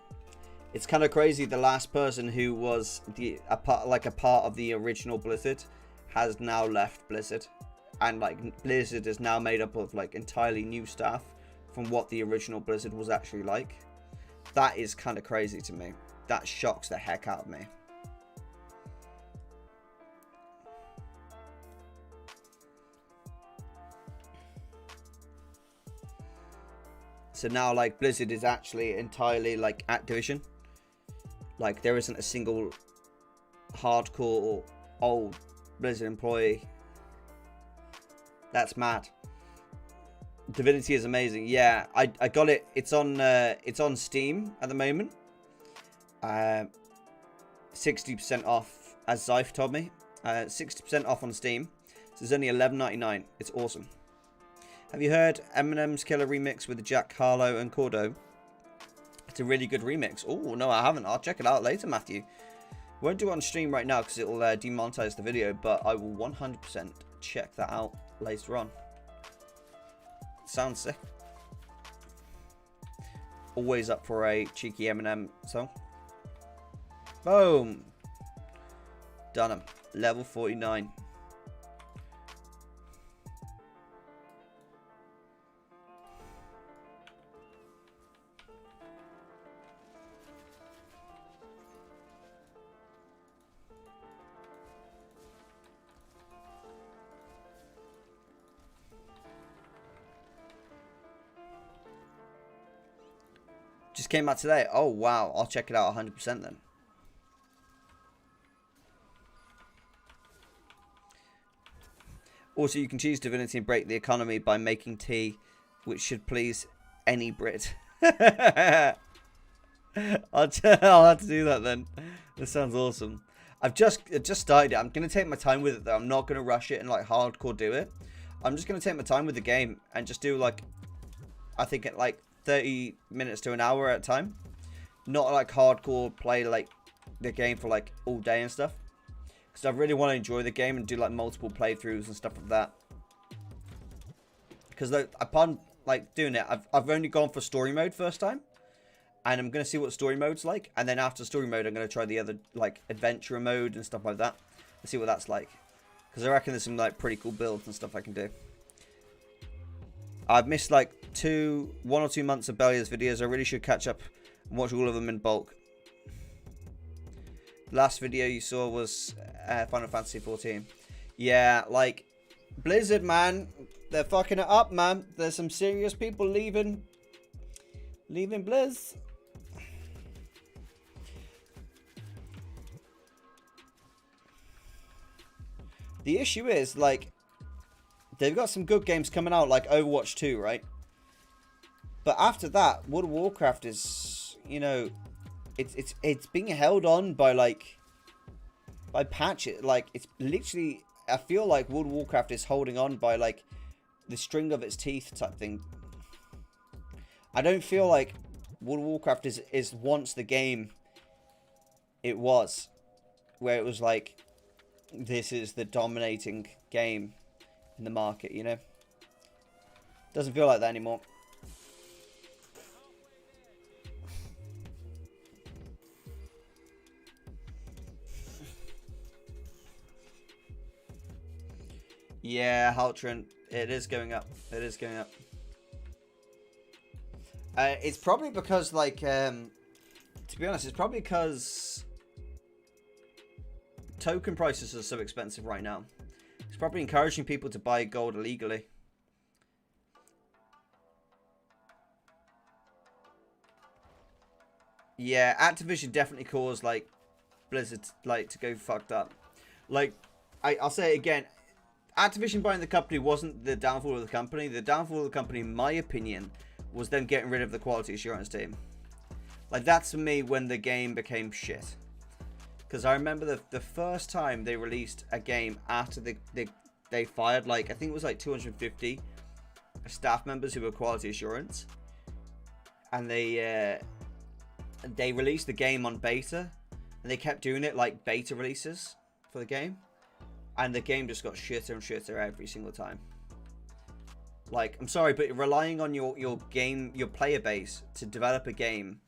It's kind of crazy. The last person who was a part of the original Blizzard has now left Blizzard, and like Blizzard is now made up of like entirely new staff from what the original Blizzard was actually like. That is kind of crazy to me. That shocks the heck out of me. So now like Blizzard is actually entirely like Activision. Like there isn't a single hardcore old Blizzard employee. That's mad. Divinity is amazing. Yeah, I got it. It's on Steam at the moment. 60% off, as Zyph told me. 60% off on Steam. So it's only $11.99. It's awesome. Have you heard Eminem's Killer remix with Jack Harlow and Cordo? It's a really good remix. Oh no, I haven't. I'll check it out later, Matthew. Won't do it on stream right now because it will demonetize the video, but I will 100% check that out later on. Sounds sick. Always up for a cheeky Eminem song. Boom. Done him. Level 49. Just came out today. Oh, wow. I'll check it out 100% then. Also, you can choose Divinity and break the economy by making tea, which should please any Brit. I'll have to do that then. This sounds awesome. I've just started it. I'm going to take my time with it though. I'm not going to rush it and like hardcore do it. I'm just going to take my time with the game and just do like, I think at like 30 minutes to an hour at a time. Not like hardcore play like the game for like all day and stuff. Because I really want to enjoy the game and do like multiple playthroughs and stuff like that. Because like, upon like doing it, I've only gone for story mode first time. And I'm going to see what story mode's like. And then after story mode, I'm going to try the other like adventure mode and stuff like that. And see what that's like. Because I reckon there's some like pretty cool builds and stuff I can do. I've missed like 1 or 2 months of Bellia's videos. I really should catch up and watch all of them in bulk. Last video you saw was Final Fantasy 14. Yeah, like Blizzard, man, they're fucking it up, man. There's some serious people leaving Blizz. The issue is like they've got some good games coming out, like Overwatch 2, right? But after that, World of Warcraft is, you know, it's being held on by patches. Like it's literally, I feel like World of Warcraft is holding on by like the string of its teeth type thing. I don't feel like World of Warcraft is once the game it was, where it was like, this is the dominating game in the market, you know? Doesn't feel like that anymore. Yeah, Haltron, it is going up. It is going up. It's probably because, like, to be honest, it's probably because token prices are so expensive right now. It's probably encouraging people to buy gold illegally. Yeah, Activision definitely caused, like, Blizzard, like, to go fucked up. Like, I'll say it again. Activision buying the company wasn't the downfall of the company. The downfall of the company, in my opinion, was them getting rid of the quality assurance team. Like, that's for me when the game became shit. Because I remember the first time they released a game after they fired, like, I think it was like 250 staff members who were quality assurance. And they they released the game on beta, and they kept doing it like beta releases for the game, and the game just got shitter and shitter every single time. Like, I'm sorry, but relying on your player base to develop a game,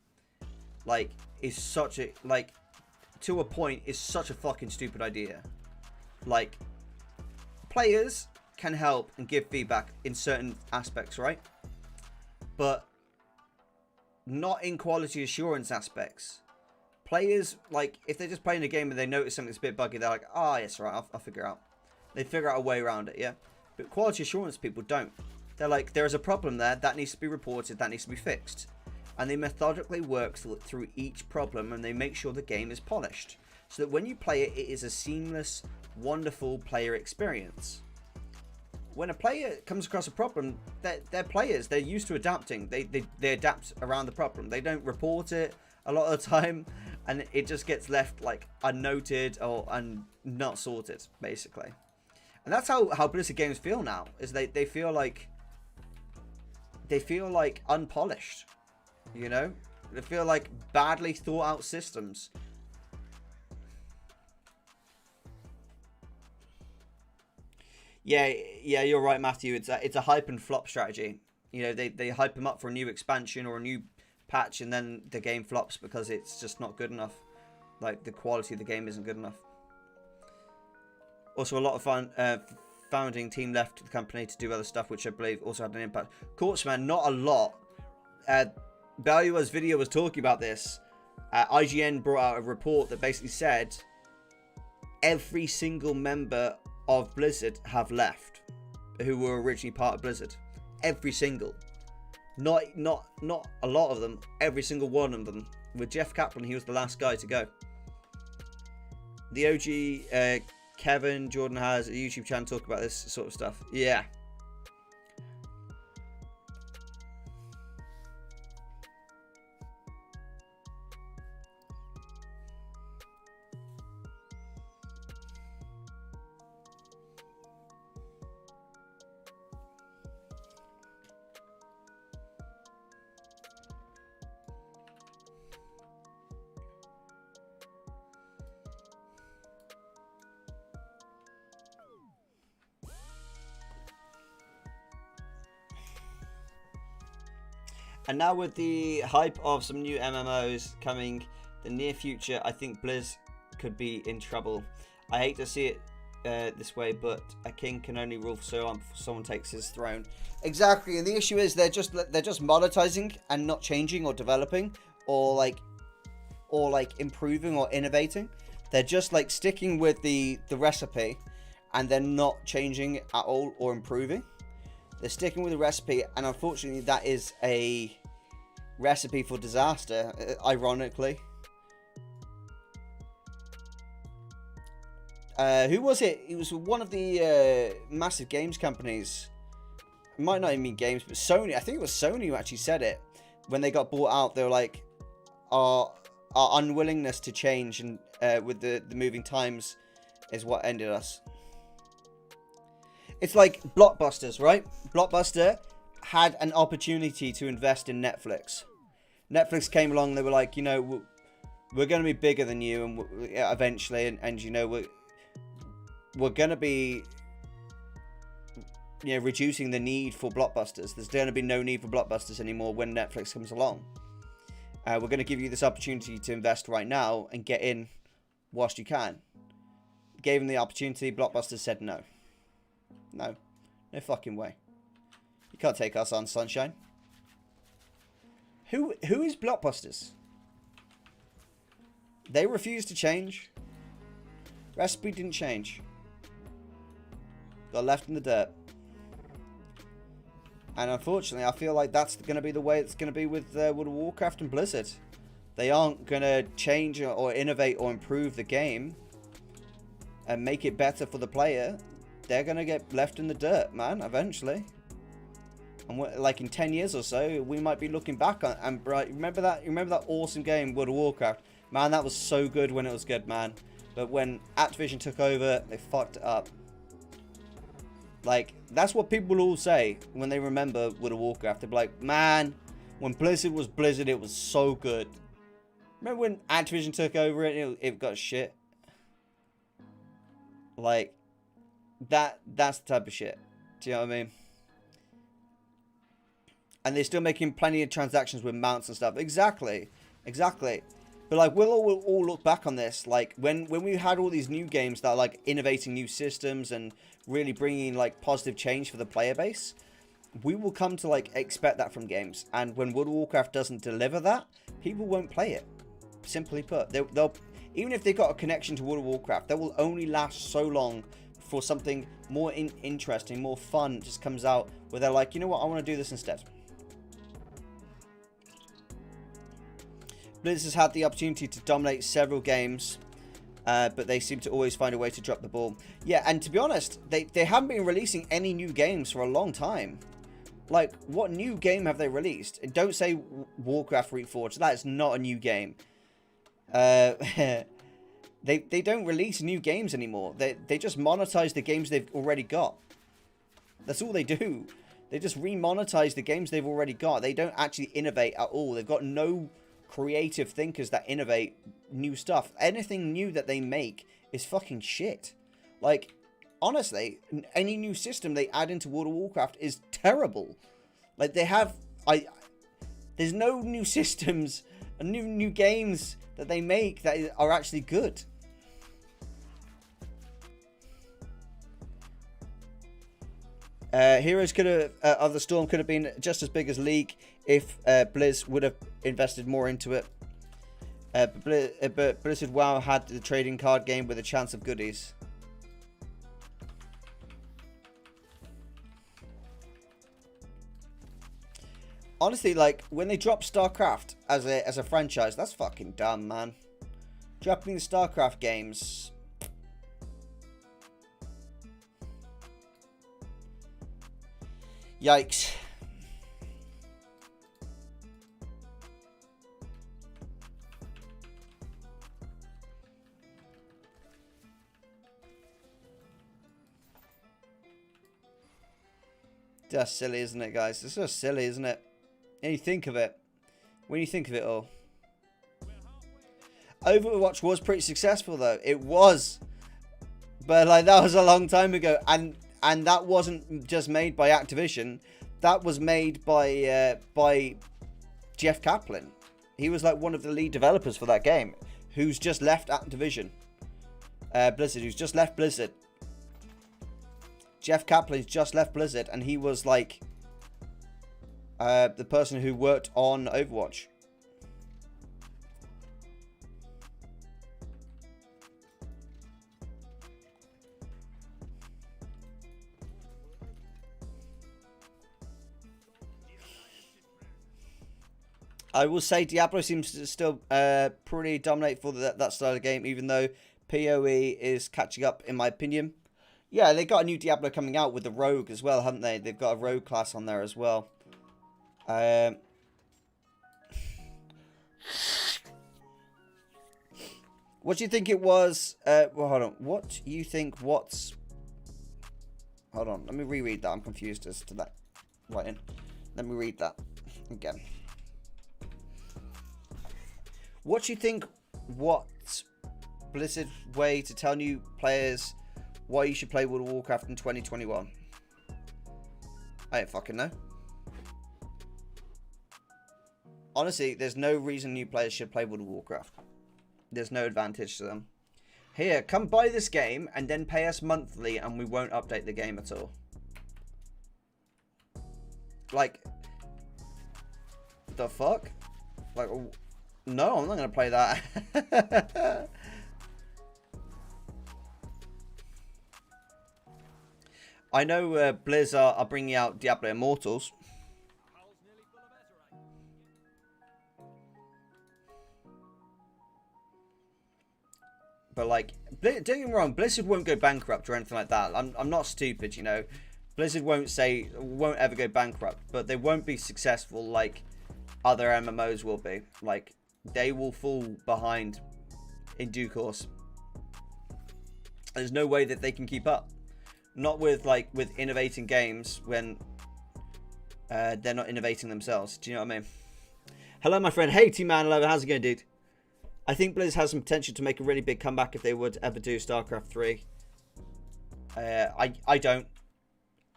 like, is such a, like, to a point, is such a fucking stupid idea. Like, players can help and give feedback in certain aspects, right? But not in quality assurance aspects. Players, like, if they're just playing a game and they notice something that's a bit buggy, they're like, oh, yes, right, I'll figure it out. They figure out a way around it, yeah? But quality assurance people don't. They're like, there is a problem there, that needs to be reported, that needs to be fixed. And they methodically work through each problem, and they make sure the game is polished. So that when you play it, it is a seamless, wonderful player experience. When a player comes across a problem, they're players. They're used to adapting. They adapt around the problem. They don't report it a lot of the time, and it just gets left like unnoted or not sorted, basically. And that's how Blizzard games feel now. Is they feel like unpolished. You know, they feel like badly thought out systems. Yeah, you're right, Matthew. It's a hype and flop strategy. You know, they hype them up for a new expansion or a new patch, and then the game flops because it's just not good enough. Like, the quality of the game isn't good enough. Also, a lot of founding team left the company to do other stuff, which I believe also had an impact. Quartzman, not a lot. Balua's video was talking about this. IGN brought out a report that basically said every single member of Blizzard have left who were originally part of Blizzard. Every single. Not a lot of them. Every single one of them. With Jeff Kaplan, he was the last guy to go. The OG Kevin Jordan has a YouTube channel talk about this sort of stuff. Yeah. And now with the hype of some new MMOs coming the near future, I think Blizz could be in trouble. I hate to see it this way, but a king can only rule for so long before someone takes his throne. Exactly, and the issue is they're just monetizing and not changing or developing or like improving or innovating. They're just like sticking with the recipe, and they're not changing at all or improving. They're sticking with the recipe, and unfortunately that is a recipe for disaster, ironically. Who was it? It was one of the massive games companies. It might not even mean games, but Sony. I think it was Sony who actually said it. When they got bought out, they were like, our unwillingness to change and with the moving times is what ended us. It's like Blockbusters, right? Blockbuster had an opportunity to invest in Netflix. Netflix came along, they were like, you know, we're going to be bigger than you and eventually, and you know, we're going to be, you know, reducing the need for Blockbusters. There's going to be no need for Blockbusters anymore when Netflix comes along. We're going to give you this opportunity to invest right now and get in whilst you can. Gave them the opportunity, Blockbusters said no. No fucking way. You can't take us on, sunshine. Who is Blockbusters? They refused to change. Recipe didn't change. Got left in the dirt. And unfortunately, I feel like that's going to be the way it's going to be with World of Warcraft and Blizzard. They aren't going to change or innovate or improve the game and make it better for the player. They're going to get left in the dirt, man, eventually. And like in 10 years or so, we might be looking back on and remember that awesome game, World of Warcraft? Man, that was so good when it was good, man. But when Activision took over, they fucked it up. Like, that's what people all say when they remember World of Warcraft. They're like, man, when Blizzard was Blizzard, it was so good. Remember when Activision took over it and it got shit? Like, that's the type of shit. Do you know what I mean? And they're still making plenty of transactions with mounts and stuff. Exactly. Exactly. But, like, we'll all look back on this. Like, when we had all these new games that are, like, innovating new systems and really bringing, like, positive change for the player base, we will come to, like, expect that from games. And when World of Warcraft doesn't deliver that, people won't play it. Simply put. They'll even if they got a connection to World of Warcraft, that will only last so long before something more interesting, more fun just comes out where they're like, you know what, I want to do this instead. Blizzard has had the opportunity to dominate several games, but they seem to always find a way to drop the ball. Yeah, and to be honest, they haven't been releasing any new games for a long time. Like, what new game have they released? And don't say Warcraft Reforged. That is not a new game. They don't release new games anymore. They just monetize the games they've already got. That's all they do. They just remonetize the games they've already got. They don't actually innovate at all. They've got no creative thinkers that innovate new stuff. Anything new that they make is fucking shit. Like, honestly, any new system they add into World of Warcraft is terrible. Like, they have... There's no new systems and new games that they make that are actually good. Heroes of the Storm could have been just as big as League if Blizz would have invested more into it. But Blizzard WoW had the trading card game with a chance of goodies. Honestly, like, when they dropped StarCraft as a franchise, that's fucking dumb, man. Dropping the StarCraft games. Yikes. That's silly, isn't it, guys? It's just silly, isn't it? And you think of it. When you think of it all. Overwatch was pretty successful, though. It was. But, like, that was a long time ago. And that wasn't just made by Activision. That was made by Jeff Kaplan. He was, like, one of the lead developers for that game. Who's just left Activision. Blizzard. Who's just left Blizzard. Jeff Kaplan's just left Blizzard. And he was, like... the person who worked on Overwatch. I will say Diablo seems to still pretty dominate for that style of game, even though PoE is catching up, in my opinion. Yeah, they got a new Diablo coming out with the Rogue as well, haven't they? They've got a Rogue class on there as well. What do you think it was? Well, hold on. What do you think? Hold on. Let me reread that. I'm confused as to that writing. Let me read that again. What do you think? What Blizzard's way to tell new players why you should play World of Warcraft in 2021? I don't fucking know. Honestly, there's no reason new players should play World of Warcraft. There's no advantage to them. Here, come buy this game and then pay us monthly and we won't update the game at all. Like, the fuck? Like, no, I'm not going to play that. I know Blizz are bringing out Diablo Immortals. But, like, don't get me wrong, Blizzard won't go bankrupt or anything like that. I'm not stupid, you know. Blizzard won't ever go bankrupt, but they won't be successful like other MMOs will be. Like, they will fall behind in due course. There's no way that they can keep up. Not with innovating games when they're not innovating themselves. Do you know what I mean? Hello, my friend. Hey, T-Man. How's it going, dude? I think Blizz has some potential to make a really big comeback if they would ever do StarCraft 3. I don't.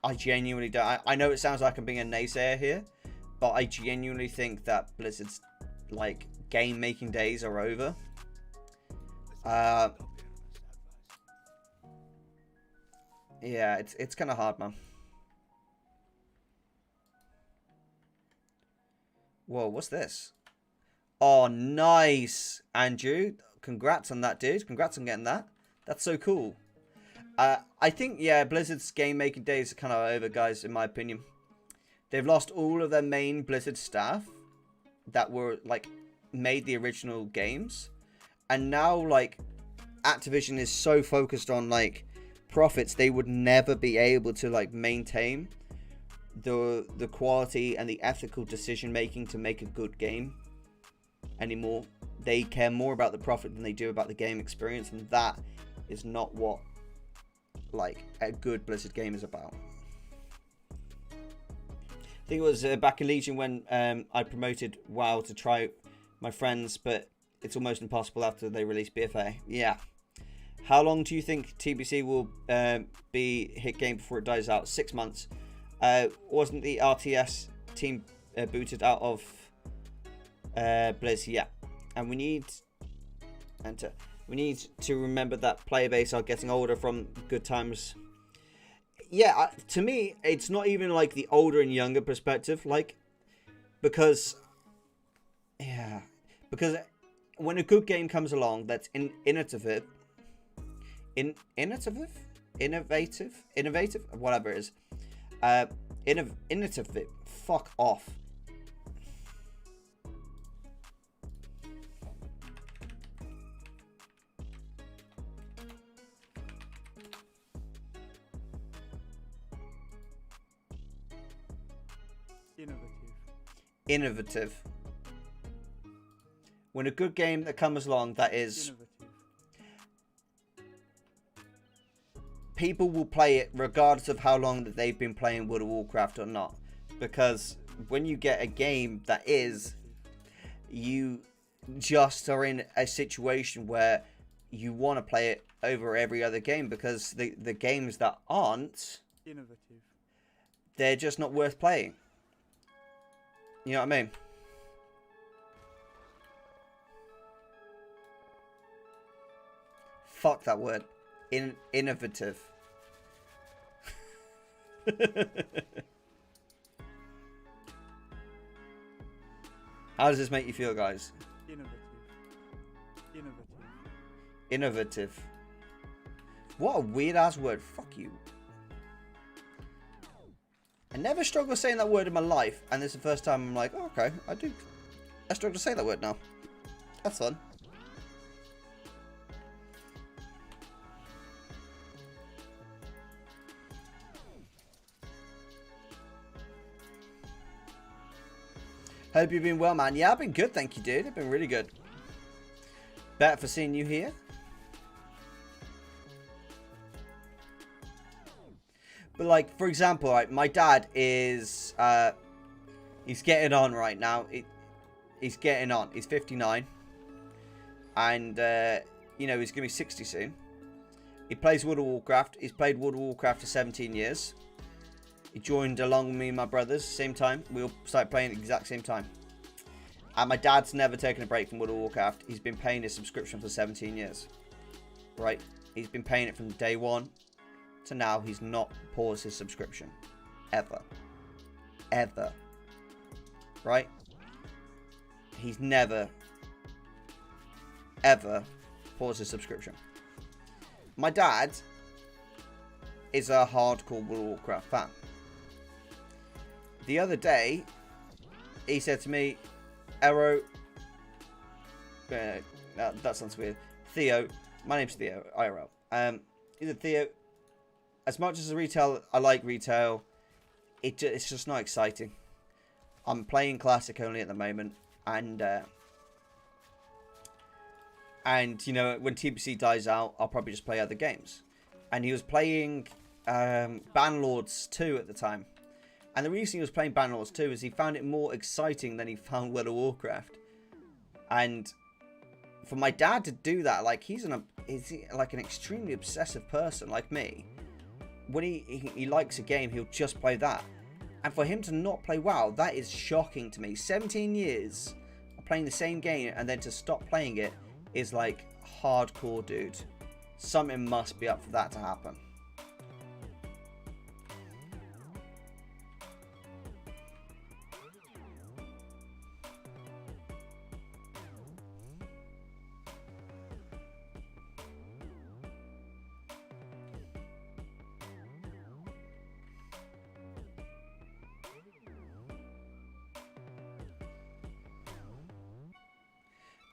I genuinely don't. I know it sounds like I'm being a naysayer here, but I genuinely think that Blizzard's like game making days are over. Yeah, it's kind of hard, man. Whoa, what's this? Oh, nice, Andrew. Congrats on that, dude. Congrats on getting that. That's so cool. I think, yeah, Blizzard's game-making days are kind of over, guys, in my opinion. They've lost all of their main Blizzard staff that were, like, made the original games. And now, like, Activision is so focused on, like, profits, they would never be able to, like, maintain the quality and the ethical decision-making to make a good game anymore. They care more about the profit than they do about the game experience, and that is not what like a good Blizzard game is about. I think it was back in Legion when I promoted WoW to try my friends, but it's almost impossible after they release BFA. Yeah. How long do you think TBC will be hit game before it dies out? 6 months. Wasn't the RTS team booted out of Blizz? Yeah. And we need to remember that player base are getting older from good times. Yeah, to me, it's not even like the older and younger perspective, like, because when a good game comes along that's innovative, whatever it is, innovative, fuck off. Innovative. When a good game that comes along that is innovative, people will play it regardless of how long that they've been playing World of Warcraft or not. Because when you get a game that is, you just are in a situation where you want to play it over every other game, because the games that aren't innovative, they're just not worth playing. You know what I mean? Fuck that word. Innovative. How does this make you feel, guys? Innovative. What a weird ass word. Fuck you. I never struggled saying that word in my life, and this is the first time I'm like, oh, okay, I struggle to say that word now. That's fun. Hope you've been well, man. Yeah, I've been good, thank you, dude. I've been really good. Better for seeing you here. But, like, for example, like, my dad is, he's getting on right now. He's getting on. He's 59. And, you know, he's going to be 60 soon. He plays World of Warcraft. He's played World of Warcraft for 17 years. He joined along with me and my brothers, same time. We all started playing at the exact same time. And my dad's never taken a break from World of Warcraft. He's been paying his subscription for 17 years. Right? He's been paying it from day one to now. He's not paused his subscription. Ever. Ever. Right? He's never, ever paused his subscription. My dad is a hardcore World of Warcraft fan. The other day, he said to me, Ero, that sounds weird. Theo, my name's Theo, IRL. He said, Theo, as much as I like retail, it's just not exciting. I'm playing Classic only at the moment, and you know, when TBC dies out, I'll probably just play other games. And he was playing Banlords 2 at the time. And the reason he was playing Banlords 2 is he found it more exciting than he found World of Warcraft. And for my dad to do that, like, he's like an extremely obsessive person like me. When he likes a game, he'll just play that. And for him to not play WoW, that is shocking to me. 17 years of playing the same game and then to stop playing it is like hardcore, dude. Something must be up for that to happen.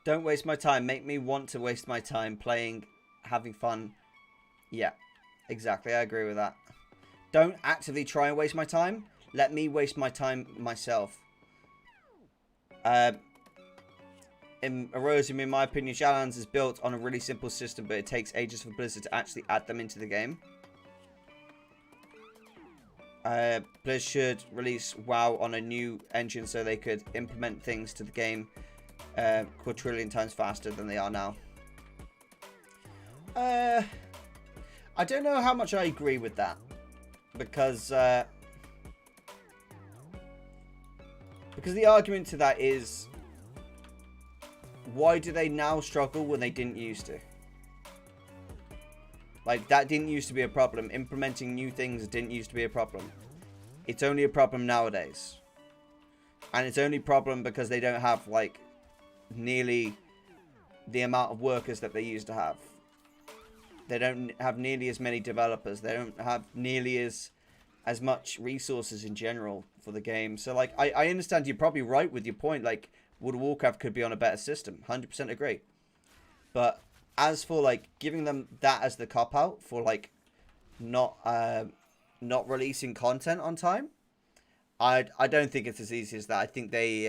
Don't waste my time. Make me want to waste my time playing, having fun. Yeah, exactly. I agree with that. Don't actively try and waste my time. Let me waste my time myself. In Erosium, in my opinion, Shadowlands is built on a really simple system, but it takes ages for Blizzard to actually add them into the game. Blizzard should release WoW on a new engine so they could implement things to the game quadrillion times faster than they are now. I don't know how much I agree with that, because the argument to that is, why do they now struggle when they didn't used to? Like, that didn't used to be a problem. Implementing new things didn't used to be a problem. It's only a problem nowadays. And it's only a problem because they don't have, like, nearly the amount of workers that they used to have. They don't have nearly as many developers. They don't have nearly as much resources in general for the game. So, like, I understand you're probably right with your point. Like, World of Warcraft could be on a better system. 100% agree. But as for, like, giving them that as the cop-out for, like, not releasing content on time, I don't think it's as easy as that. I think they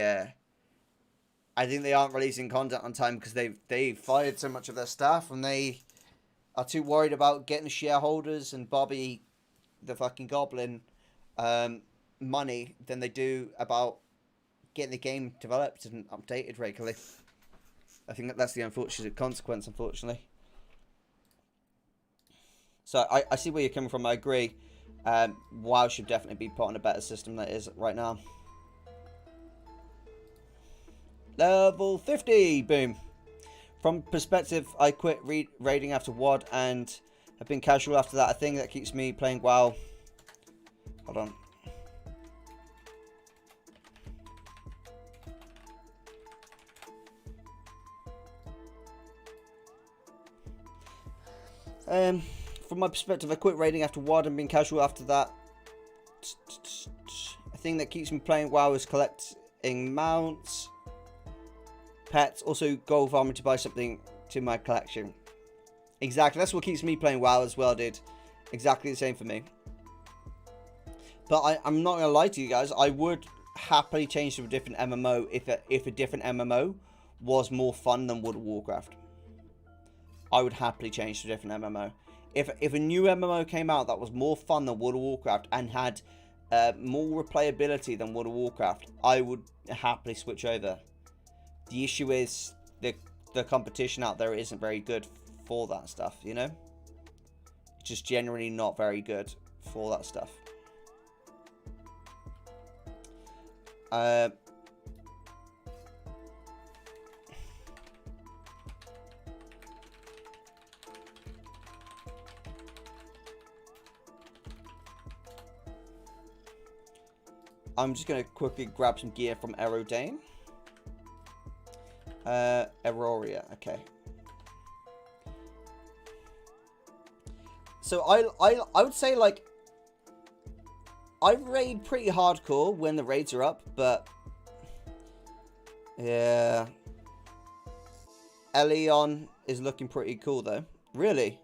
aren't releasing content on time because they fired so much of their staff, and they are too worried about getting shareholders and Bobby, the fucking goblin, money than they do about getting the game developed and updated regularly. I think that's the unfortunate consequence, unfortunately. So I see where you're coming from. I agree. WoW should definitely be put on a better system than it is right now. Level 50! Boom. From perspective, I quit raiding after WoD and have been casual after that. A thing that keeps me playing WoW. Hold on. From my perspective, I quit raiding after WoD and been casual after that. A thing that keeps me playing WoW is collecting mounts, pets, also gold farming to buy something to my collection. Exactly, that's what keeps me playing WoW as well, dude. Exactly the same for me. But I'm not gonna lie to you guys. I would happily change to a different MMO if a different MMO was more fun than World of Warcraft. I would happily change to a different MMO. If a new MMO came out that was more fun than World of Warcraft and had more replayability than World of Warcraft, I would happily switch over. The issue is the competition out there isn't very good for that stuff, you know? It's just generally not very good for that stuff. I'm just going to quickly grab some gear from Aerodane. Aurora, okay. So I would say, like, I raid pretty hardcore when the raids are up, but yeah, Elion is looking pretty cool though. Really?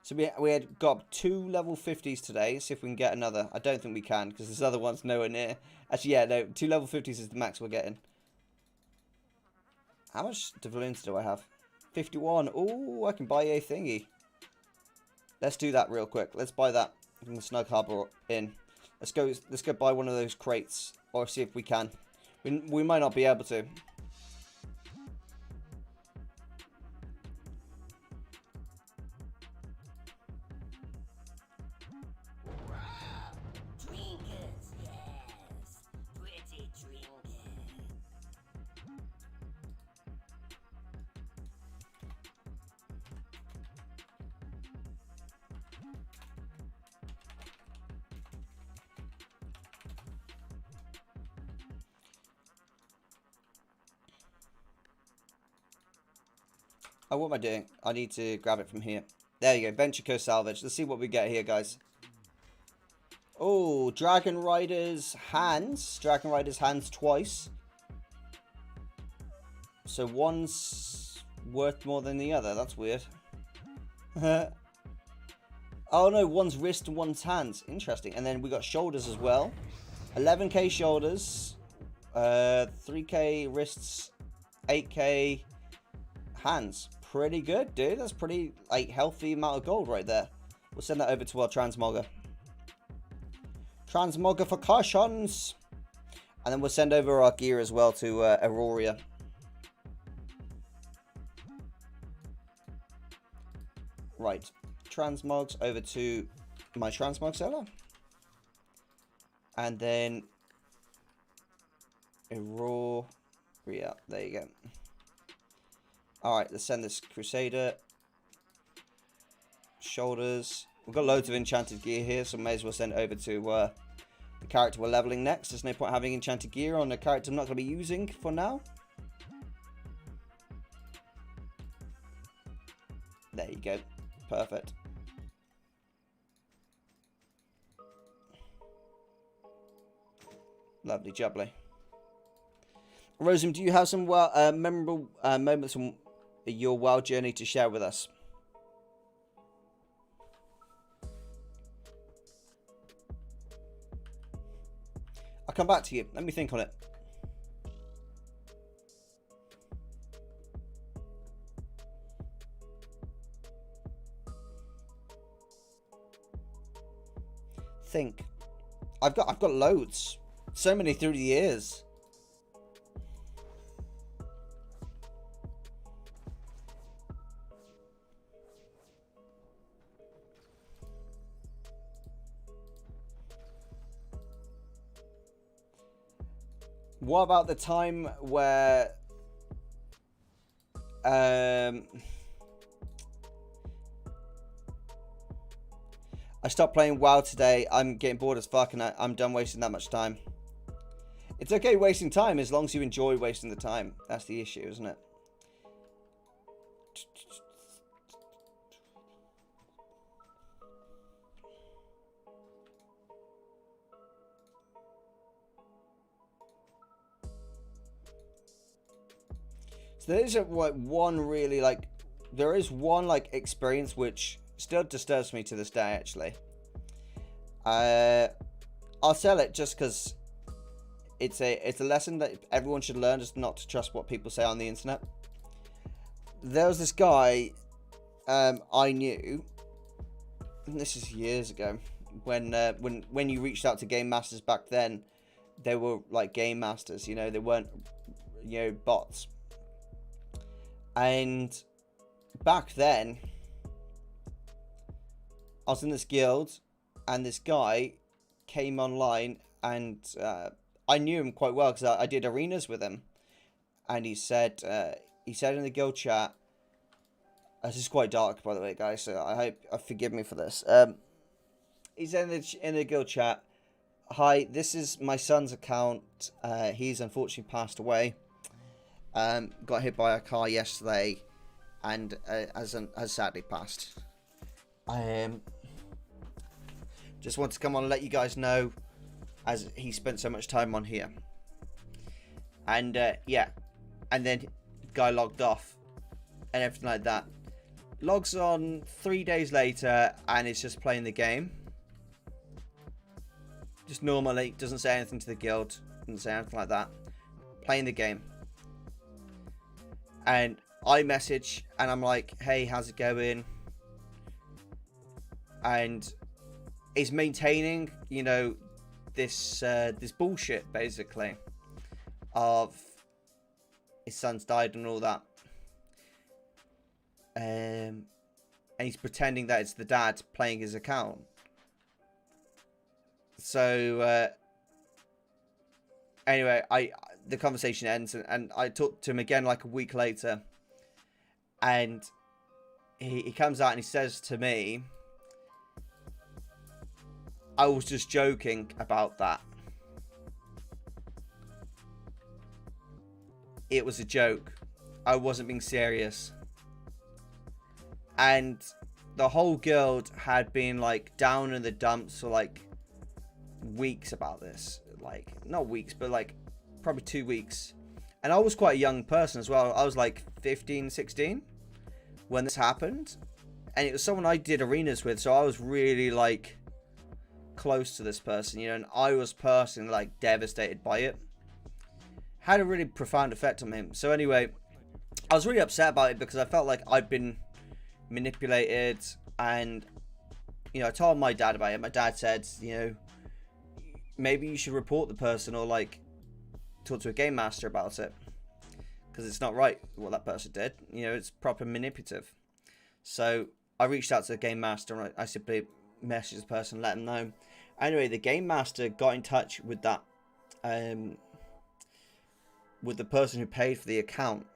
So we had got 2 level 50s today. See if we can get another. I don't think we can because this other one's nowhere near. Actually, yeah, no, 2 level 50s is the max we're getting. How much doubloons do I have? 51. Oh, I can buy a thingy. Let's do that real quick. Let's buy that from the Snug Harbor Inn. Let's go buy one of those crates, or see if we can. We might not be able to. Trinkets, yes. Pretty trinkets. Oh, what am I doing? I need to grab it from here. There you go. Venture Co Salvage. Let's see what we get here, guys. Oh, Dragon Rider's hands. Dragon Rider's hands twice. So one's worth more than the other. That's weird. Oh no, one's wrist and one's hands. Interesting. And then we got shoulders as well. 11k shoulders. 3k wrists. 8k hands. Pretty good, dude. That's pretty, like, healthy amount of gold right there. We'll send that over to our transmogger. Transmogrifications. And then we'll send over our gear as well to Aurora. Right. Transmogs over to my transmog seller. And then Aurora. There you go. Alright, let's send this Crusader. Shoulders. We've got loads of enchanted gear here, so may as well send it over to the character we're leveling next. There's no point having enchanted gear on a character I'm not going to be using for now. There you go. Perfect. Lovely jubbly. Erosium, do you have some memorable moments from your wild journey to share with us? I'll come back to you. Let me think on it. Think. I've got loads. So many through the years. What about the time where I stopped playing WoW today? I'm getting bored as fuck and I'm done wasting that much time. It's okay wasting time as long as you enjoy wasting the time. That's the issue, isn't it? There is one really, like, there is one, like, experience which still disturbs me to this day, actually. I'll sell it just because it's a lesson that everyone should learn, just not to trust what people say on the internet. There was this guy I knew, and this is years ago, when you reached out to game masters back then, they were like game masters, you know, they weren't, you know, bots. And back then, I was in this guild, and this guy came online, and I knew him quite well because I did arenas with him. And he said in the guild chat, this is quite dark, by the way, guys, so I hope forgive me for this. He said in the guild chat, "Hi, this is my son's account. He's unfortunately passed away. Got hit by a car yesterday, and has sadly passed. Just want to come on and let you guys know, as he spent so much time on here." And yeah, and then guy logged off and everything like that. Logs on 3 days later, and it's just playing the game. Just normally, doesn't say anything to the guild, doesn't say anything like that. Playing the game. And I message and I'm like, hey, how's it going? And he's maintaining, you know, this bullshit basically of his son's died and all that. And he's pretending that it's the dad playing his account. So anyway, the conversation ends, and I talk to him again like a week later, and he comes out and he says to me, I was just joking about that. It was a joke. I wasn't being serious. And the whole guild had been like down in the dumps for like weeks about this. Like, not weeks, but like probably 2 weeks. And I was quite a young person as well. I was like 15, 16 when this happened. And it was someone I did arenas with, so I was really like close to this person, you know, and I was personally like devastated by it. Had a really profound effect on him. So anyway, I was really upset about it because I felt like I'd been manipulated, and you know, I told my dad about it. My dad said, you know, maybe you should report the person or like talk to a game master about it, because it's not right what that person did. You know, it's proper manipulative. So I reached out to the game master and I simply messaged the person, let them know. Anyway, the game master got in touch with that with the person who paid for the account,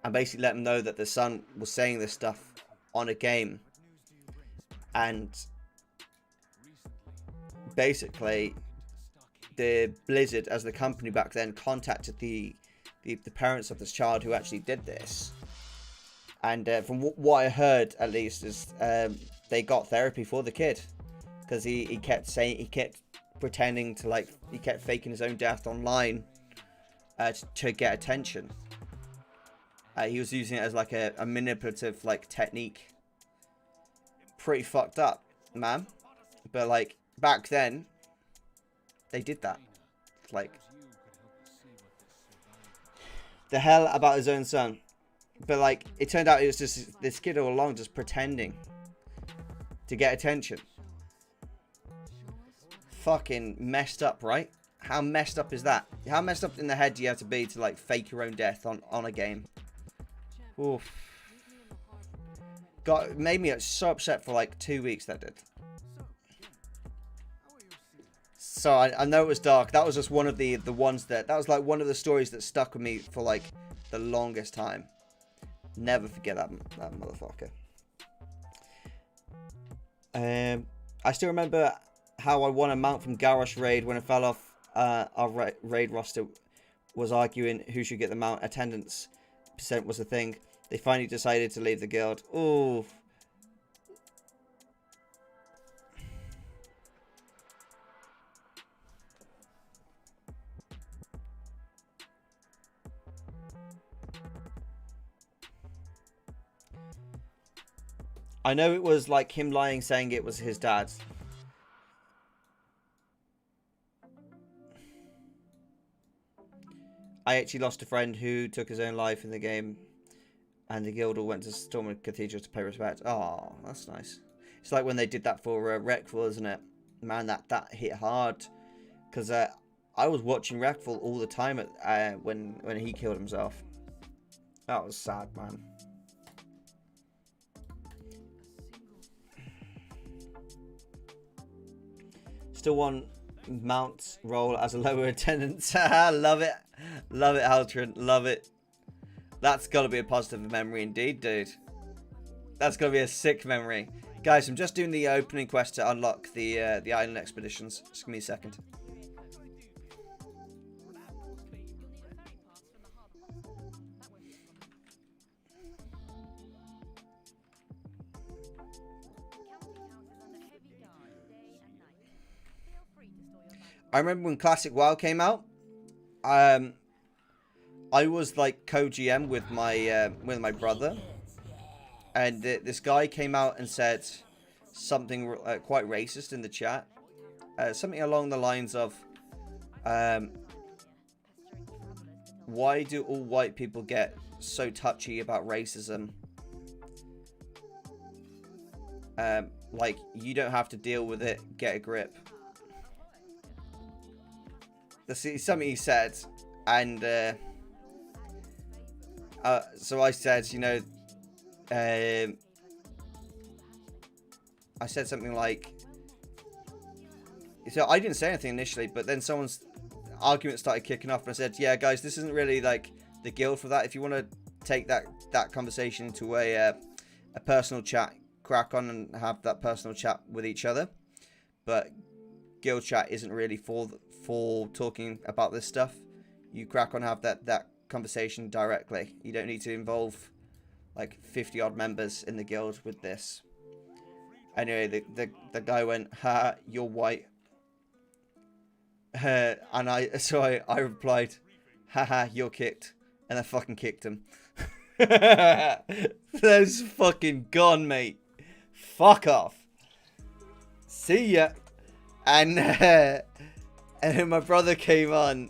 and basically let them know that the son was saying this stuff on a game. And basically the Blizzard, as the company back then, contacted the parents of this child who actually did this. And from what I heard, at least, is they got therapy for the kid, because he kept pretending to, like, he kept faking his own death online to get attention. He was using it as like a manipulative like technique. Pretty fucked up, man. But like back then, they did that. Like, the hell about his own son. But like, it turned out it was just this kid all along just pretending to get attention. Fucking messed up, right? How messed up is that? How messed up in the head do you have to be to like fake your own death on a game? Oof. Made me so upset for like 2 weeks, that did. So I know it was dark. That was just one of the ones that was like one of the stories that stuck with me for like the longest time. Never forget that motherfucker. I still remember how I won a mount from Garrison raid when I fell off our raid roster. Was arguing who should get the mount. Attendance percent was the thing. They finally decided to leave the guild. Ooh. I know it was like him lying, saying it was his dad's. I actually lost a friend who took his own life in the game, and the guild all went to Stormwood Cathedral to pay respect. Oh, that's nice. It's like when they did that for Wreckful, isn't it? Man, that hit hard. Because I was watching Wreckful all the time when he killed himself. That was sad, man. Still want mount role as a lower attendance. Love it. Love it, Haltrin. Love it. That's got to be a positive memory indeed, dude. That's got to be a sick memory. Guys, I'm just doing the opening quest to unlock the island expeditions. Just give me a second. I remember when Classic WoW came out. I was like co-GM with my brother, and this guy came out and said something quite racist in the chat. Something along the lines of, why do all white people get so touchy about racism. Like, you don't have to deal with it. Get a grip. That's something he said. And so I said, you know, I said something like, so I didn't say anything initially, but then someone's argument started kicking off, and I said, yeah, guys, this isn't really like the guild for that. If you want to take that conversation into a personal chat, crack on and have that personal chat with each other. But guild chat isn't really for talking about this stuff. You crack on, have that conversation directly. You don't need to involve like 50 odd members in the guild with this. Anyway, the guy went, ha, you're white. And I replied, haha, you're kicked. And I fucking kicked him. Those fucking gone, mate. Fuck off. See ya. And then my brother came on,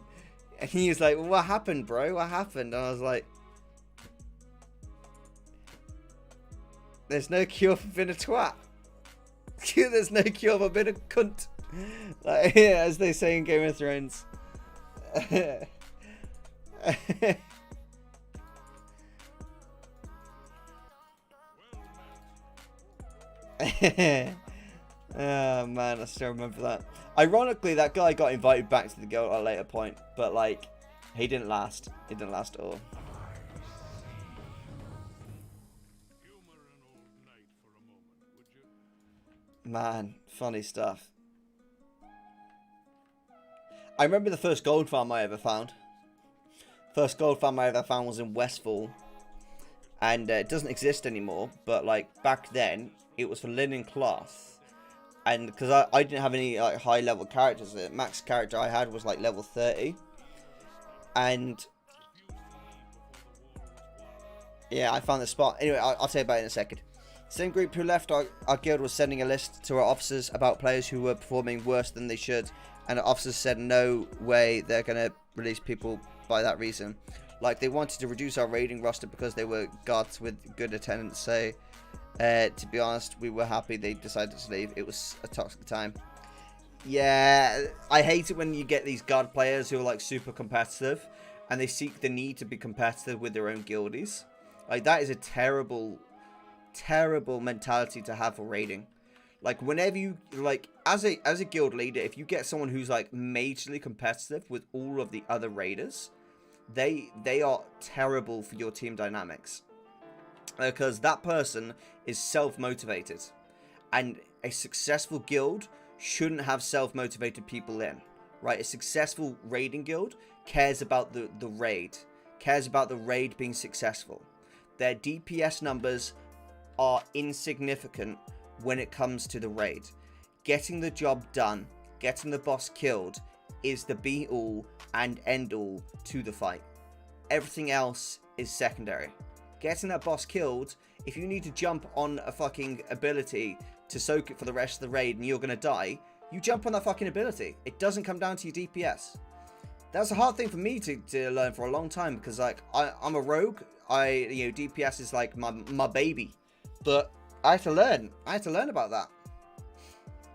and he was like, what happened, bro? What happened? And I was like, there's no cure for being a twat. There's no cure for being a cunt. Like, yeah, as they say in Game of Thrones. Oh man, I still remember that. Ironically, that guy got invited back to the guild at a later point, but like, he didn't last. He didn't last at all. Man, funny stuff. I remember the first gold farm I ever found. First gold farm I ever found was in Westfall. And it doesn't exist anymore, but like back then, it was for linen cloth. And because I didn't have any like high level characters, the max character I had was like level 30. And yeah, I found the spot. Anyway, I'll tell you about it in a second. Same group who left our guild was sending a list to our officers about players who were performing worse than they should. And the officers said no way they're going to release people by that reason. Like, they wanted to reduce our raiding roster because they were guards with good attendance. So, to be honest, we were happy they decided to leave. It was a toxic time. Yeah, I hate it when you get these guard players who are like super competitive. And they seek the need to be competitive with their own guildies. Like, that is a terrible, terrible mentality to have for raiding. Like, whenever you, like, as a guild leader, if you get someone who's, like, majorly competitive with all of the other raiders, they are terrible for your team dynamics. Because that person is self-motivated. And a successful guild shouldn't have self-motivated people in. Right? A successful raiding guild cares about the raid. Cares about the raid being successful. Their DPS numbers are insignificant when it comes to the raid. Getting the job done, getting the boss killed, is the be-all and end-all to the fight. Everything else is secondary. Getting that boss killed, if you need to jump on a fucking ability to soak it for the rest of the raid and you're gonna die, you jump on that fucking ability. It doesn't come down to your DPS. That's a hard thing for me to learn for a long time, because like I'm a rogue. DPS is like my baby. But I had to learn. I had to learn about that.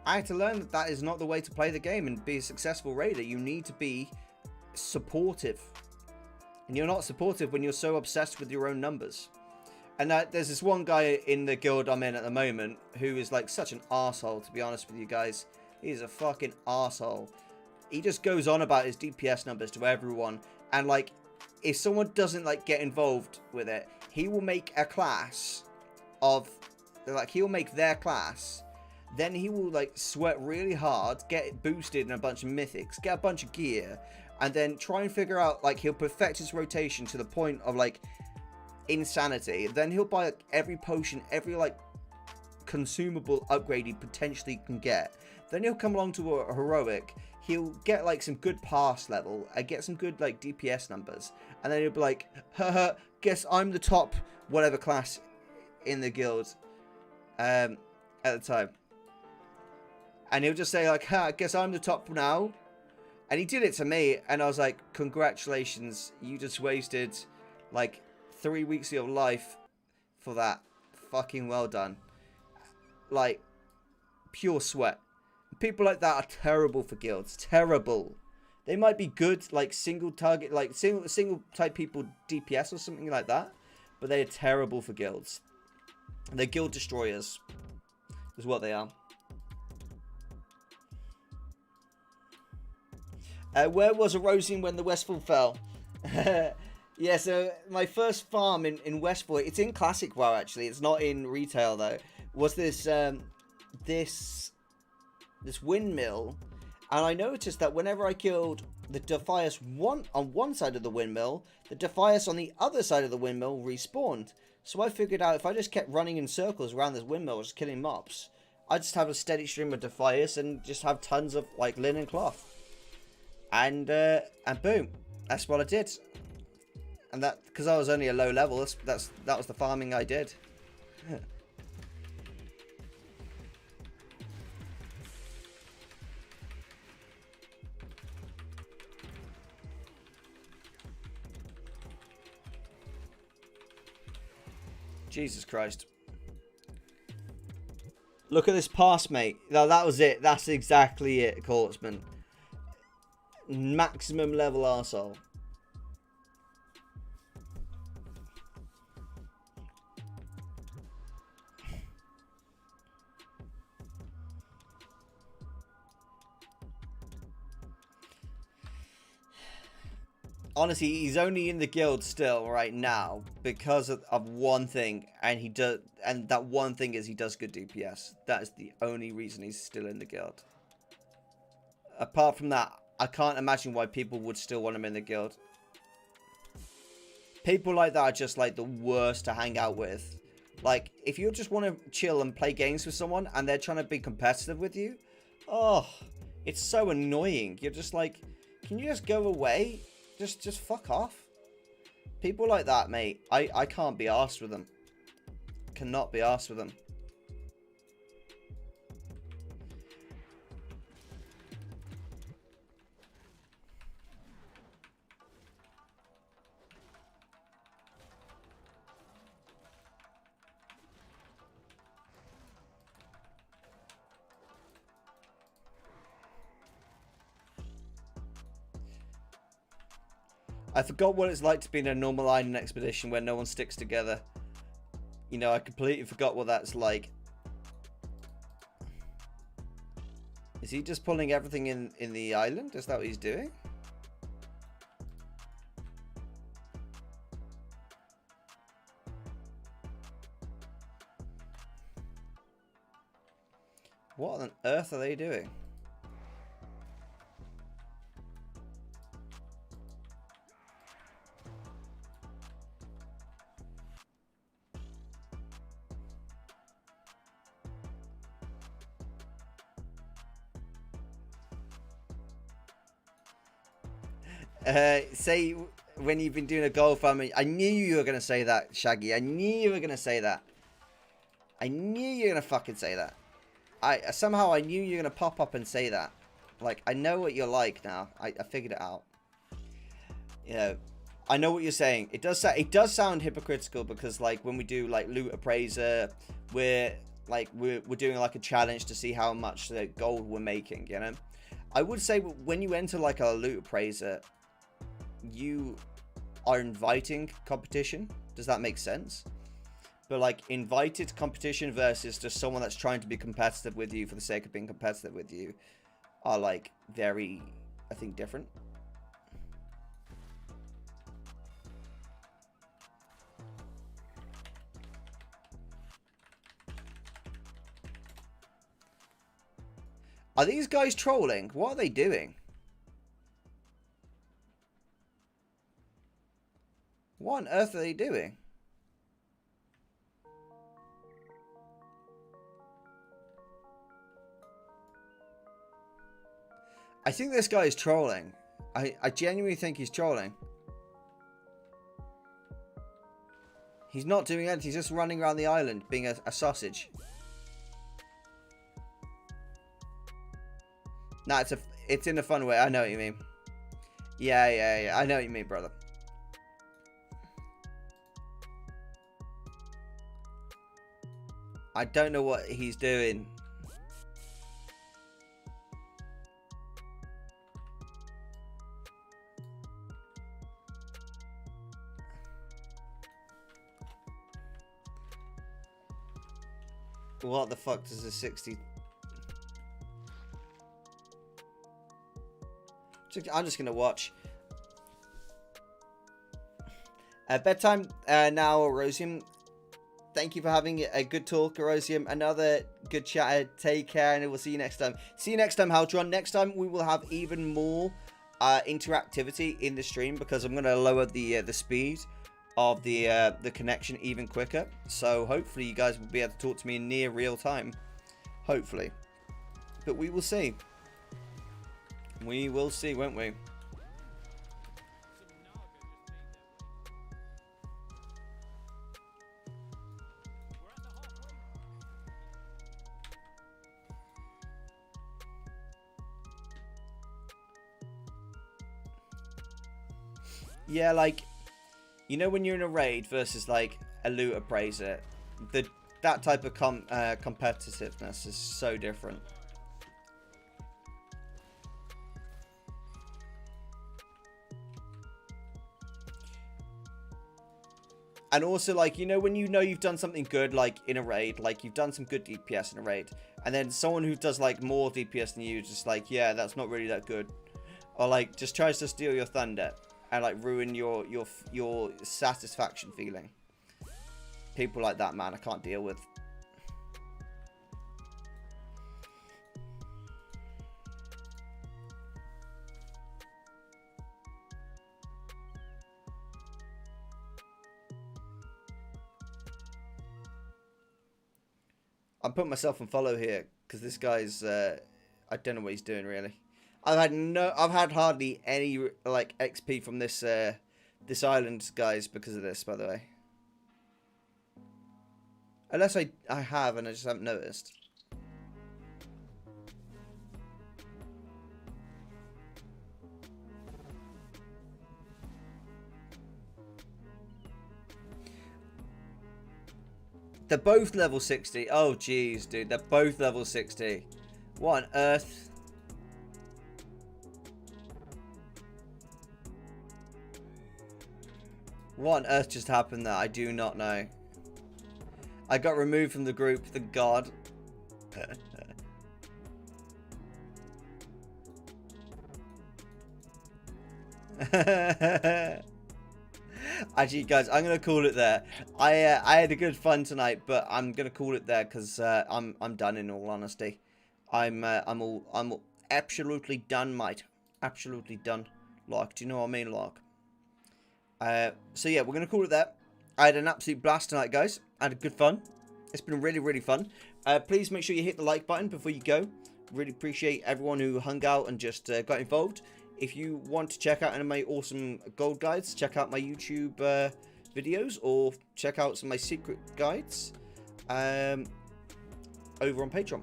I had to learn that is not the way to play the game and be a successful raider. You need to be supportive. And you're not supportive when you're so obsessed with your own numbers. And there's this one guy in the guild I'm in at the moment who is like such an arsehole, to be honest with you guys. He's a fucking arsehole. He just goes on about his DPS numbers to everyone. And like, if someone doesn't like get involved with it, he will make a class of, like, he'll make their class, then he will like sweat really hard, get boosted in a bunch of mythics, get a bunch of gear, and then try and figure out, like, he'll perfect his rotation to the point of like insanity. Then he'll buy like every potion, every like consumable upgrade he potentially can get. Then he'll come along to a heroic, he'll get like some good pass level and get some good like DPS numbers, and then he'll be like, haha, guess I'm the top whatever class in the guild at the time. And he'll just say like, ha, I guess I'm the top now. And he did it to me, and I was like, congratulations, you just wasted like 3 weeks of your life for that. Fucking well done. Like, pure sweat. People like that are terrible for guilds. Terrible. They might be good, like, single target, like, single type people DPS or something like that. But they are terrible for guilds. They're guild destroyers. Is what they are. Where was Erosium when the Westfall fell? Yeah, so my first farm in Westfall, it's in Classic WoW actually. It's not in retail though. Was this this windmill, and I noticed that whenever I killed the Defias on one side of the windmill, the Defias on the other side of the windmill respawned. So I figured out if I just kept running in circles around this windmill, just killing mobs, I'd just have a steady stream of Defias and just have tons of like linen cloth. And boom, that's what I did. And that, because I was only a low level, that was the farming I did. Jesus Christ. Look at this pass, mate. No, that was it. That's exactly it, Corpsman. Maximum level arsehole. Honestly, he's only in the guild still right now because of one thing, and that one thing is he does good DPS. That is the only reason he's still in the guild. Apart from that, I can't imagine why people would still want him in the guild. People like that are just like the worst to hang out with. Like, if you just want to chill and play games with someone and they're trying to be competitive with you, oh, it's so annoying. You're just like, can you just go away? Just fuck off. People like that, mate, I can't be arsed with them. Cannot be arsed with them. I forgot what it's like to be in a normal island expedition where no one sticks together. You know, I completely forgot what that's like. Is he just pulling everything in the island? Is that what he's doing? What on earth are they doing? Say when you've been doing a gold farm. I knew you were going to say that, Shaggy. I knew you were going to say that. I knew you were going to fucking say that. Somehow I knew you were going to pop up and say that. Like, I know what you're like now. I figured it out. You know, I know what you're saying. It does sound hypocritical because, like, when we do, like, loot appraiser, we're doing, like, a challenge to see how much gold we're making, you know? I would say when you enter, like, a loot appraiser, you are inviting competition. Does that make sense? But like invited competition versus just someone that's trying to be competitive with you for the sake of being competitive with you are like very, I think, different. Are these guys trolling? What are they doing? What on earth are they doing? I think this guy is trolling. I genuinely think he's trolling. He's not doing anything. He's just running around the island being a sausage. Nah, it's in a fun way. I know what you mean. Yeah. I know what you mean, brother. I don't know what he's doing. What the fuck does a 60... I'm just going to watch. Bedtime now, Erosium. Thank you for having a good talk, Erosium. Another good chat. Take care, and we'll see you next time. See you next time, Haltron. Next time, we will have even more interactivity in the stream because I'm going to lower the speed of the connection even quicker. So hopefully you guys will be able to talk to me in near real time. Hopefully. But we will see. We will see, won't we? Yeah, like, you know when you're in a raid versus like a loot appraiser, that type of competitiveness is so different. And also, like, you know when you know you've done something good, like in a raid, like you've done some good DPS in a raid, and then someone who does like more DPS than you is just like, yeah, that's not really that good, or like just tries to steal your thunder and like ruin your satisfaction feeling. People like that, man, I can't deal with. I'm putting myself on follow here because this guy's I don't know what he's doing really. I've had hardly any like XP from this this island, guys, because of this, by the way. Unless I have and I just haven't noticed. They're both level 60. Oh, jeez, dude. They're both level 60. What on earth? What on earth just happened there? I do not know. I got removed from the group, thank God. Actually, guys, I'm gonna call it there. I had a good fun tonight, but I'm gonna call it there because I'm done. In all honesty, I'm absolutely done, mate. Absolutely done. Like, do you know what I mean, like? So yeah, we're gonna call it there. I had an absolute blast tonight, guys. I had a good fun. It's been really, really fun. Please make sure you hit the like button before you go. Really appreciate everyone who hung out and just got involved. If you want to check out any of my awesome gold guides, check out my YouTube videos or check out some of my secret guides over on Patreon.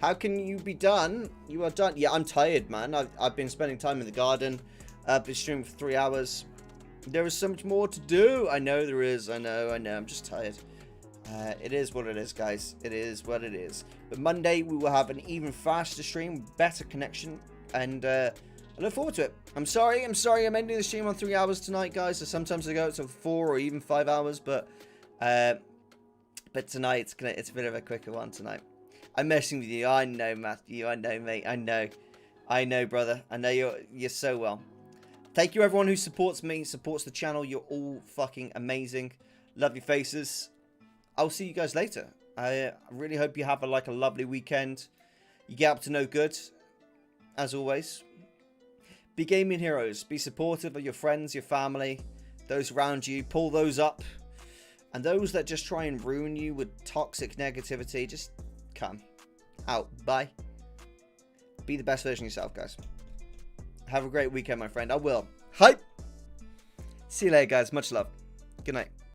How can you be done? You are done. Yeah, I'm tired, man. I've been spending time in the garden. I've been streaming for 3 hours. There is so much more to do. I know there is. I know. I'm just tired. It is what it is, guys. It is what it is. But Monday, we will have an even faster stream, better connection, and I look forward to it. I'm sorry I'm ending the stream on 3 hours tonight, guys. So sometimes I go to 4 or even 5 hours, but tonight it's a bit of a quicker one tonight. I'm messing with you. I know, Matthew. I know, mate. I know, brother. I know you're so well. Thank you, everyone who supports me, supports the channel. You're all fucking amazing. Love your faces. I'll see you guys later. I really hope you have a lovely weekend. You get up to no good, as always. Be gaming heroes. Be supportive of your friends, your family, those around you. Pull those up. And those that just try and ruin you with toxic negativity, just come out. Bye. Be the best version of yourself, guys. Have a great weekend, my friend. I will. Hype. See you later, guys. Much love. Good night.